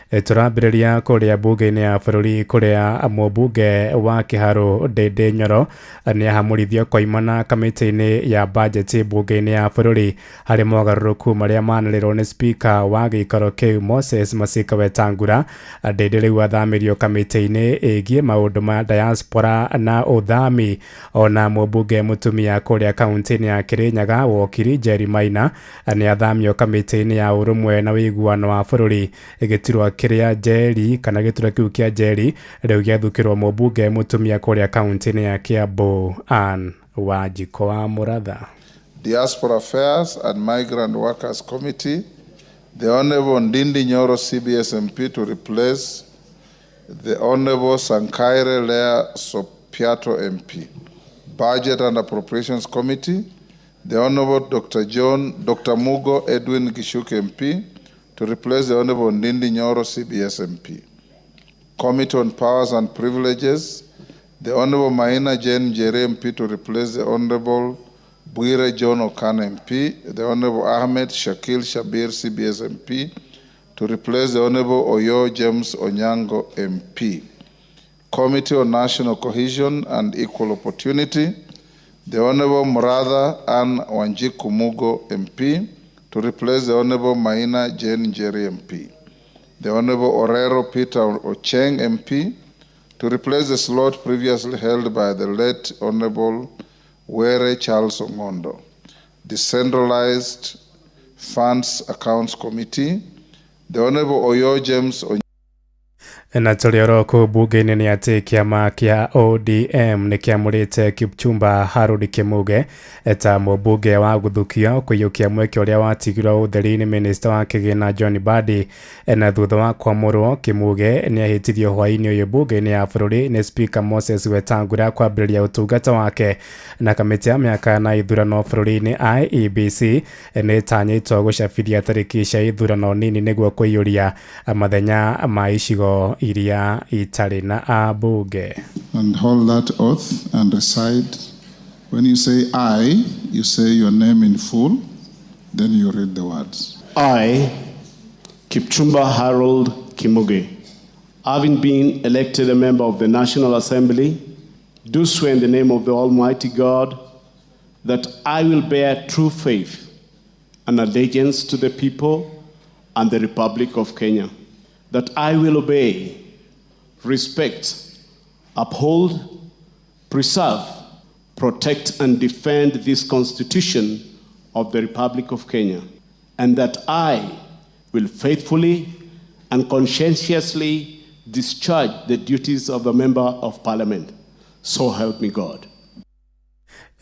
Turambĩrĩria kũrĩa mbunge-inĩ ya bũrũri kũrĩa mũmbunge wa Kĩharũ Ndĩndĩ Nyoro nĩahamũrithio koimana kamĩtĩ-inĩ ya bajeti mbunge-inĩ ya bũrũri harĩ mogarũrũku marĩa manĩrĩrwo nĩ spika wa gĩikaro kĩu Moses Masika Wetangula. Ndĩndĩ rĩu athamĩrio kamĩtĩ-inĩ ĩgiĩ maũndũ ma diaspora na ũthami. Ona mũmbunge mũtumia kũrĩa kaunti-inĩ ya Kĩrĩnyaga Wokiri Njeri Maina nĩathamio kamĩtĩ-inĩ ya ũrũmwe na ũiguano wa bũrũri. Gĩturwa kĩrĩa Njeri kana gĩturwa kĩu kĩa Njeri rĩu gĩathukĩrwo mũmbunge mũtumia kũrĩa kaunti-inĩ ya Kiambu Ann Wanjiko wa Mũratha. Diaspora Affairs and Migrant Workers Committee, the Honorable Ndindi Nyoro CBS MP to replace the Honorable Sankaire Lea Sopiato MP. Budget and Appropriations Committee, the Honorable Dr. Mugo Edwin Gishuke MP to replace the Honorable Ndindi Nyoro CBS MP. Committee on Powers and Privileges, the Honorable Maina Jane Njeri MP to replace the Honorable Bwire John Okana MP, the Honorable Ahmed Shakil Shabir CBS MP to replace the Honorable Oyo James Onyango MP. Committee on National Cohesion and Equal Opportunity, the Honorable Muratha Ann Wanjiku Mugo MP to replace the Honorable Maina Jane Njeri MP. The Honorable Orero Peter Ocheng MP to replace the slot previously held by the late Honorable Were Charles Ongondo. Decentralized Funds Accounts Committee, the Honorable Oyo James na tũrĩoro kũu mbunge-inĩ nĩ atĩ kĩama kĩa ODM nĩ kĩamũrĩte Kipchumba Harold Kimuge ta mũmbunge wa gũthukio kũiyũkia mweke ũrĩa watigirwo ũtheri nĩ minista wa kĩgĩna John Mbadi. Na thutha wa kwamũrwo Kimuge nĩ ahĩtithio hwaĩ-inĩ ũyũ mbunge-inĩ ya bũrũri nĩ spika Moses Wetangula kwambĩrĩria ũtungata wake. Na kamĩtĩ ya mĩaka na ithurano bũrũri-inĩ IEBC nĩ ĩtanyĩtwo gũcabithia tarĩki cia ithurano nini nĩguo kũiyũria mathenya ma icigo iria itarĩ na ambunge. And hold that oath and recite. When you say I, you say your name in full, then you read the words. I, Kipchumba Harold Kimuge, having been elected a member of the National Assembly, do swear in the name of the Almighty God that I will bear true faith and allegiance to the people and the Republic of Kenya, that I will obey, respect, uphold, preserve, protect, and defend this Constitution of the Republic of Kenya, and that I will faithfully and conscientiously discharge the duties of a member of Parliament. So help me God.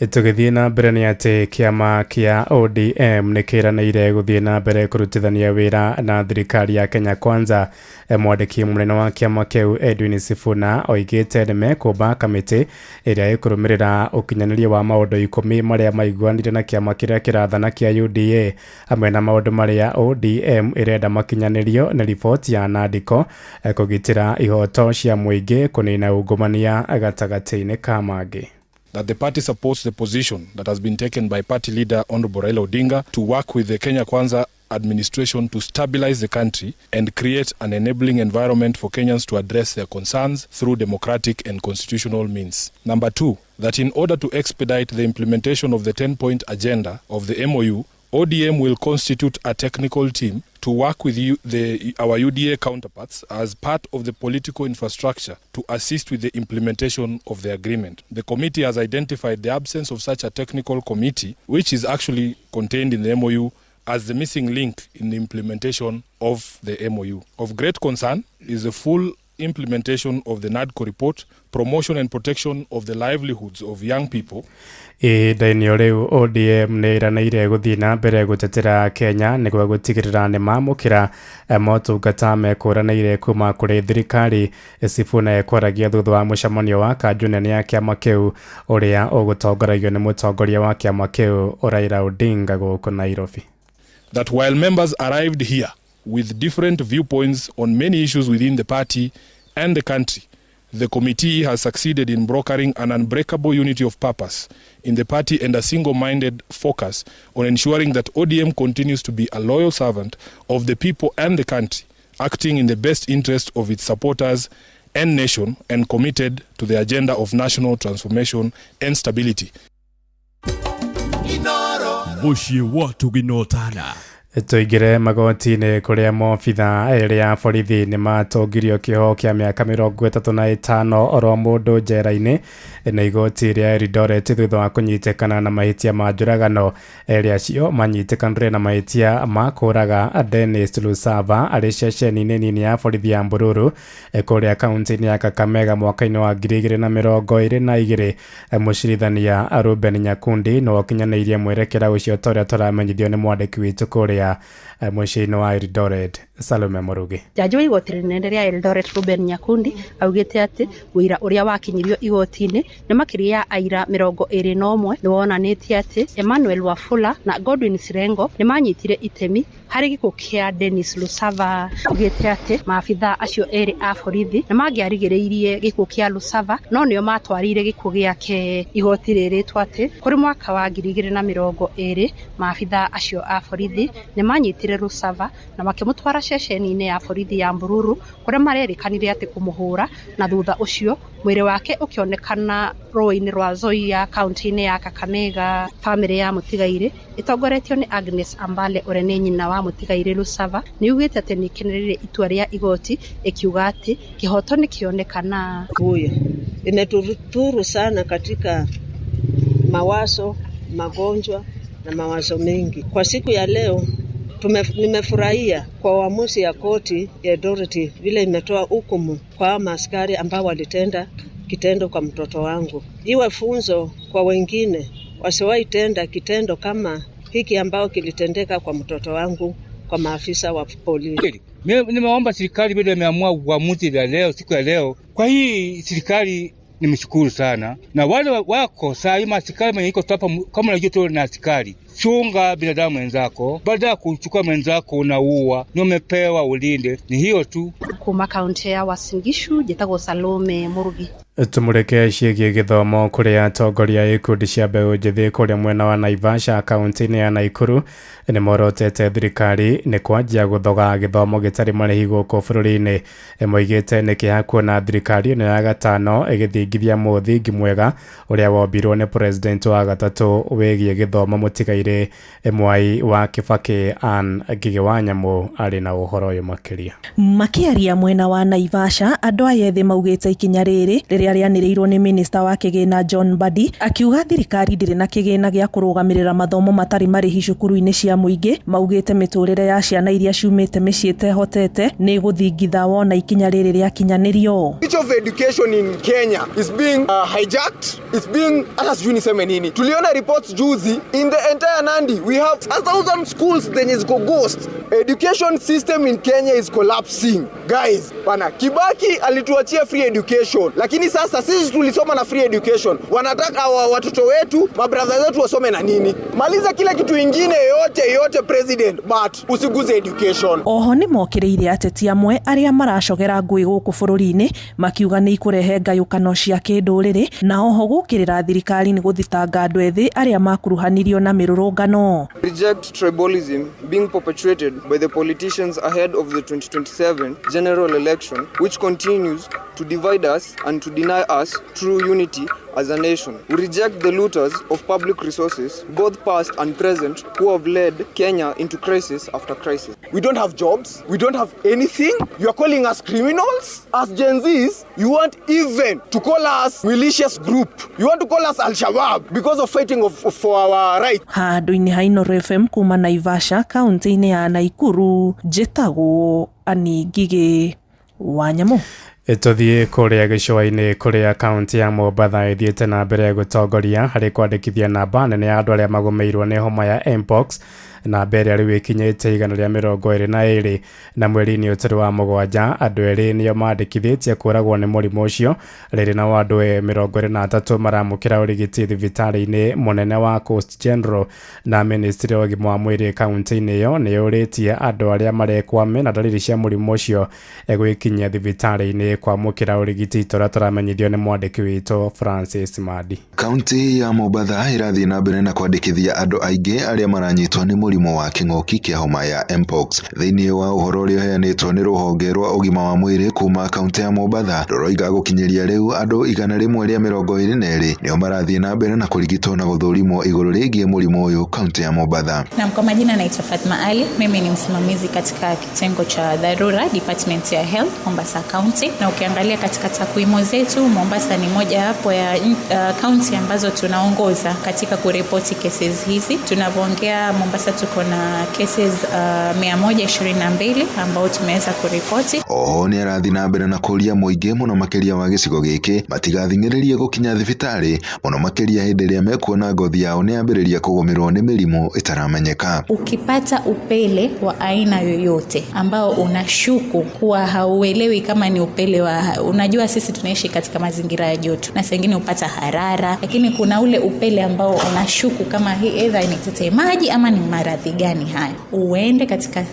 Tũgĩthiĩ na mbere nĩ atĩ kĩama kĩa ODM nĩ kĩranĩire gũthiĩ na mbere kũrutithania wĩra na thirikari ya Kenya Kwanza. Mwandĩki mũnene wa kĩama kĩu Edwin Sifuna oigĩte nĩ mekũmba kamĩtĩ ĩrĩa ĩkũrũmĩrĩra ũkinyanĩria wa maũndũ 10 marĩa maiguanire na kĩama kĩrĩa kĩrathana kĩa UDA hamwe na maũndũ marĩa ODM ĩrenda makinyanĩrio na riboti ya Nadiko kũgitĩra ihoto cia mũingĩ kũnina ungumania gatagatĩ-inĩ ka mangĩ. That the party supports the position that has been taken by party leader Honorable Raila Odinga to work with the Kenya Kwanza administration to stabilize the country and create an enabling environment for Kenyans to address their concerns through democratic and constitutional means. Number 2, that in order to expedite the implementation of the 10-point agenda of the MOU, ODM will constitute a technical team to work with our UDA counterparts as part of the political infrastructure to assist with the implementation of the agreement. The committee has identified the absence of such a technical committee, which is actually contained in the MOU, as the missing link in the implementation of the MOU. Of great concern is the full implementation of the NADCO report, promotion and protection of the livelihoods of young people. Ihinda-inĩ rĩu ODM nĩ ĩranĩire gũthiĩ na mbere gũtetera Kenya nĩguo gũtigĩrĩra nĩ mamũkĩra motungata mekũranĩire kuma kũrĩ thirikari. Sifuna ekwaragia thutha wa mũcemanio wa kanjũ nene ya kĩama kĩu ũrĩa ũgũtongoragio nĩ mũtongoria wa kĩama kĩu Raila Odinga gũkũ Nairobi. That while members arrived here with different viewpoints on many issues within the party and the country, the committee has succeeded in brokering an unbreakable unity of purpose in the party and a single-minded focus on ensuring that ODM continues to be a loyal servant of the people and the country, acting in the best interest of its supporters and nation, and committed to the agenda of national transformation and stability. Mushie watu ginotana. Tuingire magoti-inĩ kũrĩa maobitha erĩ a borithi nĩ matongirio kĩoho kĩa mĩaka 35 oro mũndũ njera-inĩ na igoti rĩa Eldoret thutha wa kũnyitĩkana na mahĩtia ma njũragano. Erĩ acio manyitĩkanire na mahĩtia ma kũũraga Dennis Lusava arĩ ceceni-inĩ nini ya borithi ya Mbururu kũrĩa kaunti-inĩ ya Kakamega mwaka-inĩ wa 2022. Mũcirithania Ruben Nyakundi no kinyanĩirie mwerekera ũcio ũrĩa tũramenyithio nĩ mwandĩki witũ kũrĩa mũciĩ-inĩ wa Eldoret. Salome Murugi. Jaji wa igoti rinene rĩa Eldoret Ruben Nyakundi augĩte atĩ wĩra ũrĩa wakinyirio igoti-inĩ nĩ makĩria ya aira 21 nĩ wonanĩtie atĩ Emmanuel Wafula na Godwin Sirengo nĩ manyitire itemi harĩ gĩkuũ kĩa Dennis Lusava. Augĩte atĩ maabitha acio erĩ a borithi nĩ mangĩarigĩrĩirie gĩkuũ kĩa Lusava no nĩo matwarire gĩkuũ gĩake. Igoti rĩrĩtwo atĩ kũrĩ mwaka wa 2020 maabitha acio a borithi nĩ manyitire Lusava na makĩmũtwara ceceni-inĩ ya borithi ya Mbururu kũrĩa marerikanire atĩ kũmũhũra na thutha ũcio mwĩrĩ wake ũkĩonekana rũĩ-inĩ rwa Nzoia kaunti-inĩ ya Kakamega. Famĩlĩ ya mũtigairĩ ĩtongoretio nĩ Agnes Ambale ũrĩa nĩ nyina wa mũtigairĩ Lusava nĩ yugĩte atĩ nĩ ĩkenereire itua rĩa igoti ikiuga atĩ kĩhoto nĩ kĩonekana. Huyo imetuturu sana katika mawazo, magonjwa na mawazo mengi. Kwa siku ya leo nimefurahia kwa uamuzi ya koti ya Eldoret vile imetoa hukumu kwa maaskari ambao walitenda kitendo kwa mtoto wangu. Iwe funzo kwa wengine wasiwahi tenda kitendo kama hiki ambao kilitendeka kwa mtoto wangu kwa maafisa wa polisi. Nimeomba serikali vile imeamua uamuzi ya leo, siku ya leo. Kwa hii serikali nimeshukuru sana. Na wale wako saa hii maaskari mwenye iko hapa kama unajua tu na askari. Chunga binadamu mwenzako, baada ya kuchukua mwenzako unaua, ni umepewa ulinde. Ni hiyo tu. Kuma kaunti ya Uasin Gishu, Jetago Salome Murugi. Tumureke ciĩgiĩ gĩthomo kũrĩa atongoria ikundi cia mbeũ njĩthĩ kũrĩa mwena wa Naivasha kaunti-inĩ ya Nakuru nĩ morotete thirikari nĩ kwanjia gũthoga gĩthomo gĩtarĩ marĩhi gũkũ bũrũri-inĩ. Moigĩte nĩ kĩeha kuona thirikari ĩno ya gatano ĩgĩthingithia mũthingi mwega ũrĩa wombirwo nĩ president wa gatatũ wĩgiĩ gĩthomo mũtigairĩ Mwai wa Kibaki Anne Ngigĩ wa Nyamũ arĩ na ũhoro ũyũ makĩria. Makĩaria mwena wa Naivasha andũ aya ethĩ maugĩte ikinya rĩrĩ rĩrĩa rĩanĩrĩirwo nĩ minista wa kĩgĩna John Mbadi akiuga thirikari ndĩrĩ na kĩgĩna gĩa kũrũgamĩrĩra mathomo matarĩ marĩhi cukuru-inĩ cia mũingĩ. Maugĩte mĩtũrĩre ya ciana iria ciumĩte mĩciĩ ĩtehotete nĩ gũthingitha wona ikinya rĩrĩ rĩakinyanĩrio. Each of education in Kenya is being hijacked. It's being atasjuni nini. Tuliona reports juzi in the entire Nandi we have 1,000 schools zenye ziko ghost. Education system in Kenya is collapsing. Guys, bana Kibaki alituachia free education. Lakini sasa sisi tulisoma na free education. Wanataka watoto wetu, mabrother zetu wasome na nini? Maliza kila kitu ingine yote president, but usiguze education. Oho ni mokireire ateti amwe aria maracogera ngui guku bururi-ini makiuga ni ikurehe ngayukano cia kinduriri na oho gukirira thirikari ni guthitanga andu ethi aria makuruhanirio na mirurungano. Reject tribalism being perpetuated by the politicians ahead of the 2027 general election, which continues to divide us and to deny us true unity as a nation. We reject the looters of public resources, both past and present, who have led Kenya into crisis after crisis. We don't have jobs. We don't have anything. You are calling us criminals? As Gen Zs, you want even to call us malicious group. You want to call us Al-Shabaab because of fighting for our rights. Handu-ini ha Inooro FM kuma Naivasha, kaunti-ini ya Naikuru, njĩtagwo Annie Ngigĩ Wanyamũ. Tuthie kuria gicua-ini kuria kaunti ya Mombatha ithiite na mbere gutongoria hari kwandikithia namba nene ya andu aria magomeirwo ni homa ya Mpox na mbere riu ikinyite 122 na mweri-ini utari wa mugwanja andu eri nio mandikithitie kuragwo ni murimu ucio riri na andu 23 maramukira urigiti thibitari-ini munene wa Coast General na ministry of ugima wa mwiri kaunti-ini iyo ni yuritie andu aria marekwame na dalili cia murimu ucio egwikinyia thibitari-ini kwa mukira urigiti tora turamenyithio ni mwandiki witu Francis Madi. Kaunti ya Mombatha irathie na mbere na kwandikithia andu aingi aria maranyitwo ni murimu wa king'oki kia homa ya Mpox. Thiini wa uhoro uria uheanitwo ni ruhonge rwa ugima wa mwiri kuma kaunti ya Mombatha ruroiga gukinyiria riu andu 122 nio marathie na mbere na kurigitwo na guthurimwo iguru rigie murimu uyu kaunti ya Mombatha. Na kwa majina naitwa Fatma Ali, mimi ni msimamizi katika kitengo cha dharura Department ya Health Mombasa County, na ukiangalia katika takwimu zetu Mombasa ni moja hapo ya county ambazo tunaongoza katika kuripoti cases hizi. Tunavyoongea Mombasa tuko na cases 122 ambao tumeweza kuripoti. Oho ni arathi na mbere na kuria muingi muno makiria wa gicigo giki matigathingiririe gukinya thibitari muno makiria hindi iria mekuona ngothi yao ni ambiriria kugomerwo ni mirimu itaramenyeka. Ukipata upele wa aina yoyote ambao unashuku kuwa hauelewi kama ni upele wa, unajua sisi tunaishi katika mazingira ya joto na sengine upata harara, lakini kuna ule upele ambao unashuku kama hii either ni tetemaji ama ni maradhi gani haya, uende katika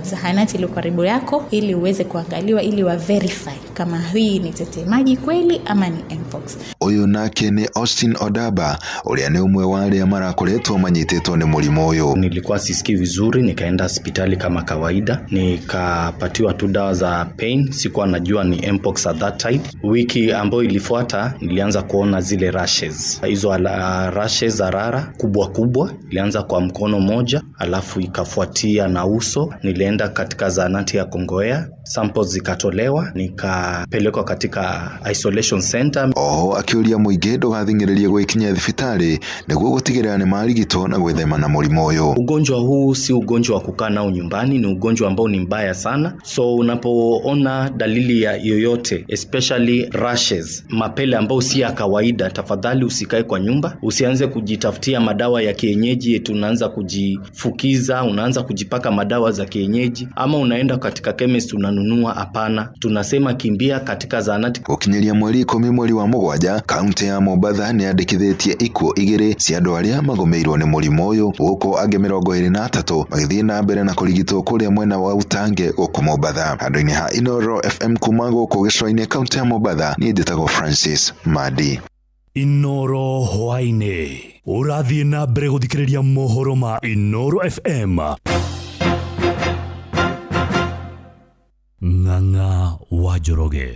zahanati ile karibu yako ili uweze kuangaliwa ili wa verify kama hii ni tetemaji kweli ama ni Mpox. Uyu nake ni Austin Odaba uria ni umwe wa aria marakoretwo manyitetwo ni murimu uyu. Nilikuwa sisikii vizuri, nikaenda hospitali kama kawaida, nikapatiwa tu dawa za pain, sikuwa najua ni Mpox at that time. Wiki ambayo ilifuata nilianza kuona zile rashes. Hizo rashes zarara kubwa kubwa ilianza kwa mkono moja, alafu ikafuatia na uso. Nilienda katika zahanati ya Kongowea, samples zikatolewa, nikapelekwa katika isolation center. Oho akiuria muingi ndugathingiririe gwikinya thibitari niguo gutigirira ni marigitwo na gwithema na murimu uyu. Ugonjwa huu si ugonjwa wa kukaa nao nyumbani, ni ugonjwa ambao ni mbaya sana. So unapoona dalili ya yoyote, especially rashes, mapele ambao si ya kawaida, tafadhali usikae kwa nyumba, usianze kujitafutia madawa ya kienyeji, tunaanza kujifukiza, unaanza kujipaka madawa za kienyeji, ama unaenda katika chemist unanunua. Hapana, tunasema kimbia katika zahanati. Gukinyiria mweri 10 mweri wa mugwanja, kaunti ya Mombatha ni yandikithitie ikuo 2 cia andu aria magomeirwo ni murimu uyu, guku angi 23 magithie na mbere na kurigitwo kuria mwena wa Utange guku Mombatha. Handu-ini ha Inooro FM kuma guku gicua-ini kaunti ya Mombatha, ni njĩtagwo Francis Madi. Inooro hwaine urathie na mbere guthikiriria mohoro ma Inooro FM. Ng'ang'a wa Njoroge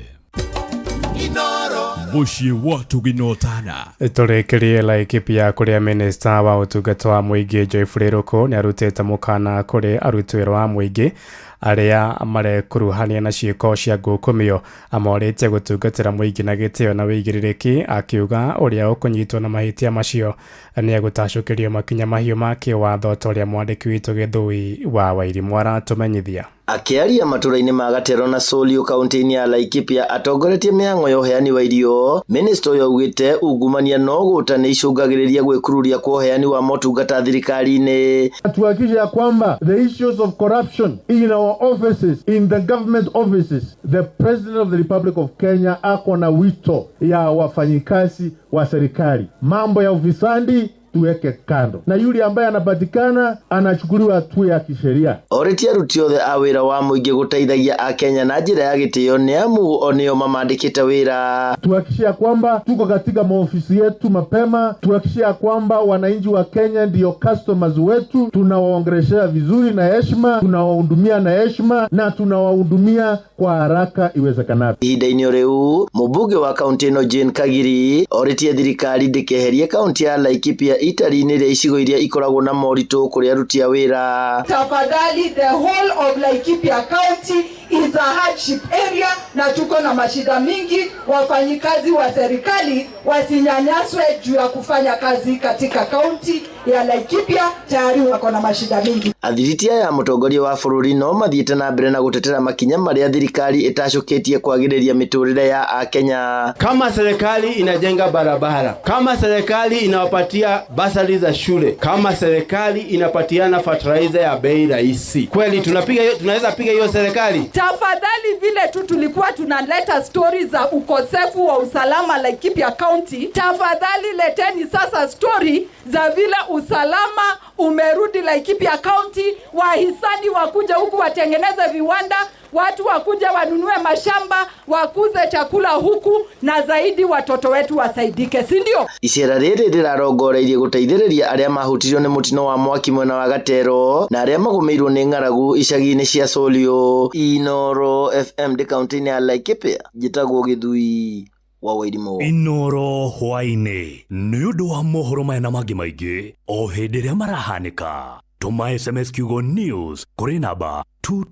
muciĩ watu ginotana turekerie Laikipia kuria minista wa utungata wa muingi Joyfrey Ruku ni arutite mukana kuri arutwiro wa muingi aria marekuruhania na ciiko cia ngukumio amorite gutungatira muingi na gitio na wigiririki, akiuga uria ukunyitwo na mahitia macio ni agutacukirio makinya mahiu make watho toria mwandiki witu Githui wa Wairimu aratumenyithia. Akiaria matũra-inĩ ma Gatero na Solio kaunti-inĩ ya Laikipia atongoretie mĩhang'o ya ũheani wa irio, minista ũyũ augĩte ungumania no gũta nĩ icũngagĩrĩria gwĩkururia kwa ũheani wa motungata thirikari-inĩ. Tuhakikishe ya kwamba the issues of corruption in our our offices, in the government offices, the President of the Republic of Kenya ako na wito ya wafanyikazi wa serikali. Mambo ya ufisadi tuweke kando, na yule ambaye anapatikana anachukuliwa hatua ya kisheria. Oreti aruti othe a wira wa muingi guteithagia a Kenya na njira ya gitio ni amu onio mamandikite wira. Tuhakikishia kwamba tuko katika maofisi yetu mapema, tuhakikishia kwamba wananchi wa Kenya ndio customers wetu, tunawaongeleshea vizuri na heshima, tunawahudumia na heshima na tunawahudumia kwa haraka iwezekanavyo. Ihinda-inĩ riu mubunge wa kaunti ino Jane Kagiri oretie thirikari ndikeherie kaunti ya Laikipia itari-inĩ rĩa icigo iria ikoragwo na moritũ kũrĩ aruti a wĩra. Tafadhali, the whole of Laikipia County is a hardship area na tuko na mashida mingi. Wafanyikazi wa serikali wasinyanyaswe juu ya kufanya kazi katika kaunti ya Laikipia, tayari wako na mashida mingi. Athiriti aya mũtongoria wa bũrũri no mathiĩte na mbere na gũtetera makinya marĩa thirikari ĩtacũkĩtie kwagĩrĩria mĩtũrĩre ya Akenya. Kama serikali inajenga barabara, kama serikali inawapatia basari za shule, kama serikali inapatiana fertilizer ya bei rahisi, kweli tunaweza piga hiyo serikali? Tafadhali, vile tu tulikuwa tunaleta stories za ukosefu wa usalama Laikipia County, tafadhali leteni sasa story za vile usalama umerudi Laikipia County. Wahisani wakuja huku watengeneze viwanda, watu wakuja wanunue mashamba, wakuze chakula huku, na zaidi watoto wetu wasaidike, si ndio? Icera rĩrĩ rĩrarongoreirie gũteithĩrĩria arĩa mahutirio nĩ mũtino wa mwaki mwena wa Gatero na arĩa magũmĩirwo nĩ ng'aragu icagi-inĩ cia Solio. Inoro FM de kaunti-inĩ ya Laikipia, njĩtagwo Gĩthui wa Wairimũ. Inoro hwainĩ nĩ ũndũ wa mohoro maya na mangĩ maingĩ o hĩndĩ ĩrĩa marahanĩka. Tũma SMS kiugo news kũrĩ namba 22